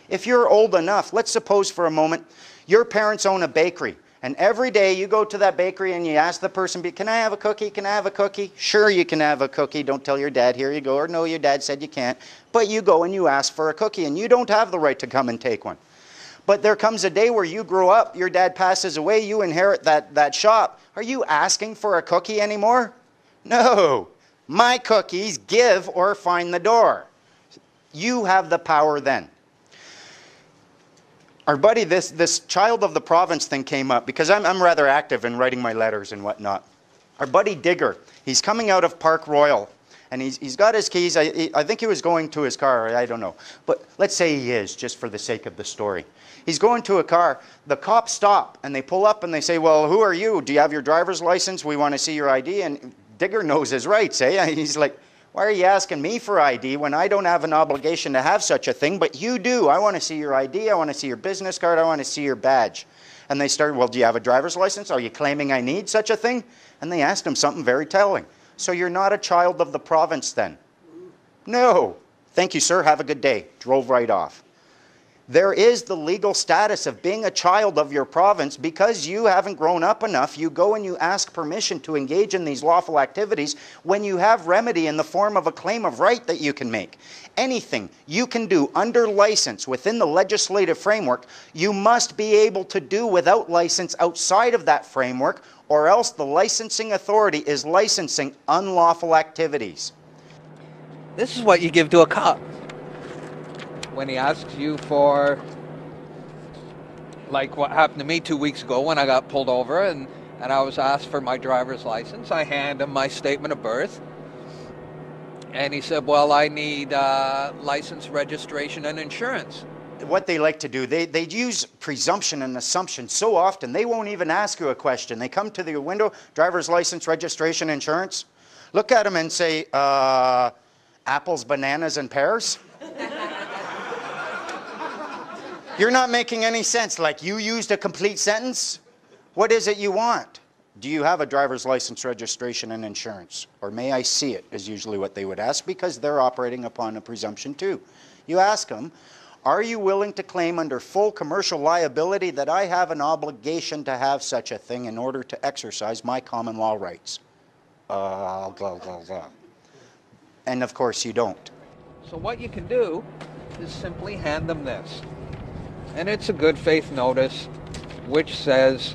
If you're old enough, let's suppose for a moment, your parents own a bakery, and every day you go to that bakery and you ask the person, can I have a cookie? Can I have a cookie? Sure, you can have a cookie. Don't tell your dad, here you go. Or no, your dad said you can't. But you go and you ask for a cookie, and you don't have the right to come and take one. But there comes a day where you grow up, your dad passes away, you inherit that shop. Are you asking for a cookie anymore? No. My cookies, give or find the door. You have the power then. Our buddy, this child of the province thing came up because I'm rather active in writing my letters and whatnot. Our buddy Digger, he's coming out of Park Royal, and he's got his keys. I think he was going to his car, I don't know. But let's say he is, just for the sake of the story. He's going to a car. The cops stop, and they pull up, and they say, well, who are you? Do you have your driver's license? We want to see your ID. And Digger knows his rights, eh? He's like, why are you asking me for ID when I don't have an obligation to have such a thing, but you do? I want to see your ID, I want to see your business card, I want to see your badge. And they start, well, do you have a driver's license? Are you claiming I need such a thing? And they asked him something very telling. So you're not a child of the province then? No. Thank you, sir. Have a good day. Drove right off. There is the legal status of being a child of your province. Because you haven't grown up enough, you go and you ask permission to engage in these lawful activities when you have remedy in the form of a claim of right that you can make. Anything you can do under license within the legislative framework, you must be able to do without license outside of that framework, or else the licensing authority is licensing unlawful activities. This is what you give to a cop when he asks you for, like what happened to me 2 weeks ago when I got pulled over and I was asked for my driver's license. I hand him my statement of birth, and he said, well, I need license, registration, and insurance. What they like to do, they use presumption and assumption so often, they won't even ask you a question. They come to the window, driver's license, registration, insurance. Look at them and say, apples, bananas, and pears? You're not making any sense. Like, you used a complete sentence? What is it you want? Do you have a driver's license, registration, and insurance? Or may I see it, is usually what they would ask, because they're operating upon a presumption too. You ask them, are you willing to claim under full commercial liability that I have an obligation to have such a thing in order to exercise my common law rights? Blah, blah, blah. And of course you don't. So what you can do is simply hand them this. And it's a good faith notice which says,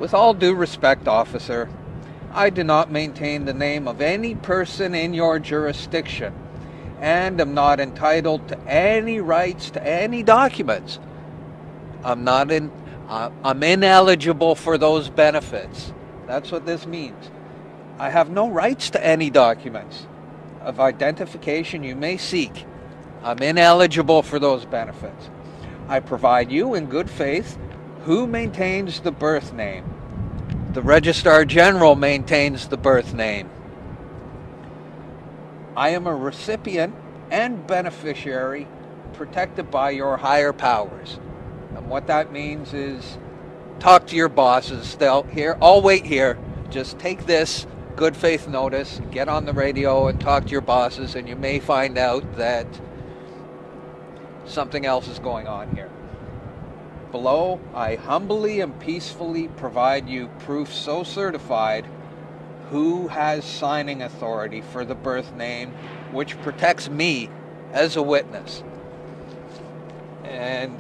with all due respect, officer, I do not maintain the name of any person in your jurisdiction and am not entitled to any rights to any documents. I'm ineligible for those benefits. That's what this means. I have no rights to any documents of identification you may seek. I'm ineligible for those benefits. I provide you in good faith who maintains the birth name. The Registrar General maintains the birth name. I am a recipient and beneficiary protected by your higher powers. And what that means is talk to your bosses. I'll wait here. Just take this good faith notice, get on the radio and talk to your bosses, and you may find out that something else is going on here. Below, I humbly and peacefully provide you proof so certified who has signing authority for the birth name, which protects me as a witness. And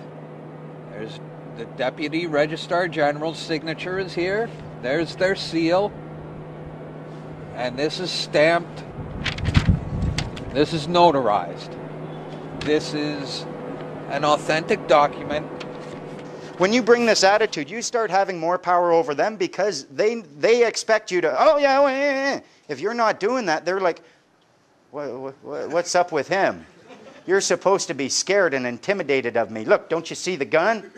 there's the Deputy Registrar General's signature is here. There's their seal. And this is stamped. This is notarized. This is an authentic document. When you bring this attitude, you start having more power over them because they expect you to, oh yeah. If you're not doing that, they're like, what's up with him? You're supposed to be scared and intimidated of me. Look, don't you see the gun?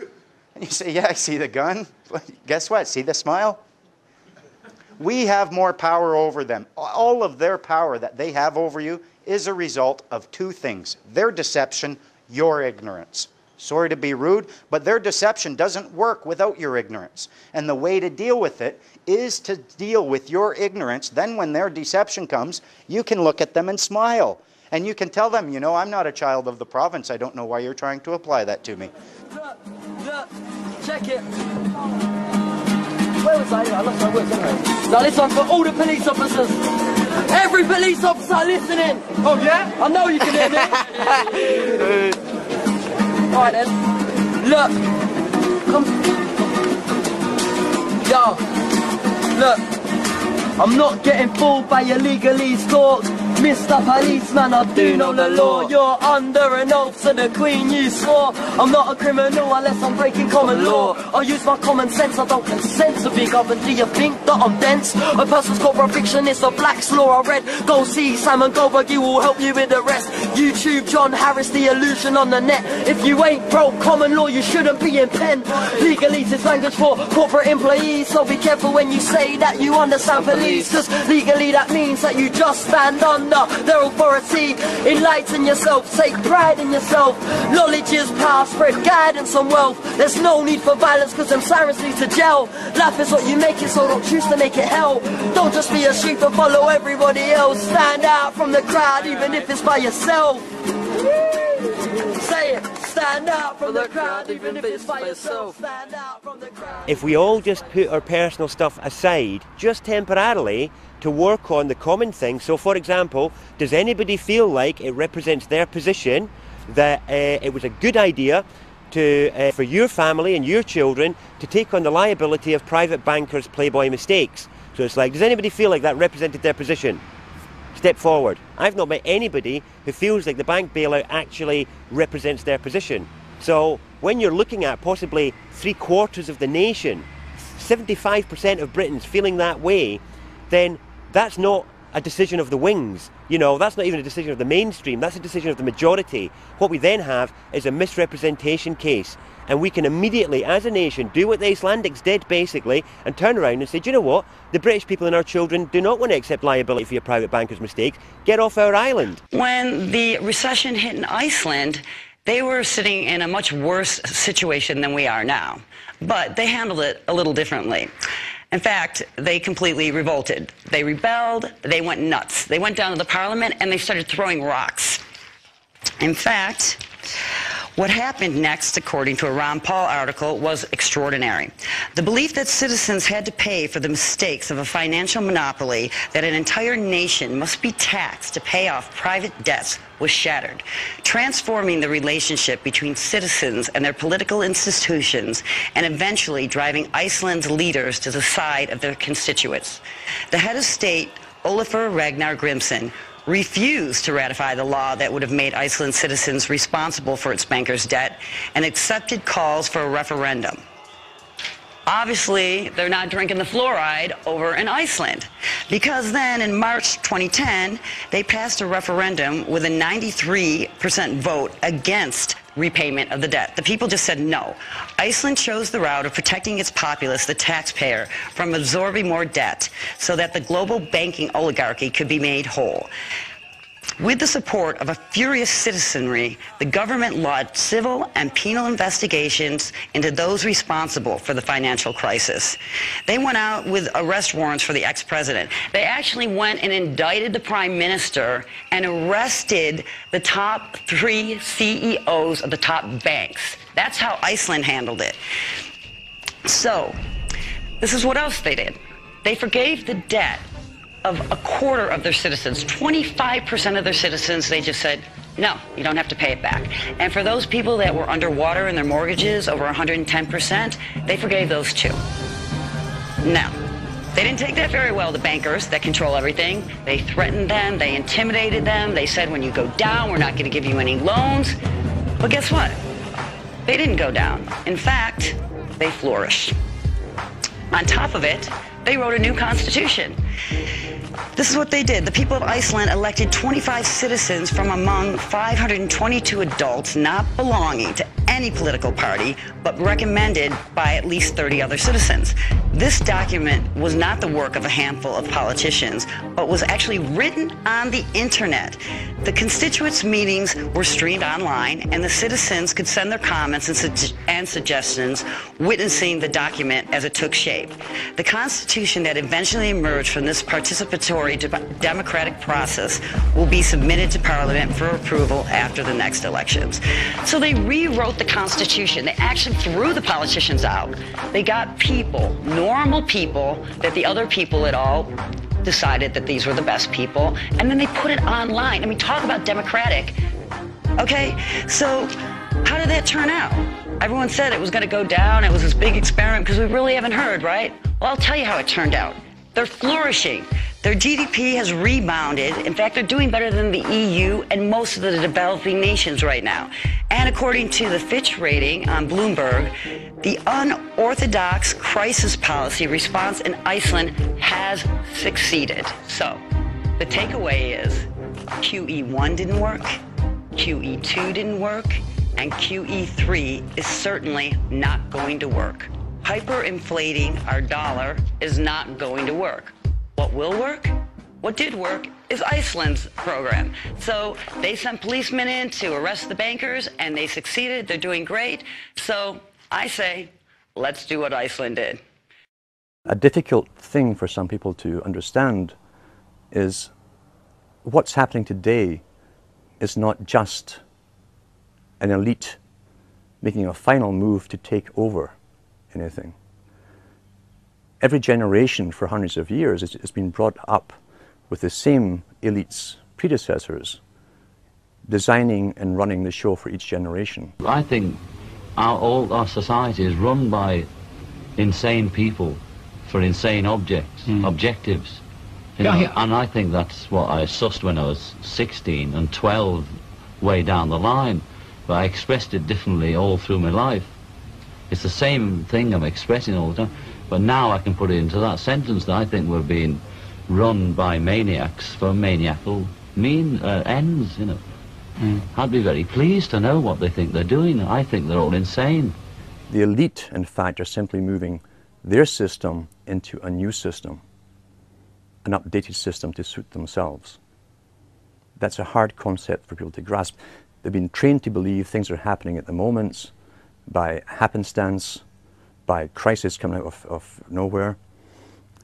And you say, yeah, I see the gun. Guess what? See the smile? We have more power over them. All of their power that they have over you is a result of two things: their deception, your ignorance. Sorry to be rude, but their deception doesn't work without your ignorance. And the way to deal with it is to deal with your ignorance. Then when their deception comes, you can look at them and smile. And you can tell them, you know, I'm not a child of the province. I don't know why you're trying to apply that to me. Look, check it. Where was I? I lost my words anyway. Now this one for all the police officers. Every police officer listening. Oh yeah? I know you can hear me. Alright then. Look. Come. Yo. Look. I'm not getting fooled by your legalese talk. Mr. Policeman, I do know the law. You're under an oath to the Queen you swore. I'm not a criminal unless I'm breaking common law. I use my common sense, I don't consent to be governed. Do you think that I'm dense? A person's called for fiction, it's a Black's Law I read. Go see Simon Goldberg, he will help you with the rest. YouTube John Harris, the illusion on the net. If you ain't broke common law, you shouldn't be in pen. Legalese is language for corporate employees, so be careful when you say that you understand police. Cause legally that means that you just stand under their authority. Enlighten yourself, take pride in yourself. Knowledge is power, spread guidance and wealth. There's no need for violence cause them sirens lead to jail. Life is what you make it, so don't choose to make it hell. Don't just be a sheep and follow everybody else. Stand out from the crowd even if it's by yourself. Say it, stand out from the crowd even if it's by yourself. Stand out from the crowd. If we all just put our personal stuff aside, just temporarily, to work on the common thing. So for example, does anybody feel like it represents their position that it was a good idea to, for your family and your children to take on the liability of private bankers' playboy mistakes? So it's like, does anybody feel like that represented their position? Step forward. I've not met anybody who feels like the bank bailout actually represents their position. So when you're looking at possibly 3/4 of the nation, 75% of Britons feeling that way, then that's not a decision of the wings. You know, that's not even a decision of the mainstream. That's a decision of the majority. What we then have is a misrepresentation case. And we can immediately, as a nation, do what the Icelandics did, basically, and turn around and say, do you know what? The British people and our children do not want to accept liability for your private bankers' mistakes. Get off our island. When the recession hit in Iceland, they were sitting in a much worse situation than we are now. But they handled it a little differently. In fact, they completely revolted. They rebelled, they went nuts. They went down to the parliament and they started throwing rocks. In fact, what happened next, according to a Ron Paul article, was extraordinary. The belief that citizens had to pay for the mistakes of a financial monopoly, that an entire nation must be taxed to pay off private debts, was shattered, transforming the relationship between citizens and their political institutions and eventually driving Iceland's leaders to the side of their constituents. The head of state, Ólafur Ragnar Grímsson, refused to ratify the law that would have made Iceland citizens responsible for its bankers' debt and accepted calls for a referendum. Obviously, they're not drinking the fluoride over in Iceland, because then in March 2010, they passed a referendum with a 93% vote against repayment of the debt. The people just said no. Iceland chose the route of protecting its populace, the taxpayer, from absorbing more debt so that the global banking oligarchy could be made whole. With the support of a furious citizenry, the government launched civil and penal investigations into those responsible for the financial crisis. They went out with arrest warrants for the ex-president. They actually went and indicted the prime minister and arrested the top 3 CEOs of the top banks. That's how Iceland handled it. So, this is what else they did. They forgave the debt of 1/4 of their citizens. 25% of their citizens, they just said, no, you don't have to pay it back. And for those people that were underwater in their mortgages, over 110%, they forgave those too. Now, they didn't take that very well, the bankers that control everything. They threatened them, they intimidated them, they said when you go down, we're not going to give you any loans. But guess what? They didn't go down. In fact, they flourish. On top of it, they wrote a new constitution. This is what they did. The people of Iceland elected 25 citizens from among 522 adults not belonging to any political party, but recommended by at least 30 other citizens. This document was not the work of a handful of politicians, but was actually written on the internet. The constituents' meetings were streamed online, and the citizens could send their comments and suggestions, witnessing the document as it took shape. The Constitution that eventually emerged from this participatory democratic process will be submitted to Parliament for approval after the next elections. So they rewrote the Constitution. They actually threw the politicians out. They got people, normal people, that the other people at all decided that these were the best people, and then they put it online. I mean, talk about democratic. Okay, so how did that turn out? Everyone said it was going to go down. It was this big experiment because we really haven't heard, right? Well, I'll tell you how it turned out. They're flourishing. Their GDP has rebounded. In fact, they're doing better than the EU and most of the developing nations right now. And according to the Fitch rating on Bloomberg, the unorthodox crisis policy response in Iceland has succeeded. So the takeaway is QE1 didn't work, QE2 didn't work, and QE3 is certainly not going to work. Hyperinflating our dollar is not going to work. What will work? What did work is Iceland's program. So they sent policemen in to arrest the bankers, and they succeeded. They're doing great. So I say, let's do what Iceland did. A difficult thing for some people to understand is what's happening today is not just an elite making a final move to take over anything. Every generation for hundreds of years has been brought up with the same elite's predecessors designing and running the show for each generation. I think all our society is run by insane people for insane objectives. You know, and I think that's what I sussed when I was 16 and 12 way down the line, but I expressed it differently all through my life. It's the same thing I'm expressing all the time, but now I can put it into that sentence that I think we're being run by maniacs for maniacal ends, you know. I'd be very pleased to know what they think they're doing. I think they're all insane. The elite, in fact, are simply moving their system into a new system, an updated system to suit themselves. That's a hard concept for people to grasp. They've been trained to believe things are happening at the moment by happenstance, by crisis coming out of nowhere.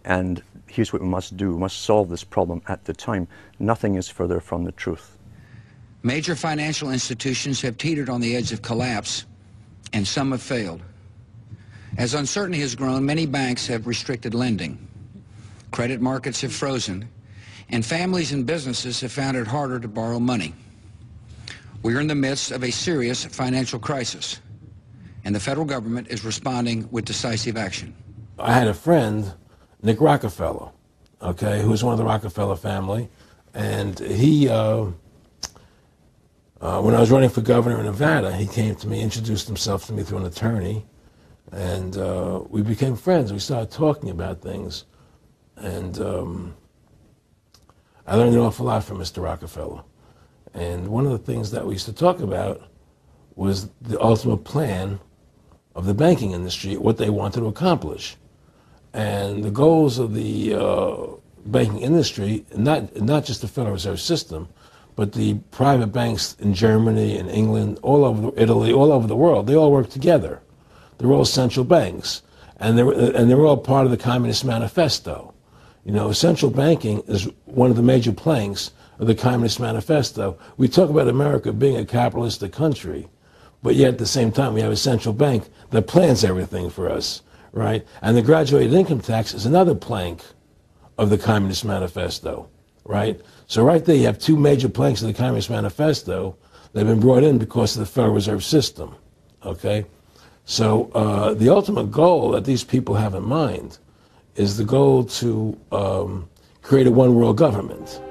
And here's what we must do. We must solve this problem at the time. Nothing is further from the truth. Major financial institutions have teetered on the edge of collapse, and some have failed. As uncertainty has grown, many banks have restricted lending. Credit markets have frozen, and families and businesses have found it harder to borrow money. We are in the midst of a serious financial crisis, and the federal government is responding with decisive action. I had a friend, Nick Rockefeller, okay, who was one of the Rockefeller family, and he, when I was running for governor in Nevada, he came to me, introduced himself to me through an attorney, and we became friends. We started talking about things, and I learned an awful lot from Mr. Rockefeller. And one of the things that we used to talk about was the ultimate plan of the banking industry, what they wanted to accomplish. And the goals of the banking industry, not just the Federal Reserve System, but the private banks in Germany and England, all over Italy, all over the world, they all work together. They're all central banks, and they're all part of the Communist Manifesto. You know, central banking is one of the major planks of the Communist Manifesto. We talk about America being a capitalistic country, but yet at the same time we have a central bank that plans everything for us, right? And the graduated income tax is another plank of the Communist Manifesto, right? So right there you have two major planks of the Communist Manifesto that have been brought in because of the Federal Reserve System, okay? So the ultimate goal that these people have in mind is the goal to create a one-world government.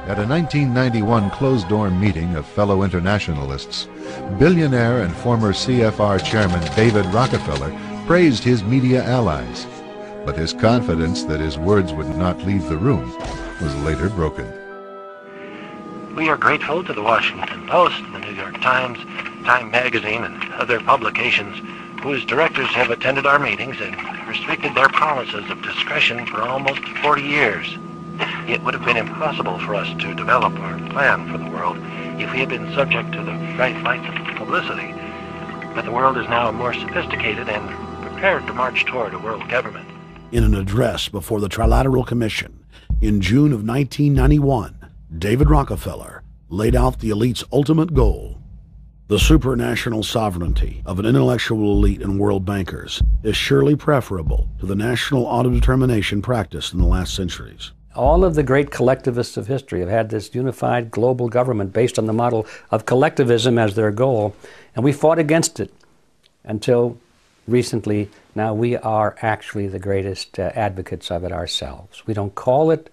At a 1991 closed-door meeting of fellow internationalists, billionaire and former CFR chairman David Rockefeller praised his media allies. But his confidence that his words would not leave the room was later broken. We are grateful to the Washington Post, the New York Times, Time Magazine, and other publications whose directors have attended our meetings and restricted their promises of discretion for almost 40 years. It would have been impossible for us to develop our plan for the world if we had been subject to the bright lights of publicity. But the world is now more sophisticated and prepared to march toward a world government. In an address before the Trilateral Commission in June of 1991, David Rockefeller laid out the elite's ultimate goal. The supranational sovereignty of an intellectual elite and world bankers is surely preferable to the national autodetermination practiced in the last centuries. All of the great collectivists of history have had this unified global government based on the model of collectivism as their goal, and we fought against it until recently. Now we are actually the greatest advocates of it ourselves. We don't call it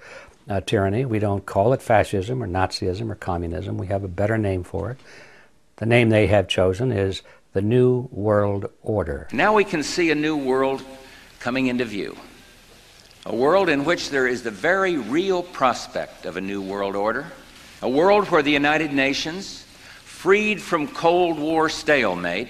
tyranny, we don't call it fascism or Nazism or communism. We have a better name for it. The name they have chosen is the New World Order. Now we can see a new world coming into view. A world in which there is the very real prospect of a new world order. A world where the United Nations, freed from Cold War stalemate,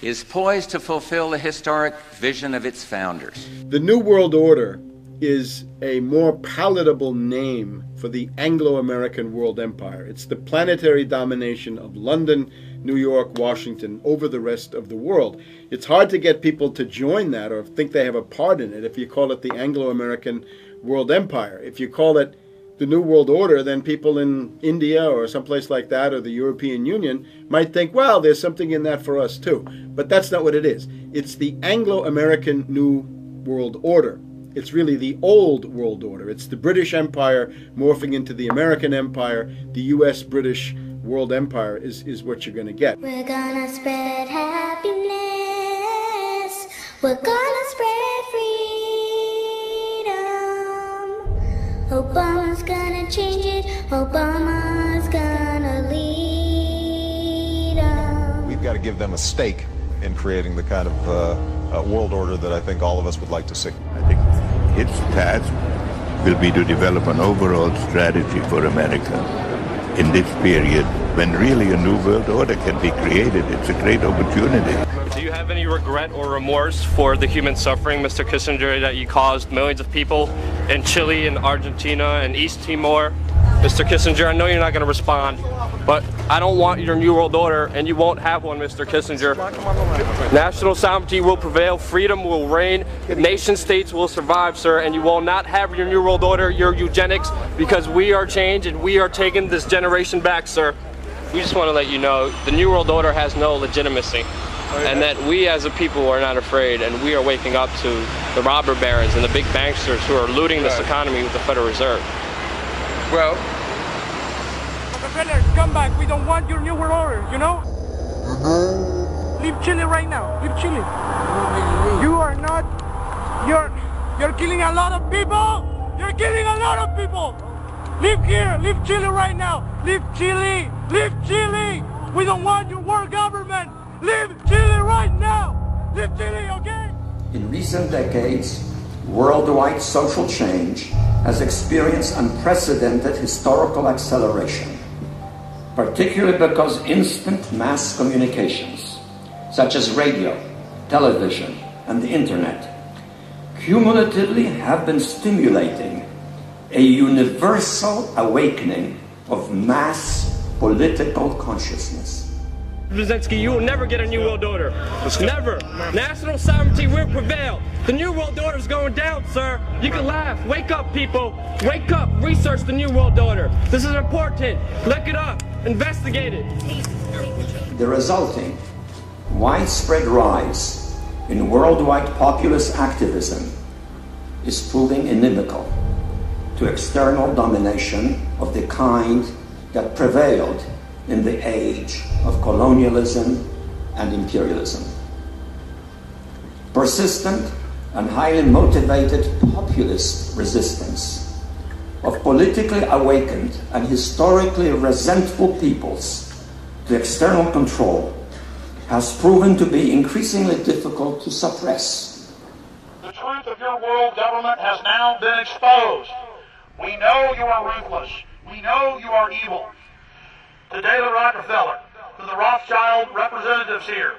is poised to fulfill the historic vision of its founders. The New World Order is a more palatable name for the Anglo-American world empire. It's the planetary domination of London, New York, Washington over the rest of the world. It's hard to get people to join that or think they have a part in it if you call it the Anglo-American world empire. If you call it the New World Order, then people in India or someplace like that or the European Union might think, well, there's something in that for us too. But that's not what it is. It's the Anglo-American New World Order. It's really the old world order. It's the British Empire morphing into the American Empire. The U.S.-British world empire is what you're going to get. We're gonna spread happiness. We're gonna spread freedom. Obama's gonna change it. Obama's gonna lead 'em. We've got to give them a stake in creating the kind of world order that I think all of us would like to see. I think its task will be to develop an overall strategy for America in this period when really a new world order can be created. It's a great opportunity. Do you have any regret or remorse for the human suffering, Mr. Kissinger, that you caused millions of people in Chile and Argentina and East Timor? Mr. Kissinger, I know you're not going to respond, but I don't want your New World Order, and you won't have one, Mr. Kissinger. National sovereignty will prevail, freedom will reign, nation states will survive, sir, and you will not have your New World Order, your eugenics, because we are changed and we are taking this generation back, sir. We just want to let you know the New World Order has no legitimacy, and that we as a people are not afraid, and we are waking up to the robber barons and the big banksters who are looting this economy with the Federal Reserve. Well, Rockefeller, come back. We don't want your New World Order, you know? Leave Chile right now. Leave Chile. You are not. You're killing a lot of people. You're killing a lot of people. Leave here. Leave Chile right now. Leave Chile. Leave Chile. We don't want your world government. Leave Chile right now. Leave Chile, okay? In recent decades, worldwide social change has experienced unprecedented historical acceleration, particularly because instant mass communications, such as radio, television, and the internet, cumulatively have been stimulating a universal awakening of mass political consciousness. Brzezinski, you will never get a New World Order. Never. National sovereignty will prevail. The New World Order is going down, sir. You can laugh. Wake up, people. Wake up. Research the New World Order. This is important. Look it up. Investigate it. The resulting widespread rise in worldwide populist activism is proving inimical to external domination of the kind that prevailed in the age of colonialism and imperialism. Persistent and highly motivated populist resistance of politically awakened and historically resentful peoples to external control has proven to be increasingly difficult to suppress. The truth of your world government has now been exposed. We know you are ruthless. We know you are evil. To David Rockefeller, to the Rothschild representatives here,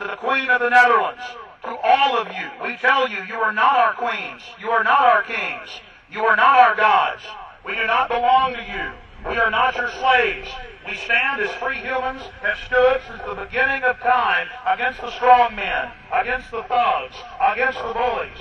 to the Queen of the Netherlands, to all of you, we tell you, you are not our queens. You are not our kings. You are not our gods. We do not belong to you. We are not your slaves. We stand as free humans, have stood since the beginning of time against the strong men, against the thugs, against the bullies.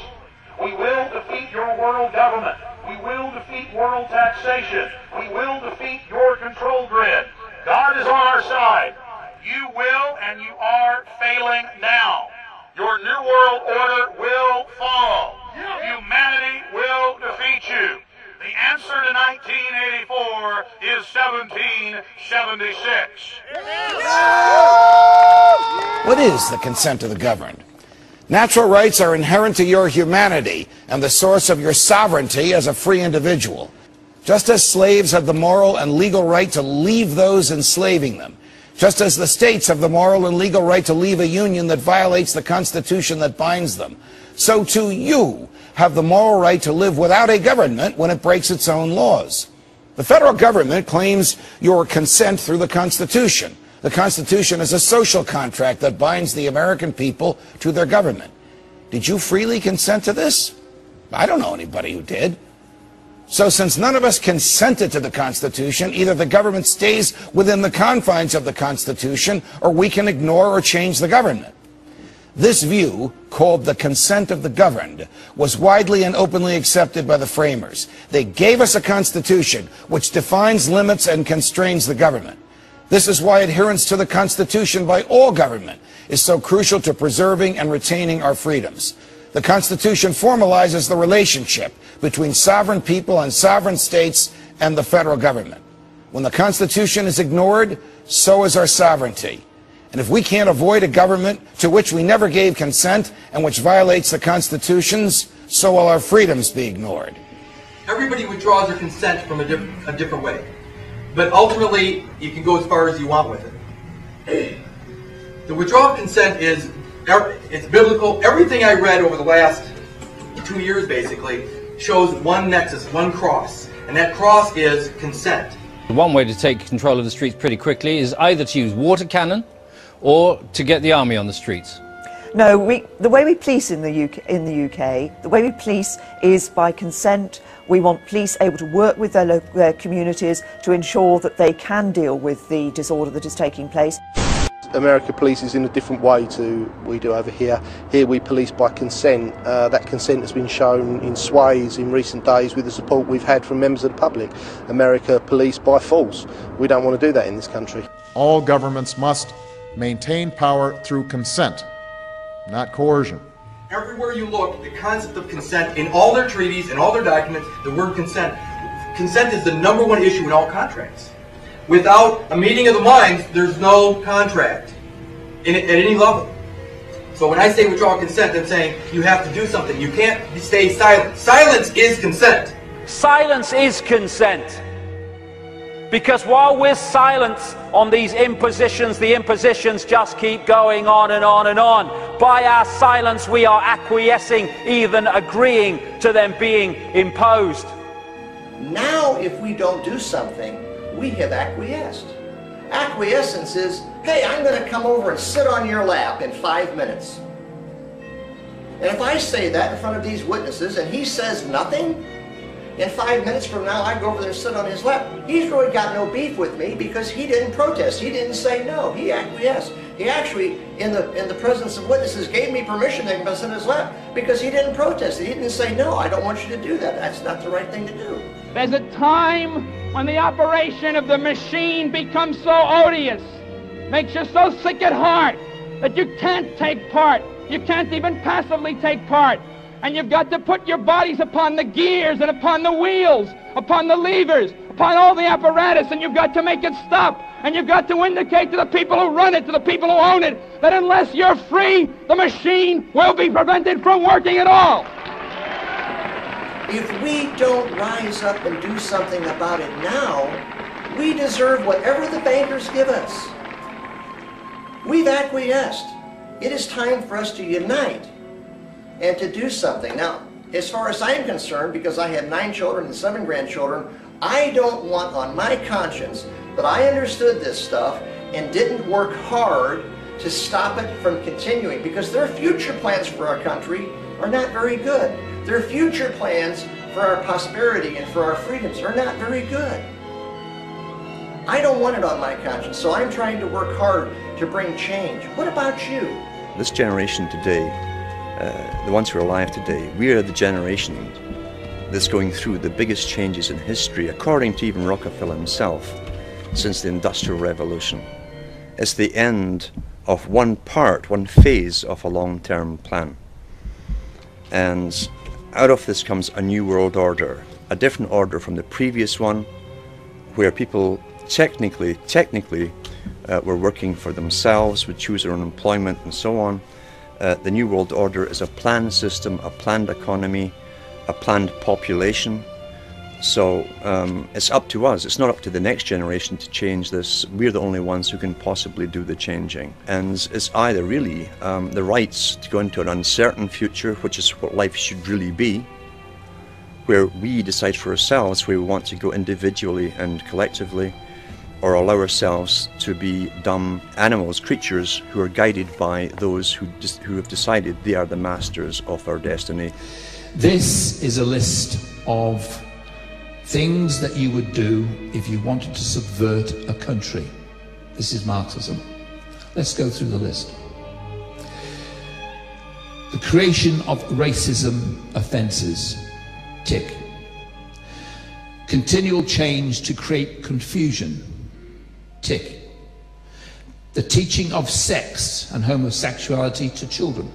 We will defeat your world government. We will defeat world taxation. We will defeat your control grid. God is on our side. You will and you are failing now. Your new world order will fall. Humanity will defeat you. The answer to 1984 is 1776. What is the consent of the governed? Natural rights are inherent to your humanity and the source of your sovereignty as a free individual. Just as slaves have the moral and legal right to leave those enslaving them, just as the states have the moral and legal right to leave a union that violates the Constitution that binds them, so too you have the moral right to live without a government when it breaks its own laws. The federal government claims your consent through the Constitution. The Constitution is a social contract that binds the American people to their government. Did you freely consent to this? I don't know anybody who did. So since none of us consented to the Constitution, either the government stays within the confines of the Constitution, or we can ignore or change the government. This view, called the consent of the governed, was widely and openly accepted by the framers. They gave us a Constitution which defines, limits, and constrains the government. This is why adherence to the Constitution by all government is so crucial to preserving and retaining our freedoms. The Constitution formalizes the relationship between sovereign people and sovereign states and the federal government. When the Constitution is ignored, so is our sovereignty. And if we can't avoid a government to which we never gave consent and which violates the Constitutions, so will our freedoms be ignored. Everybody withdraws their consent from a different way. But ultimately, you can go as far as you want with it. The withdrawal of consent is it's biblical. Everything I read over the last 2 years, basically, shows one nexus, one cross. And that cross is consent. One way to take control of the streets pretty quickly is either to use water cannon or to get the army on the streets. No, the way we police in the UK, the way we police is by consent. We want police able to work with their communities to ensure that they can deal with the disorder that is taking place. America polices in a different way to we do over here. Here we police by consent. That consent has been shown in swathes in recent days with the support we've had from members of the public. America police by force. We don't want to do that in this country. All governments must maintain power through consent, not coercion. Everywhere you look, the concept of consent in all their treaties, in all their documents, the word consent. Consent is the #1 issue in all contracts. Without a meeting of the minds, there's no contract at any level. So when I say withdraw consent, I'm saying you have to do something. You can't stay silent. Silence is consent. Silence is consent. Because while we're silent on these impositions, the impositions just keep going on and on and on. By our silence, we are acquiescing, even agreeing to them being imposed. Now, if we don't do something, we have acquiesced. Acquiescence is, hey, I'm going to come over and sit on your lap in 5 minutes. And if I say that in front of these witnesses and he says nothing, in 5 minutes from now I go over there and sit on his lap. He's really got no beef with me because he didn't protest. He didn't say no. He acquiesced. He actually, in the presence of witnesses, gave me permission to sit on his lap because he didn't protest. He didn't say no. I don't want you to do that. That's not the right thing to do. There's a time when the operation of the machine becomes so odious, makes you so sick at heart that you can't take part. You can't even passively take part. And you've got to put your bodies upon the gears and upon the wheels, upon the levers, upon all the apparatus, and you've got to make it stop. And you've got to indicate to the people who run it, to the people who own it, that unless you're free, the machine will be prevented from working at all. If we don't rise up and do something about it now, we deserve whatever the bankers give us. We've acquiesced. It is time for us to unite and to do something. Now, as far as I'm concerned, because I have 9 children and 7 grandchildren, I don't want on my conscience that I understood this stuff and didn't work hard to stop it from continuing, because their future plans for our country are not very good. Their future plans for our prosperity and for our freedoms are not very good. I don't want it on my conscience, so I'm trying to work hard to bring change. What about you? This generation today, the ones who are alive today, we are the generation that's going through the biggest changes in history, according to even Rockefeller himself, since the Industrial Revolution. It's the end of one phase of a long-term plan. And out of this comes a new world order, a different order from the previous one, where people technically were working for themselves, would choose their own employment and so on. The new world order is a planned system, a planned economy, a planned population. So it's up to us. It's not up to the next generation to change this. We're the only ones who can possibly do the changing. And it's either really the rights to go into an uncertain future, which is what life should really be, where we decide for ourselves where we want to go individually and collectively, or allow ourselves to be dumb animals, creatures who are guided by those who have decided they are the masters of our destiny. This is a list of things that you would do if you wanted to subvert a country. This is Marxism. Let's go through the list. The creation of racism offences. Tick. Continual change to create confusion. Tick. The teaching of sex and homosexuality to children.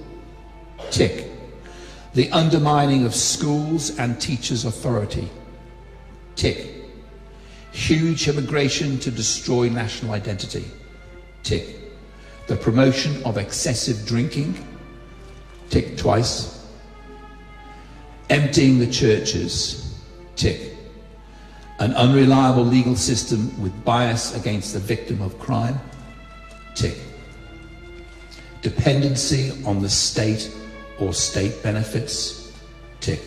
Tick. The undermining of schools and teachers' authority. Tick. Huge immigration to destroy national identity. Tick. The promotion of excessive drinking. Tick twice. Emptying the churches. Tick. An unreliable legal system with bias against the victim of crime. Tick. Dependency on the state or state benefits. Tick.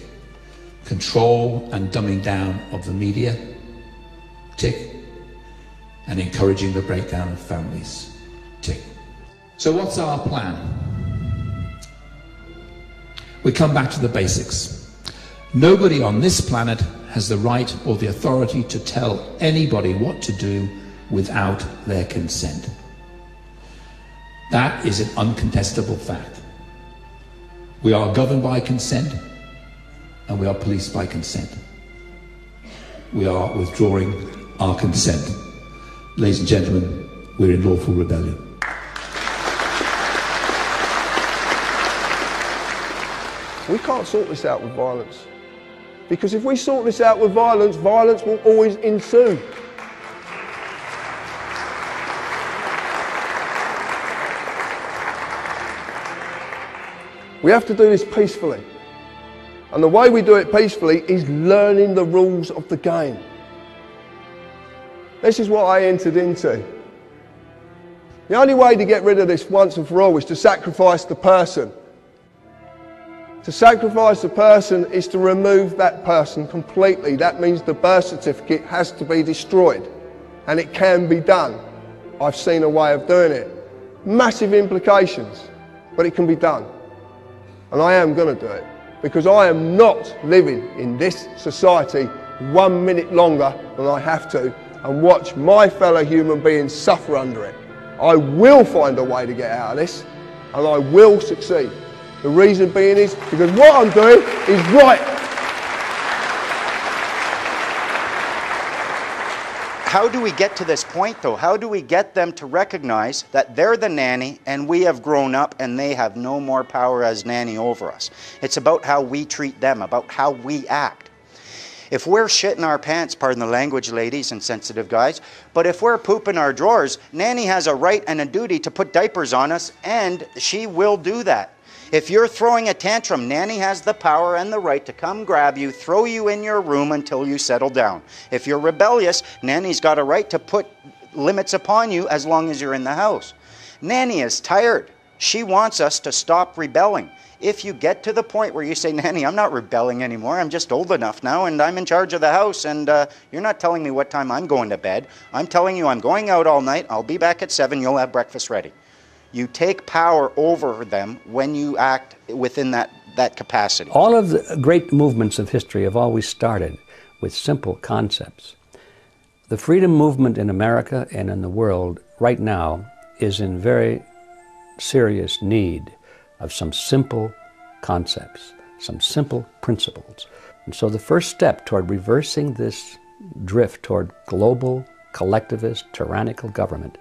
Control and dumbing down of the media. Tick. And encouraging the breakdown of families. Tick. So what's our plan? We come back to the basics. Nobody on this planet has the right or the authority to tell anybody what to do without their consent. That is an uncontestable fact. We are governed by consent, and we are policed by consent. We are withdrawing our consent. Ladies and gentlemen, we're in lawful rebellion. We can't sort this out with violence. Because if we sort this out with violence, violence will always ensue. We have to do this peacefully. And the way we do it peacefully is learning the rules of the game. This is what I entered into. The only way to get rid of this once and for all is to sacrifice the person. To sacrifice the person is to remove that person completely. That means the birth certificate has to be destroyed. And it can be done. I've seen a way of doing it. Massive implications, but it can be done. And I am going to do it. Because I am not living in this society 1 minute longer than I have to and watch my fellow human beings suffer under it. I will find a way to get out of this, and I will succeed. The reason being is because what I'm doing is right. How do we get to this point, though? How do we get them to recognize that they're the nanny and we have grown up and they have no more power as nanny over us? It's about how we treat them, about how we act. If we're shitting our pants, pardon the language, ladies and sensitive guys, but if we're pooping our drawers, nanny has a right and a duty to put diapers on us, and she will do that. If you're throwing a tantrum, Nanny has the power and the right to come grab you, throw you in your room until you settle down. If you're rebellious, Nanny's got a right to put limits upon you as long as you're in the house. Nanny is tired. She wants us to stop rebelling. If you get to the point where you say, Nanny, I'm not rebelling anymore, I'm just old enough now and I'm in charge of the house and you're not telling me what time I'm going to bed. I'm telling you I'm going out all night, I'll be back at 7, you'll have breakfast ready. You take power over them when you act within that capacity. All of the great movements of history have always started with simple concepts. The freedom movement in America and in the world right now is in very serious need of some simple concepts, some simple principles. And so the first step toward reversing this drift toward global, collectivist, tyrannical government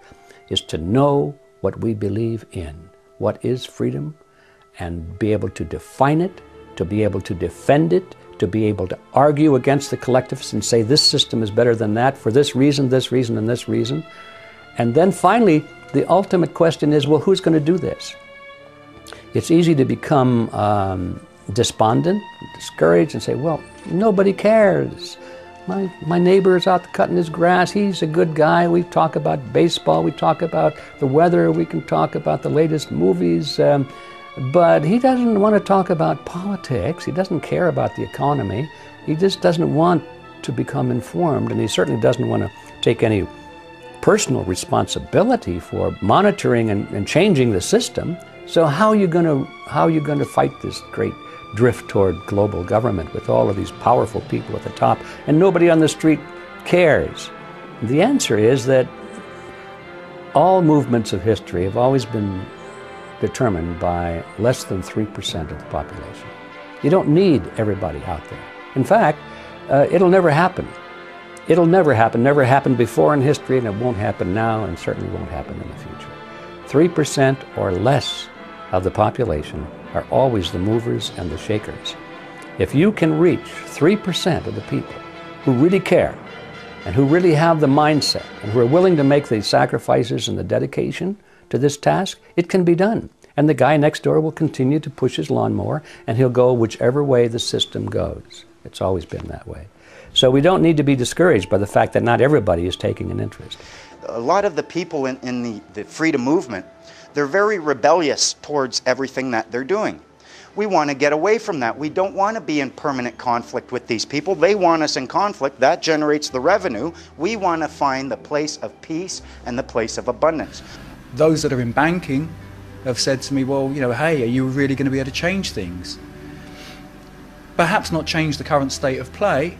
is to know what we believe in, what is freedom, and be able to define it, to be able to defend it, to be able to argue against the collectivists and say this system is better than that for this reason, and this reason. And then finally, the ultimate question is, well, who's going to do this? It's easy to become despondent, discouraged, and say, well, nobody cares. My neighbor is out cutting his grass. He's a good guy. We talk about baseball. We talk about the weather. We can talk about the latest movies. But he doesn't want to talk about politics. He doesn't care about the economy. He just doesn't want to become informed, and he certainly doesn't want to take any personal responsibility for monitoring and changing the system. So how are you going to fight this great drift toward global government with all of these powerful people at the top and nobody on the street cares? The answer is that all movements of history have always been determined by less than 3% of the population. You don't need everybody out there. In fact, it'll never happen. It'll never happen. Never happened before in history, and it won't happen now, and certainly won't happen in the future. 3% or less of the population are always the movers and the shakers. If you can reach 3% of the people who really care and who really have the mindset and who are willing to make the sacrifices and the dedication to this task, it can be done. And the guy next door will continue to push his lawnmower and he'll go whichever way the system goes. It's always been that way. So we don't need to be discouraged by the fact that not everybody is taking an interest. A lot of the people in the freedom movement, they're very rebellious towards everything that they're doing. We want to get away from that. We don't want to be in permanent conflict with these people. They want us in conflict. That generates the revenue. We want to find the place of peace and the place of abundance. Those that are in banking have said to me, well, hey, are you really going to be able to change things? Perhaps not change the current state of play,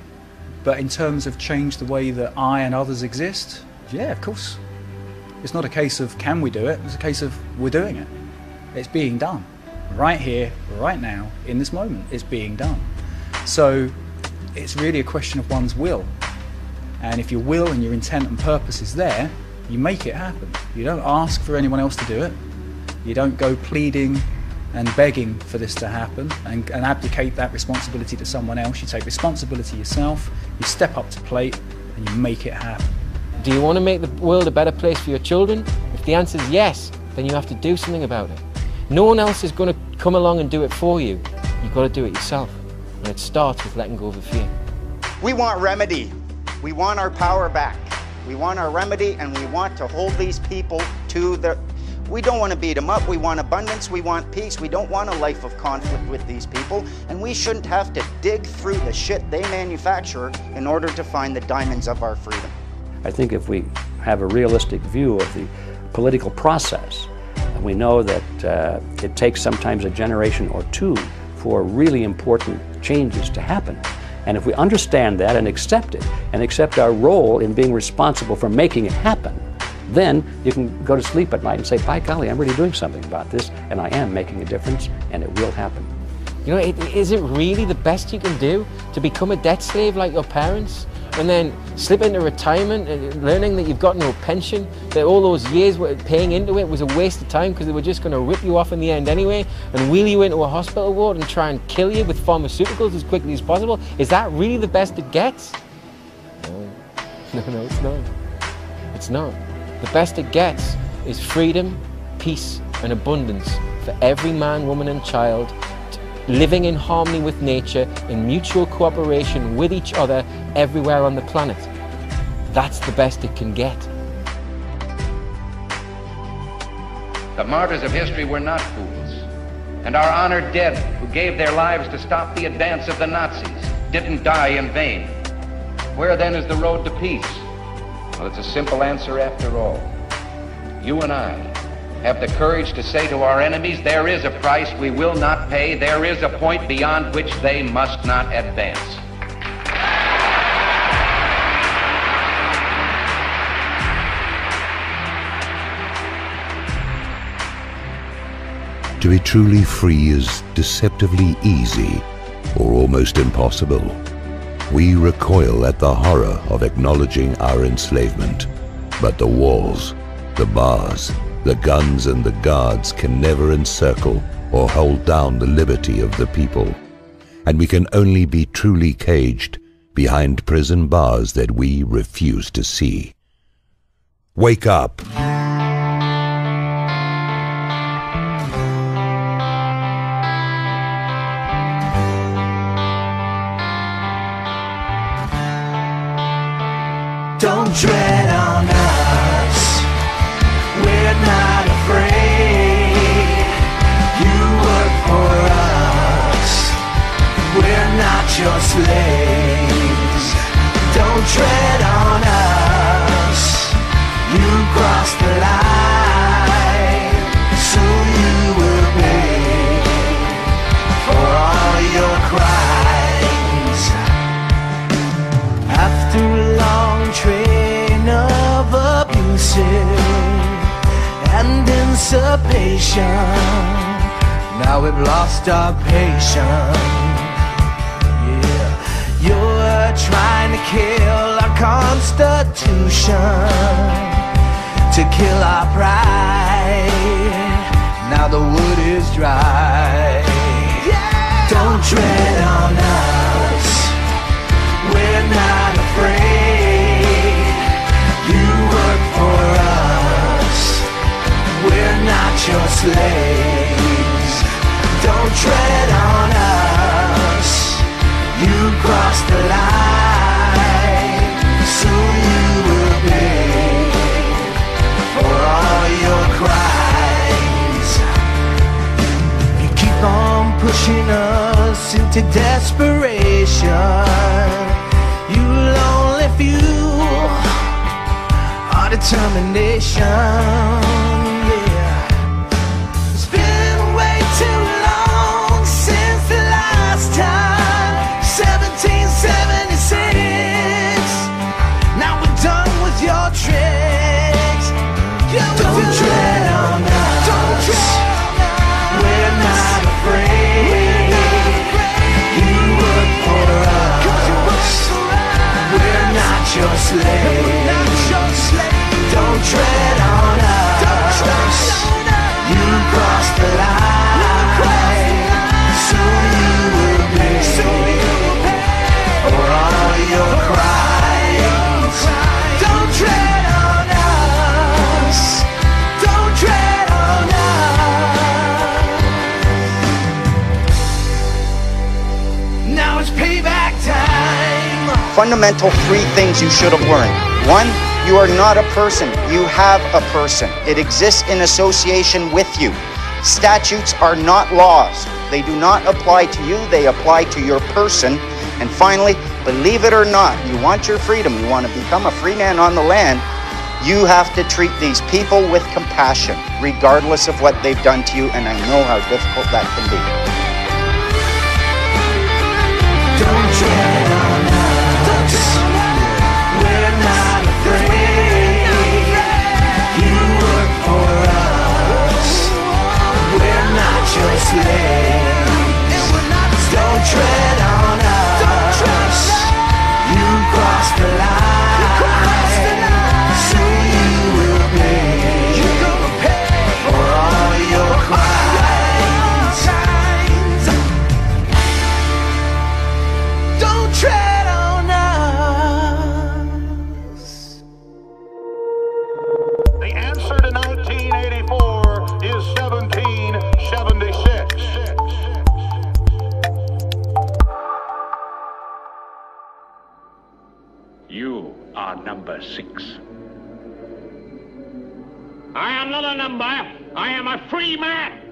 but in terms of change the way that I and others exist, yeah, of course. It's not a case of can we do it, it's a case of we're doing it. It's being done. Right here, right now, in this moment, it's being done. So it's really a question of one's will. And if your will and your intent and purpose is there, you make it happen. You don't ask for anyone else to do it. You don't go pleading and begging for this to happen and abdicate that responsibility to someone else. You take responsibility yourself, you step up to plate, and you make it happen. Do you want to make the world a better place for your children? If the answer is yes, then you have to do something about it. No one else is going to come along and do it for you. You've got to do it yourself. And it starts with letting go of the fear. We want remedy. We want our power back. We want our remedy, and we want to hold these people to the... We don't want to beat them up. We want abundance. We want peace. We don't want a life of conflict with these people, and we shouldn't have to dig through the shit they manufacture in order to find the diamonds of our freedom. I think if we have a realistic view of the political process, and we know that it takes sometimes a generation or two for really important changes to happen, and if we understand that and accept it, and accept our role in being responsible for making it happen, then you can go to sleep at night and say, by golly, I'm really doing something about this, and I am making a difference, and it will happen. Is it really the best you can do to become a debt slave like your parents? And then slip into retirement and learning that you've got no pension, that all those years paying into it was a waste of time because they were just going to rip you off in the end anyway and wheel you into a hospital ward and try and kill you with pharmaceuticals as quickly as possible. Is that really the best it gets? No, it's not. It's not. The best it gets is freedom, peace and abundance for every man, woman and child, living in harmony with nature, in mutual cooperation with each other everywhere on the planet. That's the best it can get. The martyrs of history were not fools, and our honored dead who gave their lives to stop the advance of the Nazis didn't die in vain. Where then is the road to peace? Well, it's a simple answer after all. You and I have the courage to say to our enemies, there is a price we will not pay, there is a point beyond which they must not advance. To be truly free is deceptively easy or almost impossible. We recoil at the horror of acknowledging our enslavement. But the walls, the bars, the guns and the guards can never encircle or hold down the liberty of the people. And we can only be truly caged behind prison bars that we refuse to see. Wake up! Don't tread on us, we're not afraid. You work for us, we're not your slaves. Don't tread on us, you crossed the line, so you will pay for all your crimes. After a long train of abusive and dissipation, now we've lost our patience. Yeah, you're trying to kill our Constitution, to kill our pride. Now the wood is dry. Don't tread on us, we're not afraid. You work for us, we're not your slaves. Don't tread on us, you crossed the line, so you will pay for all your crimes. You keep on pushing us into desperation. You'll only fuel our determination. Yeah, it's been way too long since the last time, 1776. Now we're done with your tricks. Yeah, don't tread on us. Don't tread on us. We're not afraid. You work for us. We're not your slaves. Don't tread on us. You crossed the line, so you will pay for all your crimes. Don't tread on us. Don't tread on us. Now it's payback time. Fundamental 3 things you should have learned. 1, you are not a person, you have a person. It exists in association with you. Statutes are not laws. They do not apply to you, they apply to your person. And finally, believe it or not, you want your freedom, you want to become a free man on the land, you have to treat these people with compassion, regardless of what they've done to you, and I know how difficult that can be. Don't tread on us. We're not afraid. You work for us. We're not your slaves. Don't tread on us. You crossed the line, so you will pay for all your crimes. Don't tread on us. The answer to 1984 is 1776. 6. I am not a number. I am a free man.